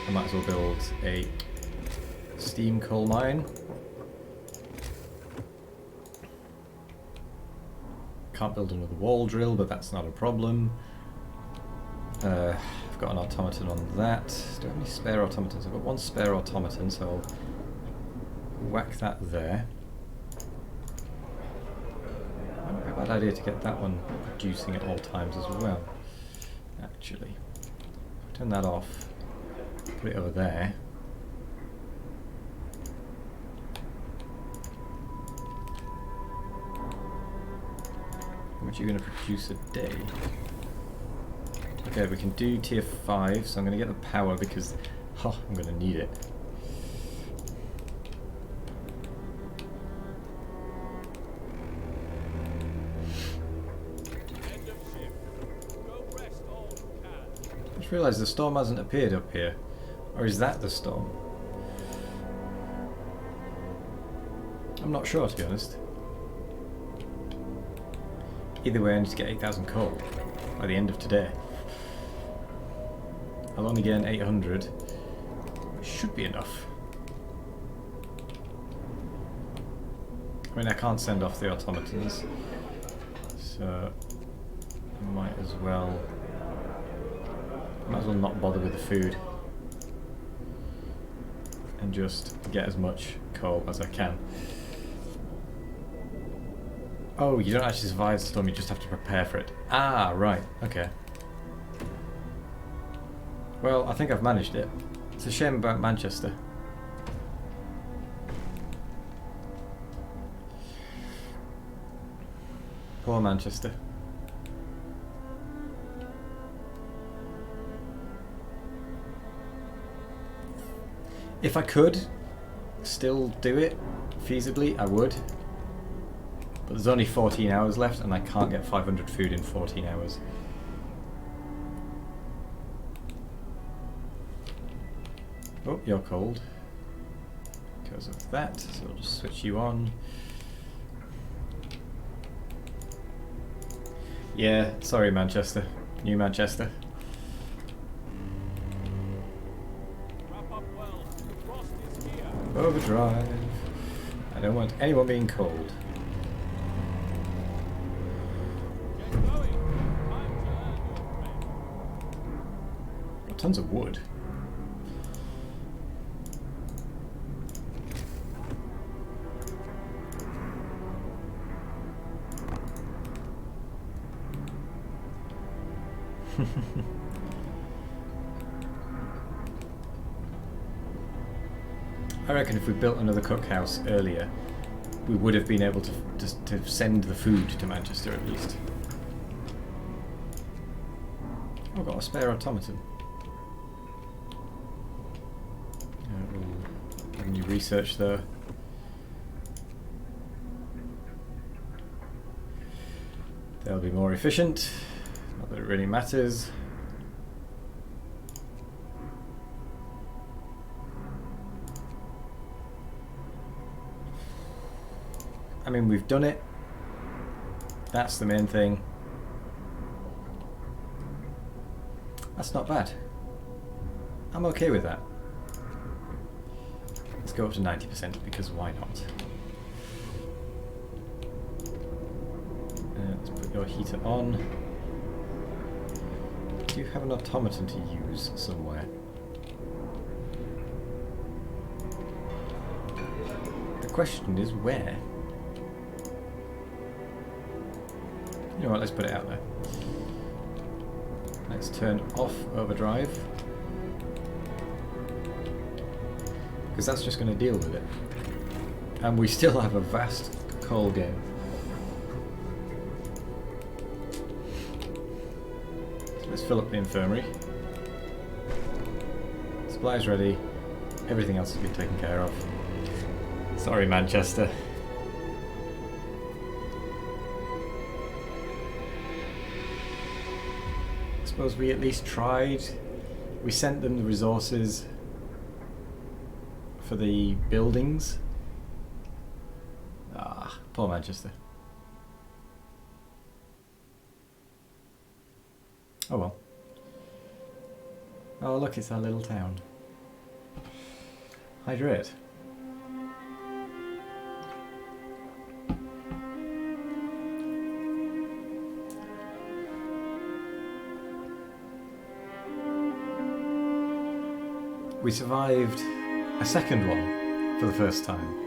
I might as well build a steam coal mine. Can't build another wall drill, but that's not a problem. I've got an automaton on that. Do I have any spare automatons? I've got 1 spare automaton, so I'll whack that there. Might not be a bad idea to get that one producing at all times as well, actually. Turn that off, put it over there. How much are you going to produce a day? Okay, we can do tier 5, so I'm going to get the power because I'm going to need it. End of shift. Go rest all you can. I just realised the storm hasn't appeared up here. Or is that the storm? I'm not sure, to be honest. Either way, I need to get 8,000 coal by the end of today. I'll only gain 800. Which should be enough. I mean, I can't send off the automatons, so I might as well not bother with the food and just get as much coal as I can. Oh, you don't actually survive the storm, you just have to prepare for it. Ah, right, okay. Well, I think I've managed it. It's a shame about Manchester. Poor Manchester. If I could still do it feasibly, I would. But there's only 14 hours left and I can't get 500 food in 14 hours. Oh, you're cold. Because of that, so I'll just switch you on. Yeah, sorry Manchester. New Manchester. Wrap up well. The frost is here. Overdrive. I don't want anyone being cold. Get going. Time to earn your pay. Got tons of wood. I reckon if we built another cookhouse earlier, we would have been able to send the food to Manchester at least. Oh, I've got a spare automaton. We'll have new research though. They'll be more efficient. Not that it really matters. mean, we've done it. That's the main thing. That's not bad. I'm okay with that. Let's go up to 90% because why not? Let's put your heater on. Do you have an automaton to use somewhere? The question is where? You know what, let's put it out there. Let's turn off overdrive. Because that's just going to deal with it. And we still have a vast coal game. So let's fill up the infirmary. Supplies ready. Everything else has been taken care of. Sorry, Manchester. I suppose we at least tried. We sent them the resources for the buildings. Ah, poor Manchester. Oh well. Oh look, it's our little town. Hydrate. We survived a second one for the first time.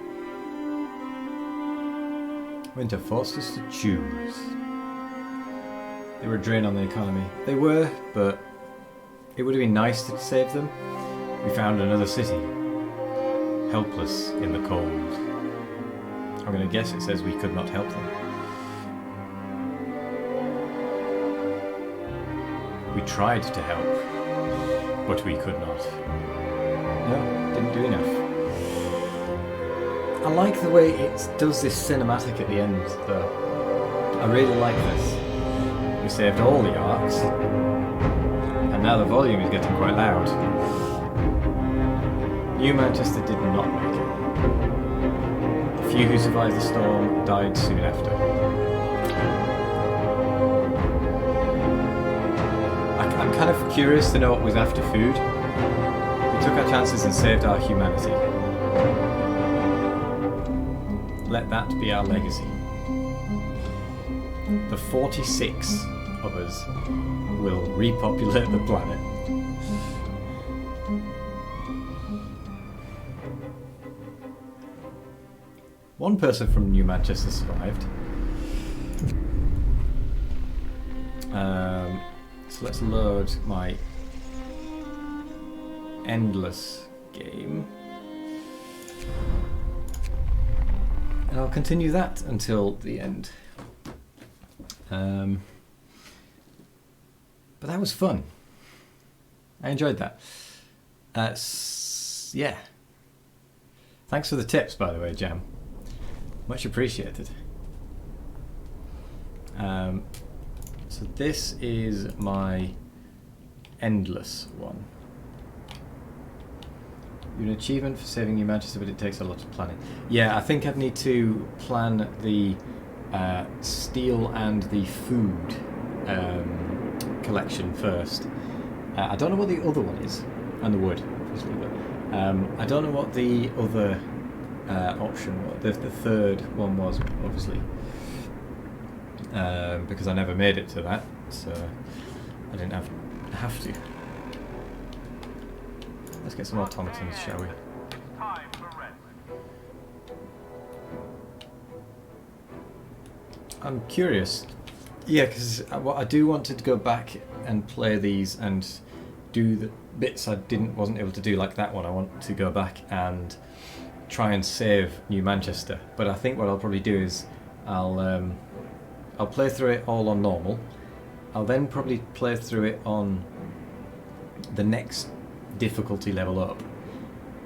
Winter forced us to choose. They were a drain on the economy. They were, but it would have been nice to save them. We found another city, helpless in the cold. I'm going to guess it says we could not help them. We tried to help, but we could not. No, didn't do enough. I like the way it does this cinematic at the end, though. I really like this. We saved all the arcs, and now the volume is getting quite loud. New Manchester did not make it. The few who survived the storm died soon after. I'm kind of curious to know what was after food. We took our chances and saved our humanity. Let that be our legacy. The 46 of us will repopulate the planet. One person from New Manchester survived. So let's load my endless game. And I'll continue that until the end. But that was fun. I enjoyed that. Yeah. Thanks for the tips, by the way, Jam. Much appreciated. So this is my endless one. You're an achievement for saving New Manchester, but it takes a lot of planning. Yeah, I think I'd need to plan the steel and the food collection first. I don't know what the other one is, and the wood, obviously, but I don't know what the other option was. The third one was, obviously, because I never made it to that, so I didn't have to. Let's get some automatons, shall we? Time for rest. I'm curious. Yeah, because what I do want to go back and play these and do the bits I wasn't able to do, like that one. I want to go back and try and save New Manchester. But I think what I'll probably do is I'll play through it all on normal. I'll then probably play through it on the next difficulty level up.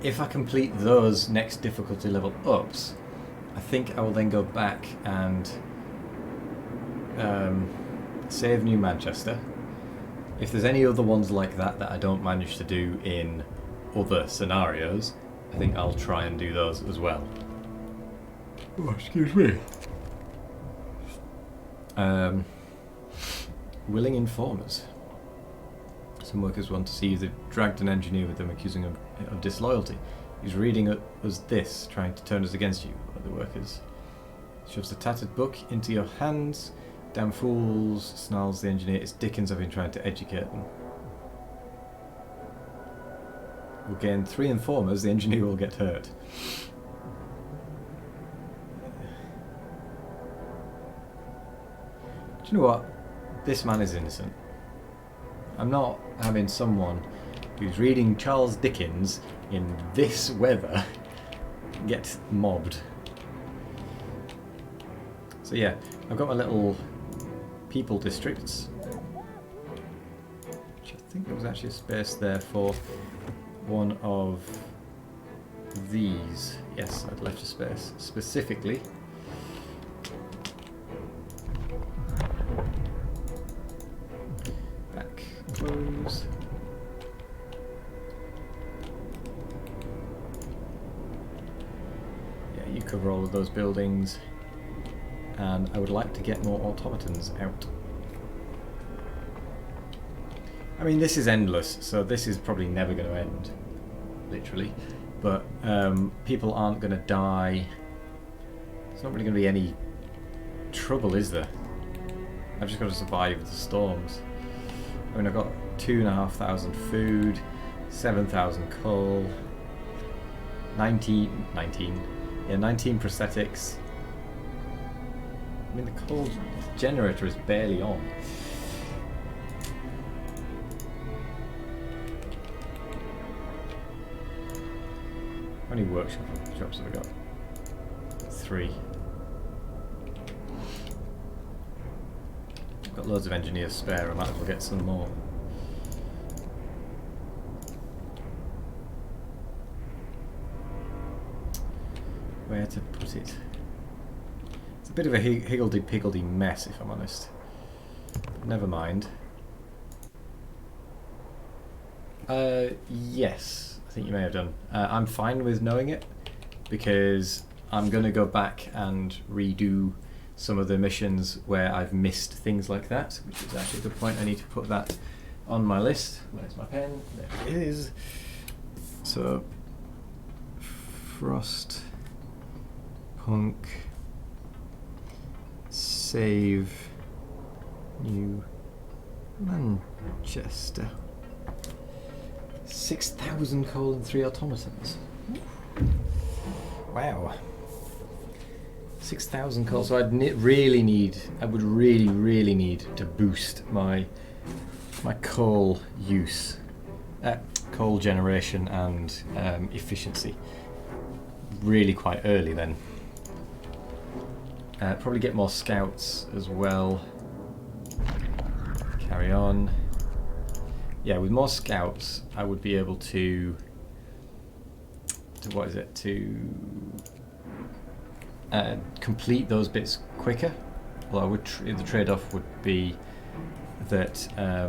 If I complete those next difficulty level ups, I think I will then go back and save New Manchester. If there's any other ones like that I don't manage to do in other scenarios, I think I'll try and do those as well. Oh, excuse me. Willing informers. Some workers want to see if they've dragged an engineer with them, accusing him of disloyalty. He's reading us this, trying to turn us against you, other workers. Shoves a tattered book into your hands. Damn fools, snarls the engineer. It's Dickens, I've been trying to educate them. We'll gain 3 informers, the engineer will get hurt. Do you know what? This man is innocent. I'm not having someone who's reading Charles Dickens in this weather get mobbed. So yeah, I've got my little people districts, which I think there was actually a space there for one of these. Yes, I'd left a space specifically. Back, close. Yeah, you cover all of those buildings. And I would like to get more automatons out. I mean, this is endless, so this is probably never going to end, literally. But people aren't going to die. There's not really going to be any trouble, is there? I've just got to survive the storms. I mean, I've got 2,500 food, 7,000 coal, 19 prosthetics. I mean, the coal generator is barely on. How many workshops have I got? 3. I've got loads of engineers spare, I might as well get some more. Where to put it? It's a bit of a higgledy-piggledy mess, if I'm honest. But never mind. Yes, I think you may have done. I'm fine with knowing it, because I'm going to go back and redo some of the missions where I've missed things like that, which is actually a good point. I need to put that on my list. Where's my pen? There it is. So, Frostpunk, save New Manchester. 6,000 coal and 3 automatons. Wow. 6,000 coal. So I'd really need to boost my coal use, coal generation and efficiency. Really quite early then. Probably get more scouts as well. Carry on. Yeah, with more scouts, I would be able to what is it? To complete those bits quicker. Well, I would the trade-off would be that I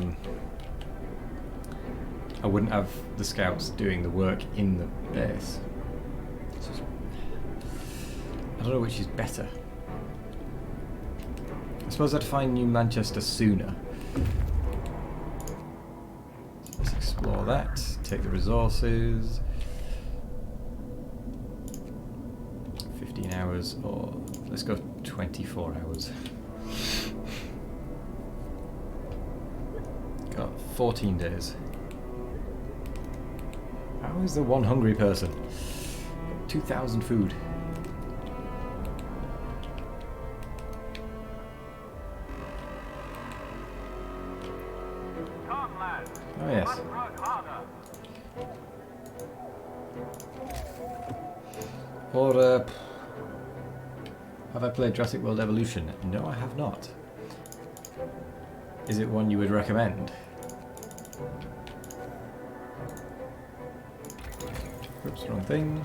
wouldn't have the scouts doing the work in the base. So I don't know which is better. I suppose I'd find New Manchester sooner. So let's explore that. Take the resources. 15 hours, or let's go 24 hours. Got 14 days. How is the one hungry person? 2,000 food. Oh yes. Or have I played Jurassic World Evolution? No, I have not. Is it one you would recommend? Oops, wrong thing.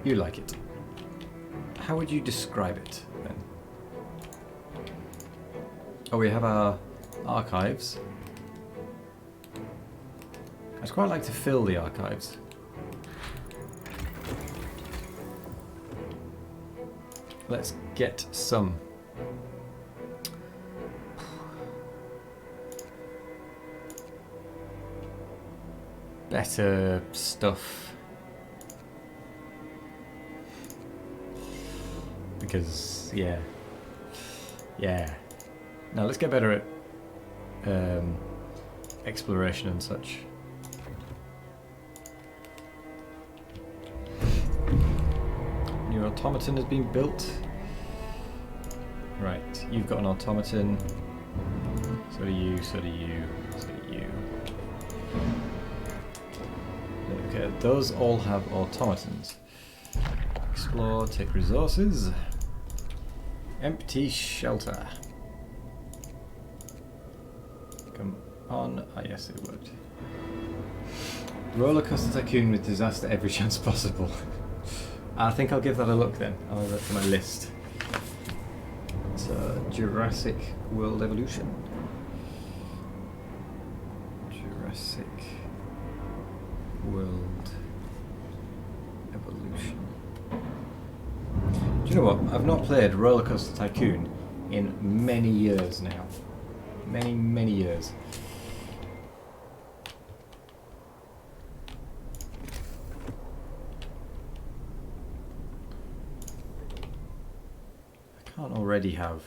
You like it. How would you describe it, then? Oh, we have our archives. I'd quite like to fill the archives. Let's get some. Better stuff. Because, yeah. Now let's get better at exploration and such. New automaton has been built. Right, you've got an automaton. So do you, so do you, so do you. Okay, those all have automatons. Explore, take resources. Empty shelter. Come on. Ah, yes, it worked. Roller coaster tycoon with disaster every chance possible. I think I'll give that a look then. I'll add that to my list. So, Jurassic World Evolution. Jurassic World Evolution. Do you know what? I've not played Roller Coaster Tycoon in many years now. Many years. I can't already have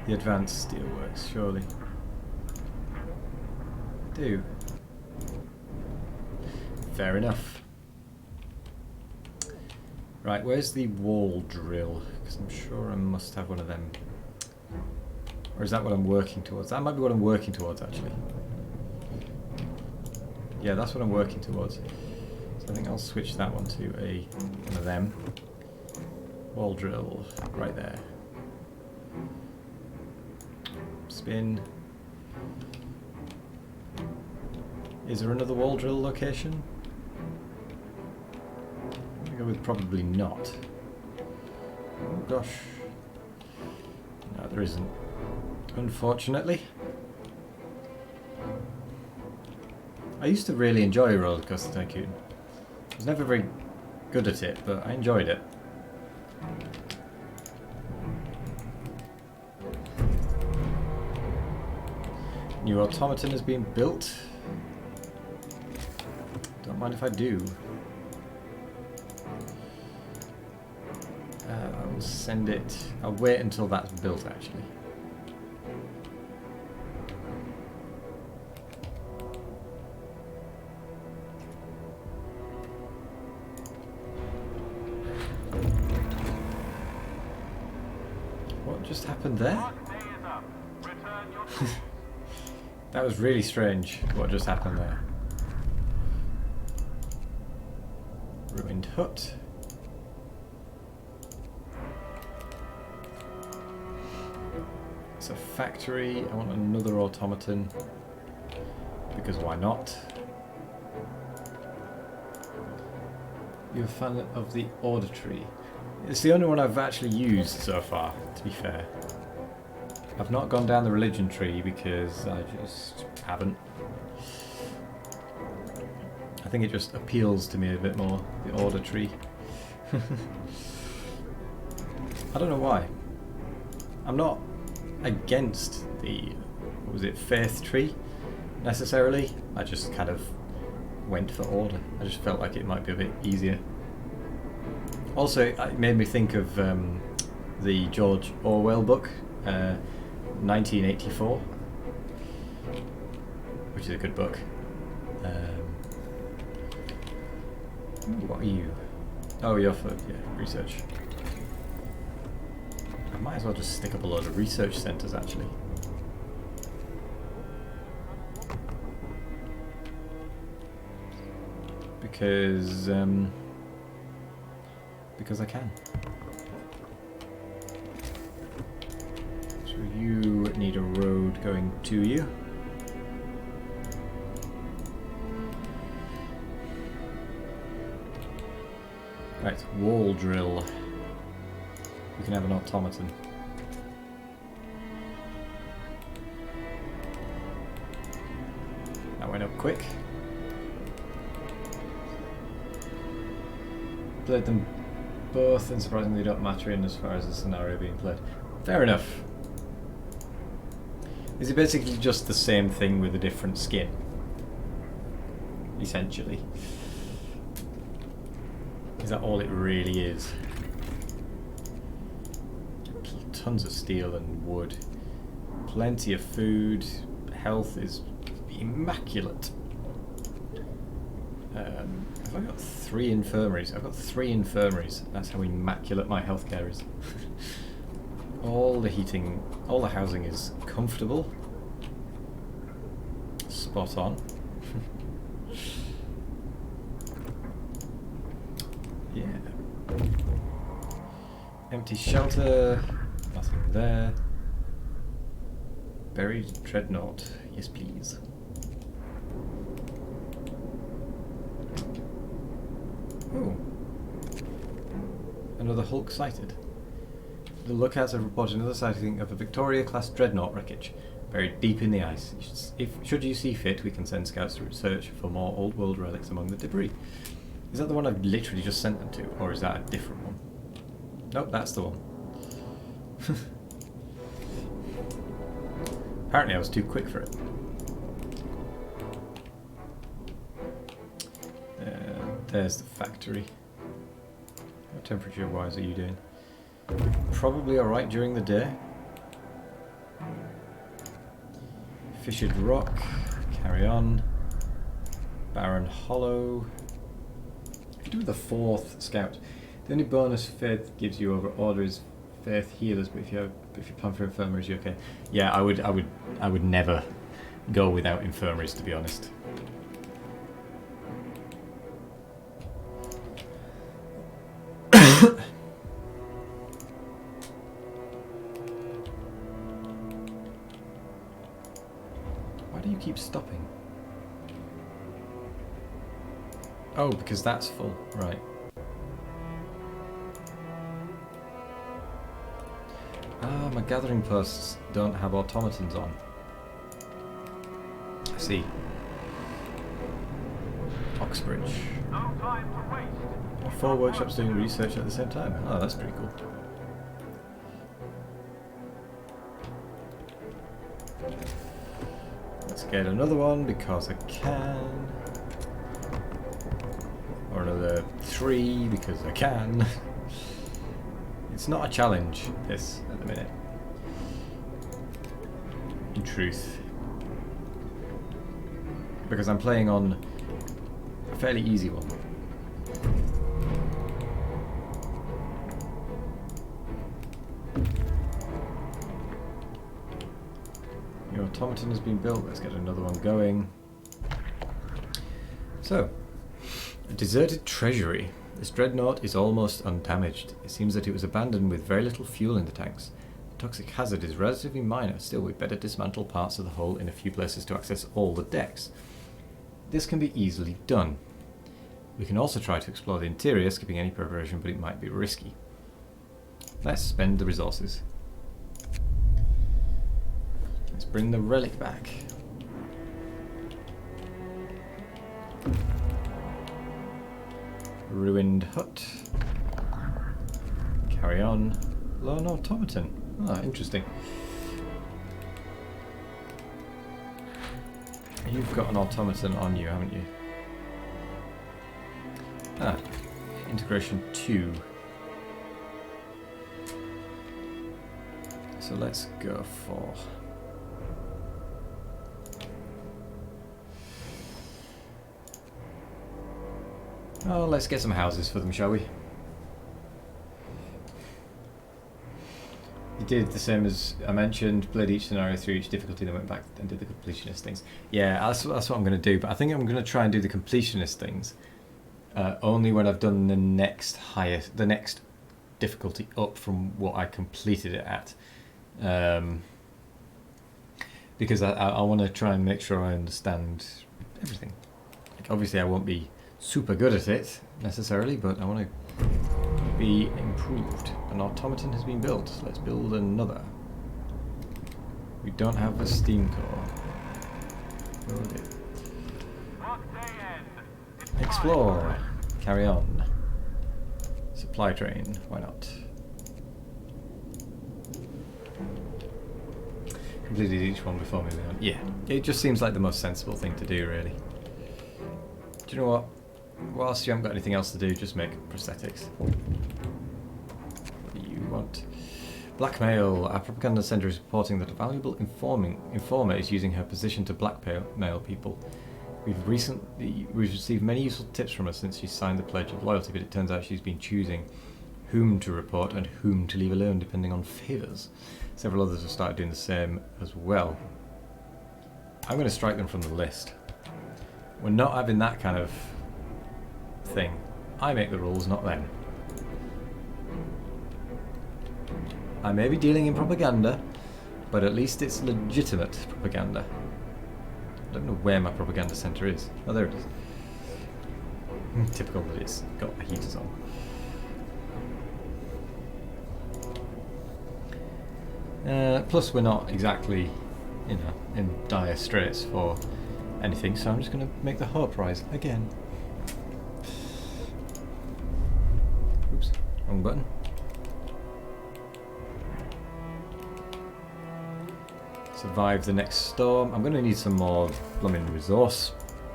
the advanced steelworks, surely. I do. Fair enough. Right, where's the wall drill? Because I'm sure I must have one of them. Or is that what I'm working towards? That might be what I'm working towards, actually. Yeah, that's what I'm working towards. So I think I'll switch that one to one of them. Wall drill, right there. Spin. Is there another wall drill location? I'm gonna go with probably not. Oh gosh. No, there isn't. Unfortunately. I used to really enjoy Roller Coaster Tycoon. I was never very good at it, but I enjoyed it. New automaton has been built. Don't mind if I do. I'll send it. I'll wait until that's built, actually. What just happened there? That was really strange, what just happened there. Ruined hut. It's a factory. I want another automaton. Because why not? You're a fan of the auditory. It's the only one I've actually used so far, to be fair. I've not gone down the religion tree because I just haven't. I think it just appeals to me a bit more, the auditory. I don't know why. I'm not against the, what was it, faith tree necessarily. I just kind of went for order. I just felt like it might be a bit easier. Also, it made me think of the George Orwell book, 1984, which is a good book. What are you? Oh, you're for research. I might as well just stick up a load of research centres, actually. Because I can. So you need a road going to you. Right, wall drill. You can have an automaton. That went up quick. played them both, and surprisingly don't matter in as far as the scenario being played. Fair enough. Is it basically just the same thing with a different skin? Essentially. Is that all it really is? Tons of steel and wood. Plenty of food. Health is immaculate. Have I got 3 infirmaries? I've got 3 infirmaries. That's how immaculate my healthcare is. All the heating, all the housing is comfortable. Spot on. Yeah. Empty shelter. Nothing there. Buried dreadnought. Yes, please. Oh. Another Hulk sighted. The lookouts have reported another sighting of a Victoria-class dreadnought wreckage buried deep in the ice. Should you see fit, we can send scouts to search for more old world relics among the debris. Is that the one I've literally just sent them to, or is that a different one? Nope, that's the one. Apparently I was too quick for it. There's the factory. What temperature wise are you doing? Probably alright during the day. Fissured rock. Carry on. Barren Hollow. If you do the 4th scout, the only bonus faith gives you over order is faith healers, but if you plan for infirmaries, you're okay. Yeah, I would never go without infirmaries, to be honest. Why do you keep stopping? Oh, because that's full, right. Ah, my gathering posts don't have automatons on. I see. Oxbridge. No time to waste. 4 workshops doing research at the same time. Oh, that's pretty cool. Let's get another one because I can. Or another 3 because I can. It's not a challenge, this, at the minute. In truth. Because I'm playing on a fairly easy one. Your automaton has been built, let's get another one going. So, a deserted treasury. This dreadnought is almost undamaged. It seems that it was abandoned with very little fuel in the tanks. The toxic hazard is relatively minor, still we'd better dismantle parts of the hull in a few places to access all the decks. This can be easily done. We can also try to explore the interior, skipping any preparation, but it might be risky. Let's spend the resources. Let's bring the relic back. Ruined hut. Carry on. Lone automaton. Ah, interesting. You've got an automaton on you, haven't you? Ah, integration 2. So let's go for... Oh, let's get some houses for them, shall we? You did the same as I mentioned, played each scenario through each difficulty, then went back and did the completionist things. Yeah, that's what I'm going to do, but I think I'm going to try and do the completionist things only when I've done the next difficulty up from what I completed it at. Because I want to try and make sure I understand everything. Like, obviously I won't be super good at it necessarily, but I want to be improved. An automaton has been built. Let's build another. We don't have a steam core. Build it. Explore. Carry on. supply train. Why not? Completed each one before moving on. Yeah, it just seems like the most sensible thing to do, really. Do you know what? Whilst you haven't got anything else to do, just make prosthetics. What do you want? Blackmail. Our propaganda centre is reporting that a valuable informer is using her position to blackmail people. We've received many useful tips from her since she signed the Pledge of Loyalty, but it turns out she's been choosing whom to report and whom to leave alone depending on favours. Several others have started doing the same as well. I'm going to strike them from the list. We're not having that kind of thing. I make the rules, not them. I may be dealing in propaganda, but at least it's legitimate propaganda. I don't know where my propaganda centre is. Oh, there it is. Typical that it's got the heaters on. Plus we're not exactly, you know, in dire straits for anything, so I'm just going to make the hope rise again. Oops, wrong button. Survive the next storm. I'm going to need some more blooming resource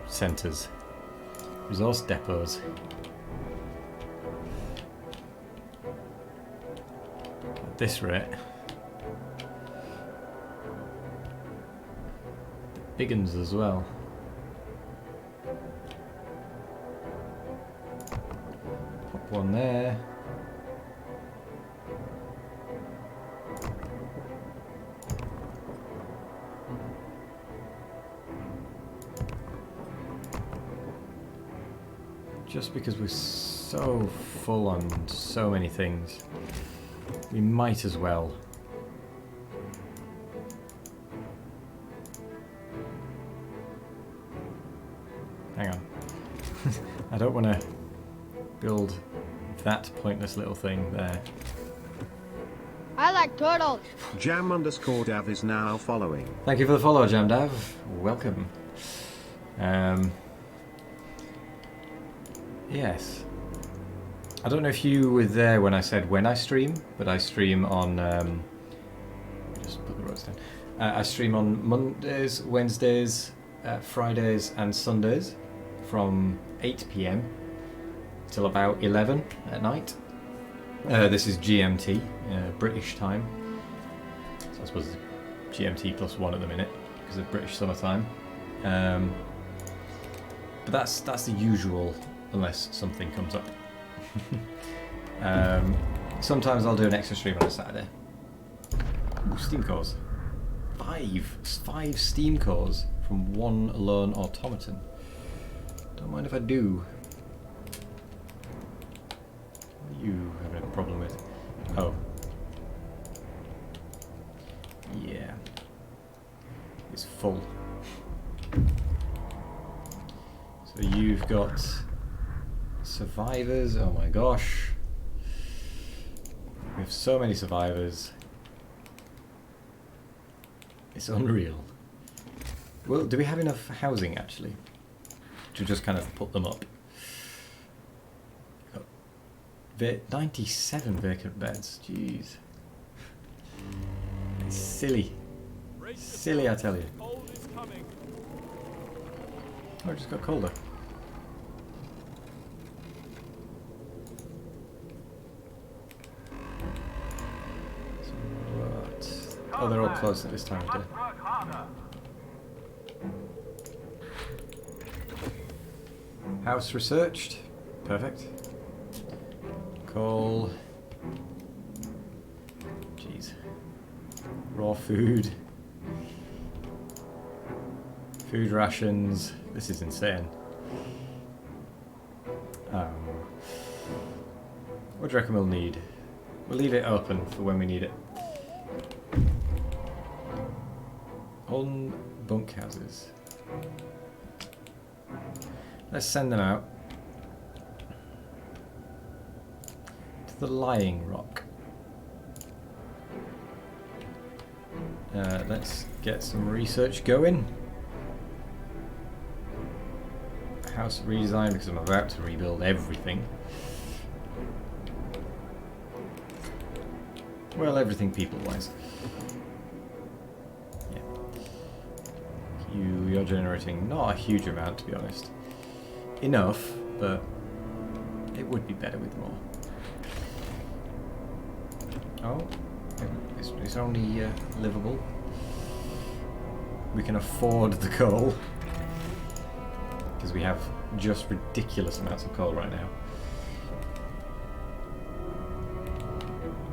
centres. Resource depots. At this rate. Big uns as well. Pop one there. Just because we're so full on so many things, we might as well. Hang on. I don't want to build that pointless little thing there. I like turtles. Jam_Dav is now following. Thank you for the follow, Jamdav. Welcome. Yes. I don't know if you were there when I said when I stream, but I stream on... just put the roads down. I stream on Mondays, Wednesdays, Fridays and Sundays from 8 PM till about 11 at night. This is GMT, British time. So I suppose it's GMT plus 1 at the minute because of British summertime. But that's the usual, unless something comes up. Sometimes I'll do an extra stream on a Saturday. Ooh, steam cores. Five steam cores from one lone automaton. Don't mind if I do. What are you having a problem with? Oh. Yeah. It's full. So you've got survivors. Oh my gosh. We have so many survivors. It's unreal. Well, do we have enough housing actually to just kind of put them up? 97 vacant beds. Jeez. It's silly. Silly, I tell you. Cold is coming. Oh, it just got colder. So what? Oh, they're all closed at this time of day. House researched. Perfect. Coal. Jeez. Raw food. Food rations. This is insane. What do you reckon we'll need? We'll leave it open for when we need it. On bunkhouses. Let's send them out to the Lying Rock. Let's get some research going. House redesign because I'm about to rebuild everything. Well, everything people-wise. Yeah. You're generating not a huge amount, to be honest. Enough, but it would be better with more. Oh, it's only livable. We can afford the coal. Because we have just ridiculous amounts of coal right now.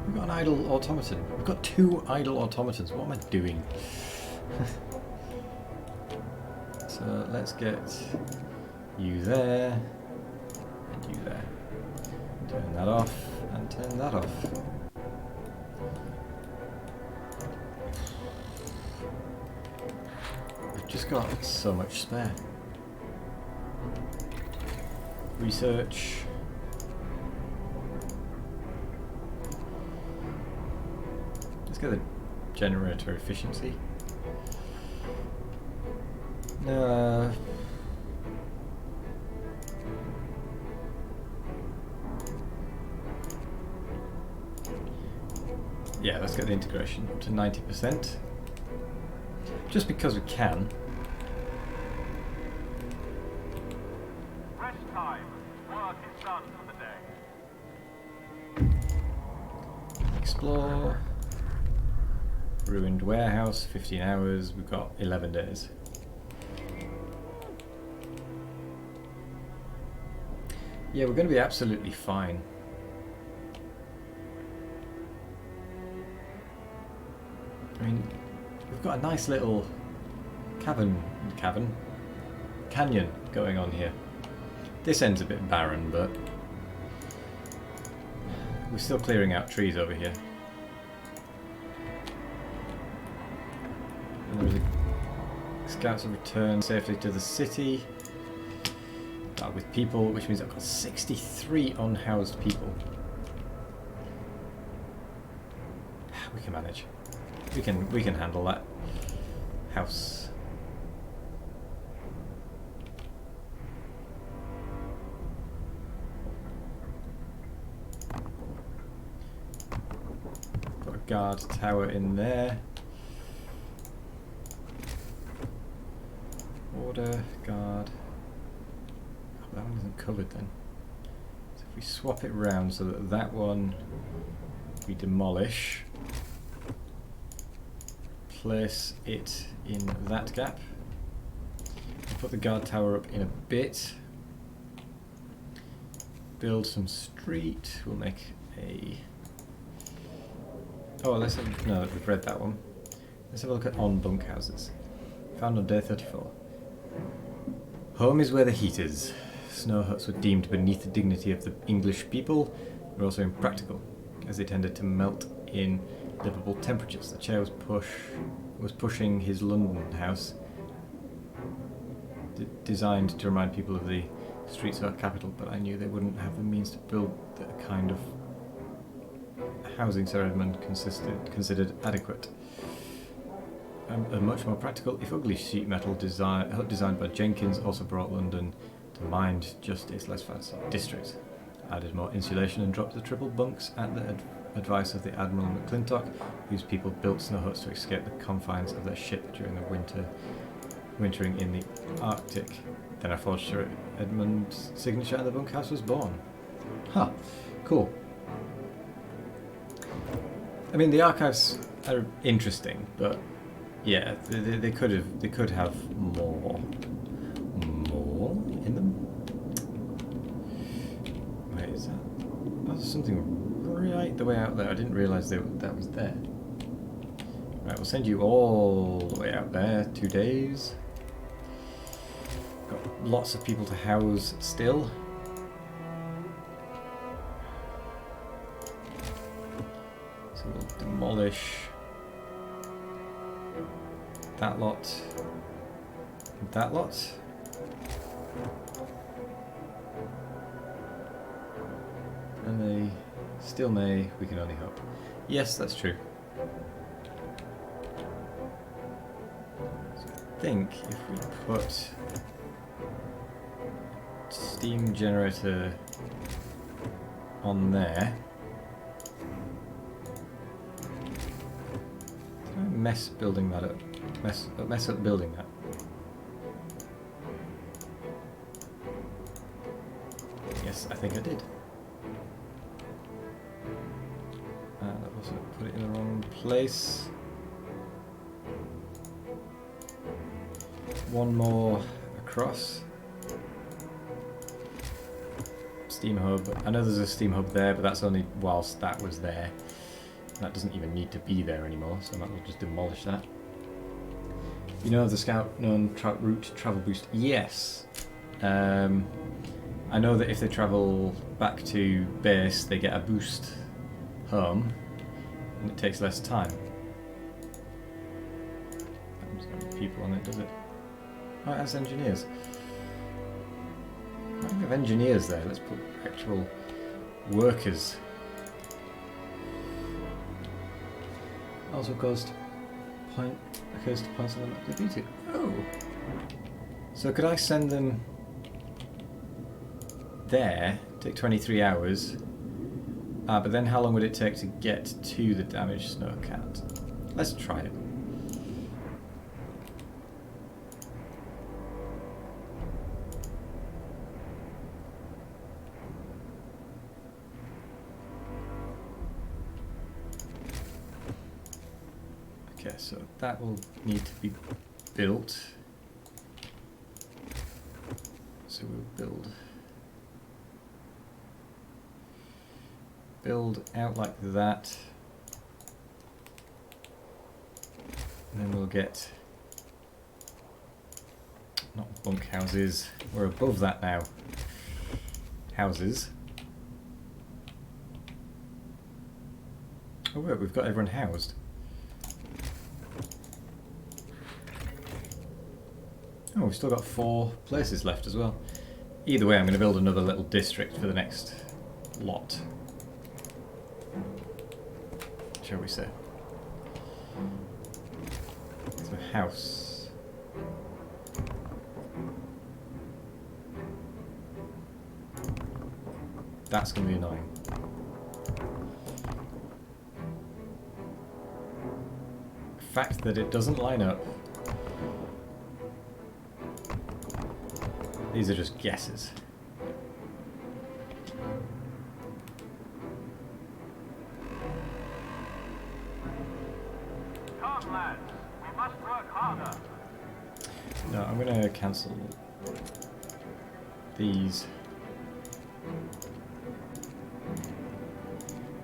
We've got an idle automaton. We've got 2 idle automatons. What am I doing? So let's get you there and you there. Turn that off and turn that off. We've just got so much spare. Research. Let's get the generator efficiency. Yeah, let's get the integration to 90%. Just because we can. Rest time. Work is done for the day. Explore. Ruined warehouse, 15 hours. We've got 11 days. Yeah, we're going to be absolutely fine. I mean, we've got a nice little canyon going on here. This end's a bit barren, but we're still clearing out trees over here. And there was a scouts have returned safely to the city with people, which means I've got 63 unhoused people. We can manage. We can handle that house. Got a guard tower in there. Order, guard. Oh, that one isn't covered then. So if we swap it round so that that one we demolish. Place it in that gap. I'll put the guard tower up in a bit. Build some street. We'll make a... Oh, let's have... No, we've read that one. Let's have a look at on bunkhouses. Found on day 34. Home is where the heat is. Snow huts were deemed beneath the dignity of the English people. Were also impractical, as they tended to melt in livable temperatures. The chair was pushing his London house, designed to remind people of the streets of our capital, but I knew they wouldn't have the means to build the kind of housing Sir Edmund considered adequate. A much more practical, if ugly, sheet metal hut designed by Jenkins also brought London to mind just its less fancy districts. Added more insulation and dropped the triple bunks at the advice of the Admiral McClintock, whose people built snow huts to escape the confines of their ship during the wintering in the Arctic. Then I forged Sir Edmund's signature and the bunkhouse was born. Huh, cool. I mean, the archives are interesting, but yeah, they could have more in them. Wait, is that? Oh, there's something right the way out there. I didn't realise that was there. Right, we'll send you all the way out there. 2 days. Got lots of people to house still. So we'll demolish that lot. That lot. And they still may, we can only hope. Yes, that's true. So I think if we put steam generator on there, mess building that up? Mess up building that. Yes, I think I did. That also put it in the wrong place. One more across. Steam hub. I know there's a steam hub there, but that's only whilst that was there. That doesn't even need to be there anymore, so I might as well just demolish that. You know the scout known route travel boost? Yes. I know that if they travel back to base, they get a boost home, and it takes less time. There's no people on it, does it? Oh, it has engineers. Why do we have engineers there? Let's put actual workers. Also occurs to points on the map defeated. Oh! So could I send them there? Take 23 hours. But then how long would it take to get to the damaged snowcat? Let's try it. Okay, so that will need to be built. So we'll build out like that. And then we'll get, not bunk houses, we're above that now. Houses. Oh wait, we've got everyone housed. Oh, we've still got 4 places left as well. Either way, I'm going to build another little district for the next lot. Shall we say. So, house. That's going to be annoying. The fact that it doesn't line up. These are just guesses. Come, lads. We must work harder. No, I'm going to cancel these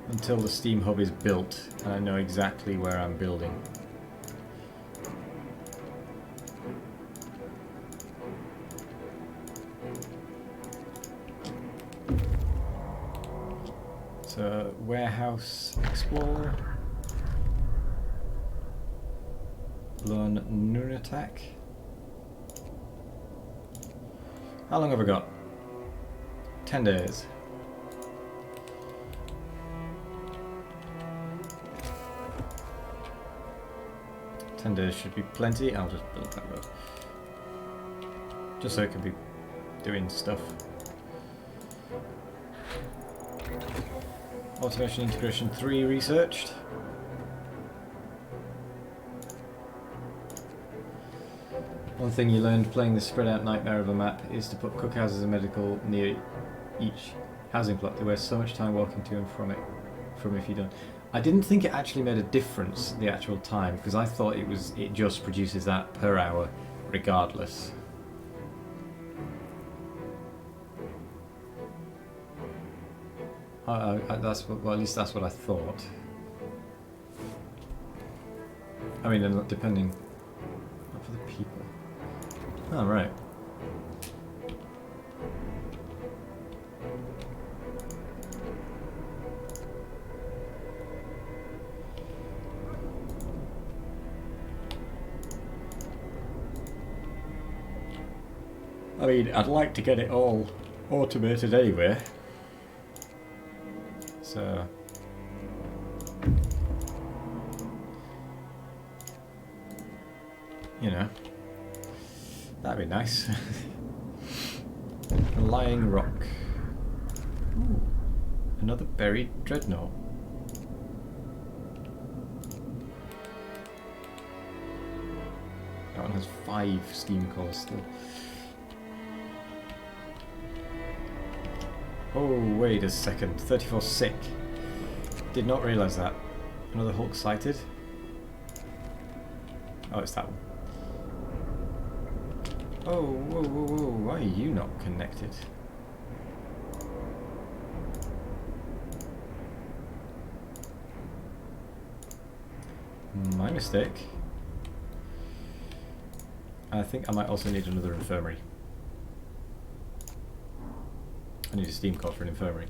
until the steam hub is built and I know exactly where I'm building. So, warehouse explore. Learn noon attack. How long have I got? 10 days. Days should be plenty. I'll just build that road. Just so it can be doing stuff. Automation Integration 3 researched. One thing you learned playing this spread out nightmare of a map is to put cookhouses and medical near each housing plot. They waste so much time walking to and from if you don't. I didn't think it actually made a difference, the actual time, because I thought it just produces that per hour regardless. Well, at least that's what I thought. I mean, depending... Not for the people. Oh, right. I mean, I'd like to get it all automated anyway. So... you know, that'd be nice. A lying rock. Ooh, another buried dreadnought. has 5 Steam cores still. Oh, wait a second. 34 sick. Did not realise that. Another Hulk sighted. Oh, it's that one. Oh, whoa, whoa, whoa. Why are you not connected? My mistake. I think I might also need another infirmary. I need a Steam core for an infirmary.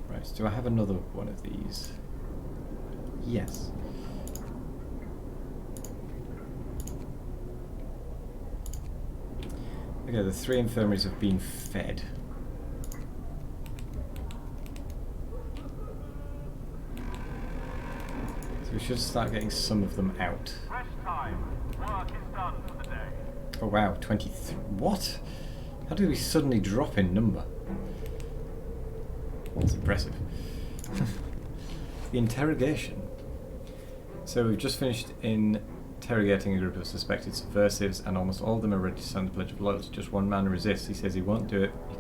Right, do I have another one of these? Yes. Okay, the 3 infirmaries have been fed. So we should start getting some of them out. Rest time. Work is done for the day. Oh wow, 23. What? How did we suddenly drop in number? That's impressive. The interrogation. So we've just finished interrogating a group of suspected subversives, and almost all of them are ready to sign the Pledge of Loyalty. Just one man resists. He says he won't do it. We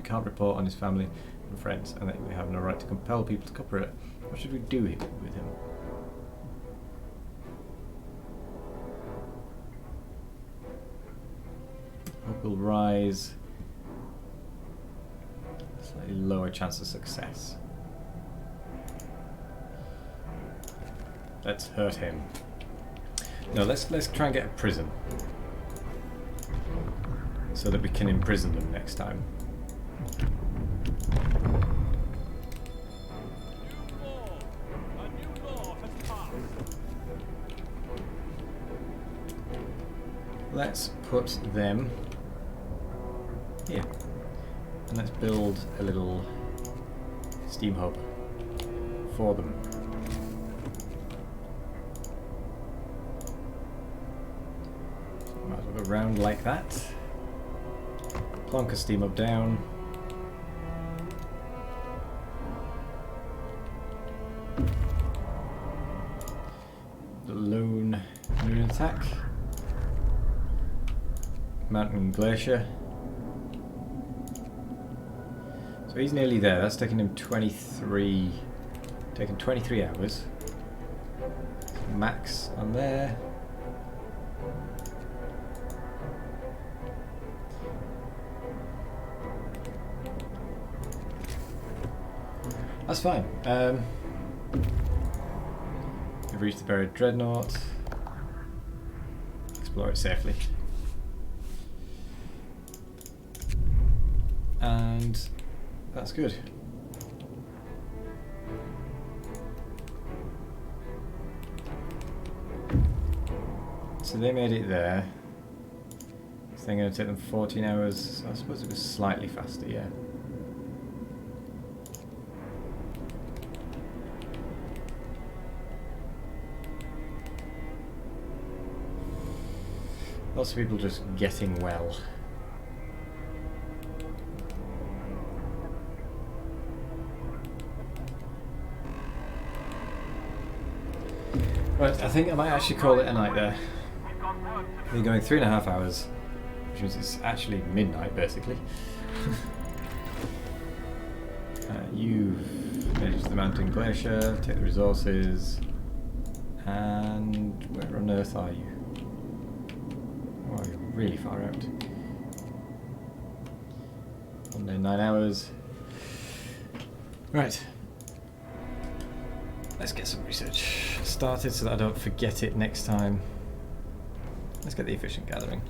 can't report on his family and friends, and that we have no right to compel people to cooperate. What should we do with him? Hope will rise. Slightly lower chance of success. Let's hurt him. No, let's try and get a prison, so that we can imprison them next time. A new law has passed. Let's put them here, and let's build a little steam hub for them. Might as well go round like that. Plonk a steam hub down. The lone moon attack. Mountain glacier. So he's nearly there. That's taking him 23. Taking 23 hours. Max on there. That's fine. We've reached the buried dreadnought. Explore it safely. And that's good. So they made it there. So they're going to take them 14 hours. So I suppose it was slightly faster, yeah. Lots of people just getting well. Right, I think I might actually call it a night there. We're going 3.5 hours, which means it's actually midnight basically. You've made it to the mountain glacier, take the resources, and where on earth are you? Oh, you're really far out. 1 day, 9 hours. Right. Let's get some research started so that I don't forget it next time. Let's get the efficient gathering.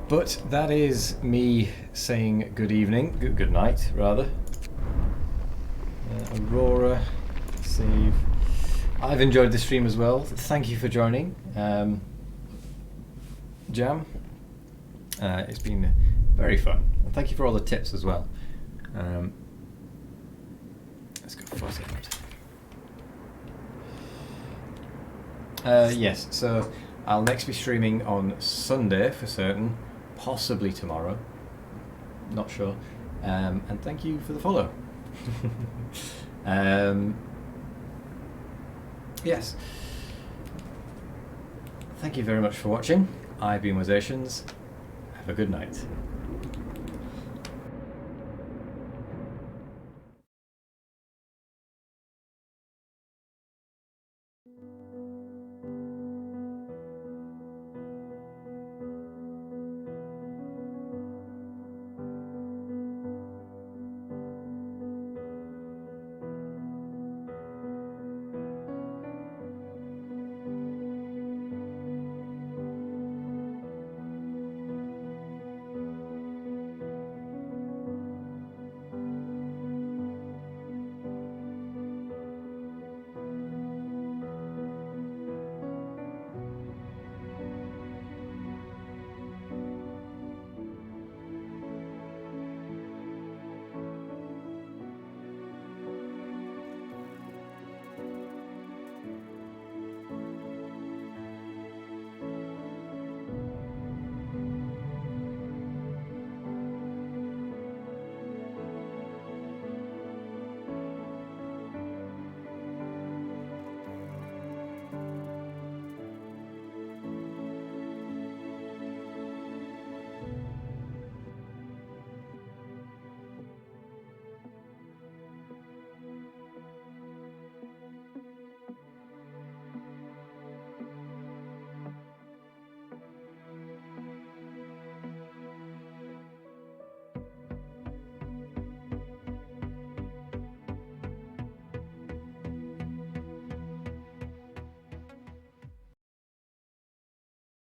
But that is me saying good evening, good night rather. Aurora, save. I've enjoyed the stream as well. Thank you for joining. Jam. It's been very fun. And thank you for all the tips as well. Let's go 40 out. Yes, so I'll next be streaming on Sunday for certain, possibly tomorrow. Not sure. And thank you for the follow. Yes. Thank you very much for watching. I've been Wazations. Have a good night.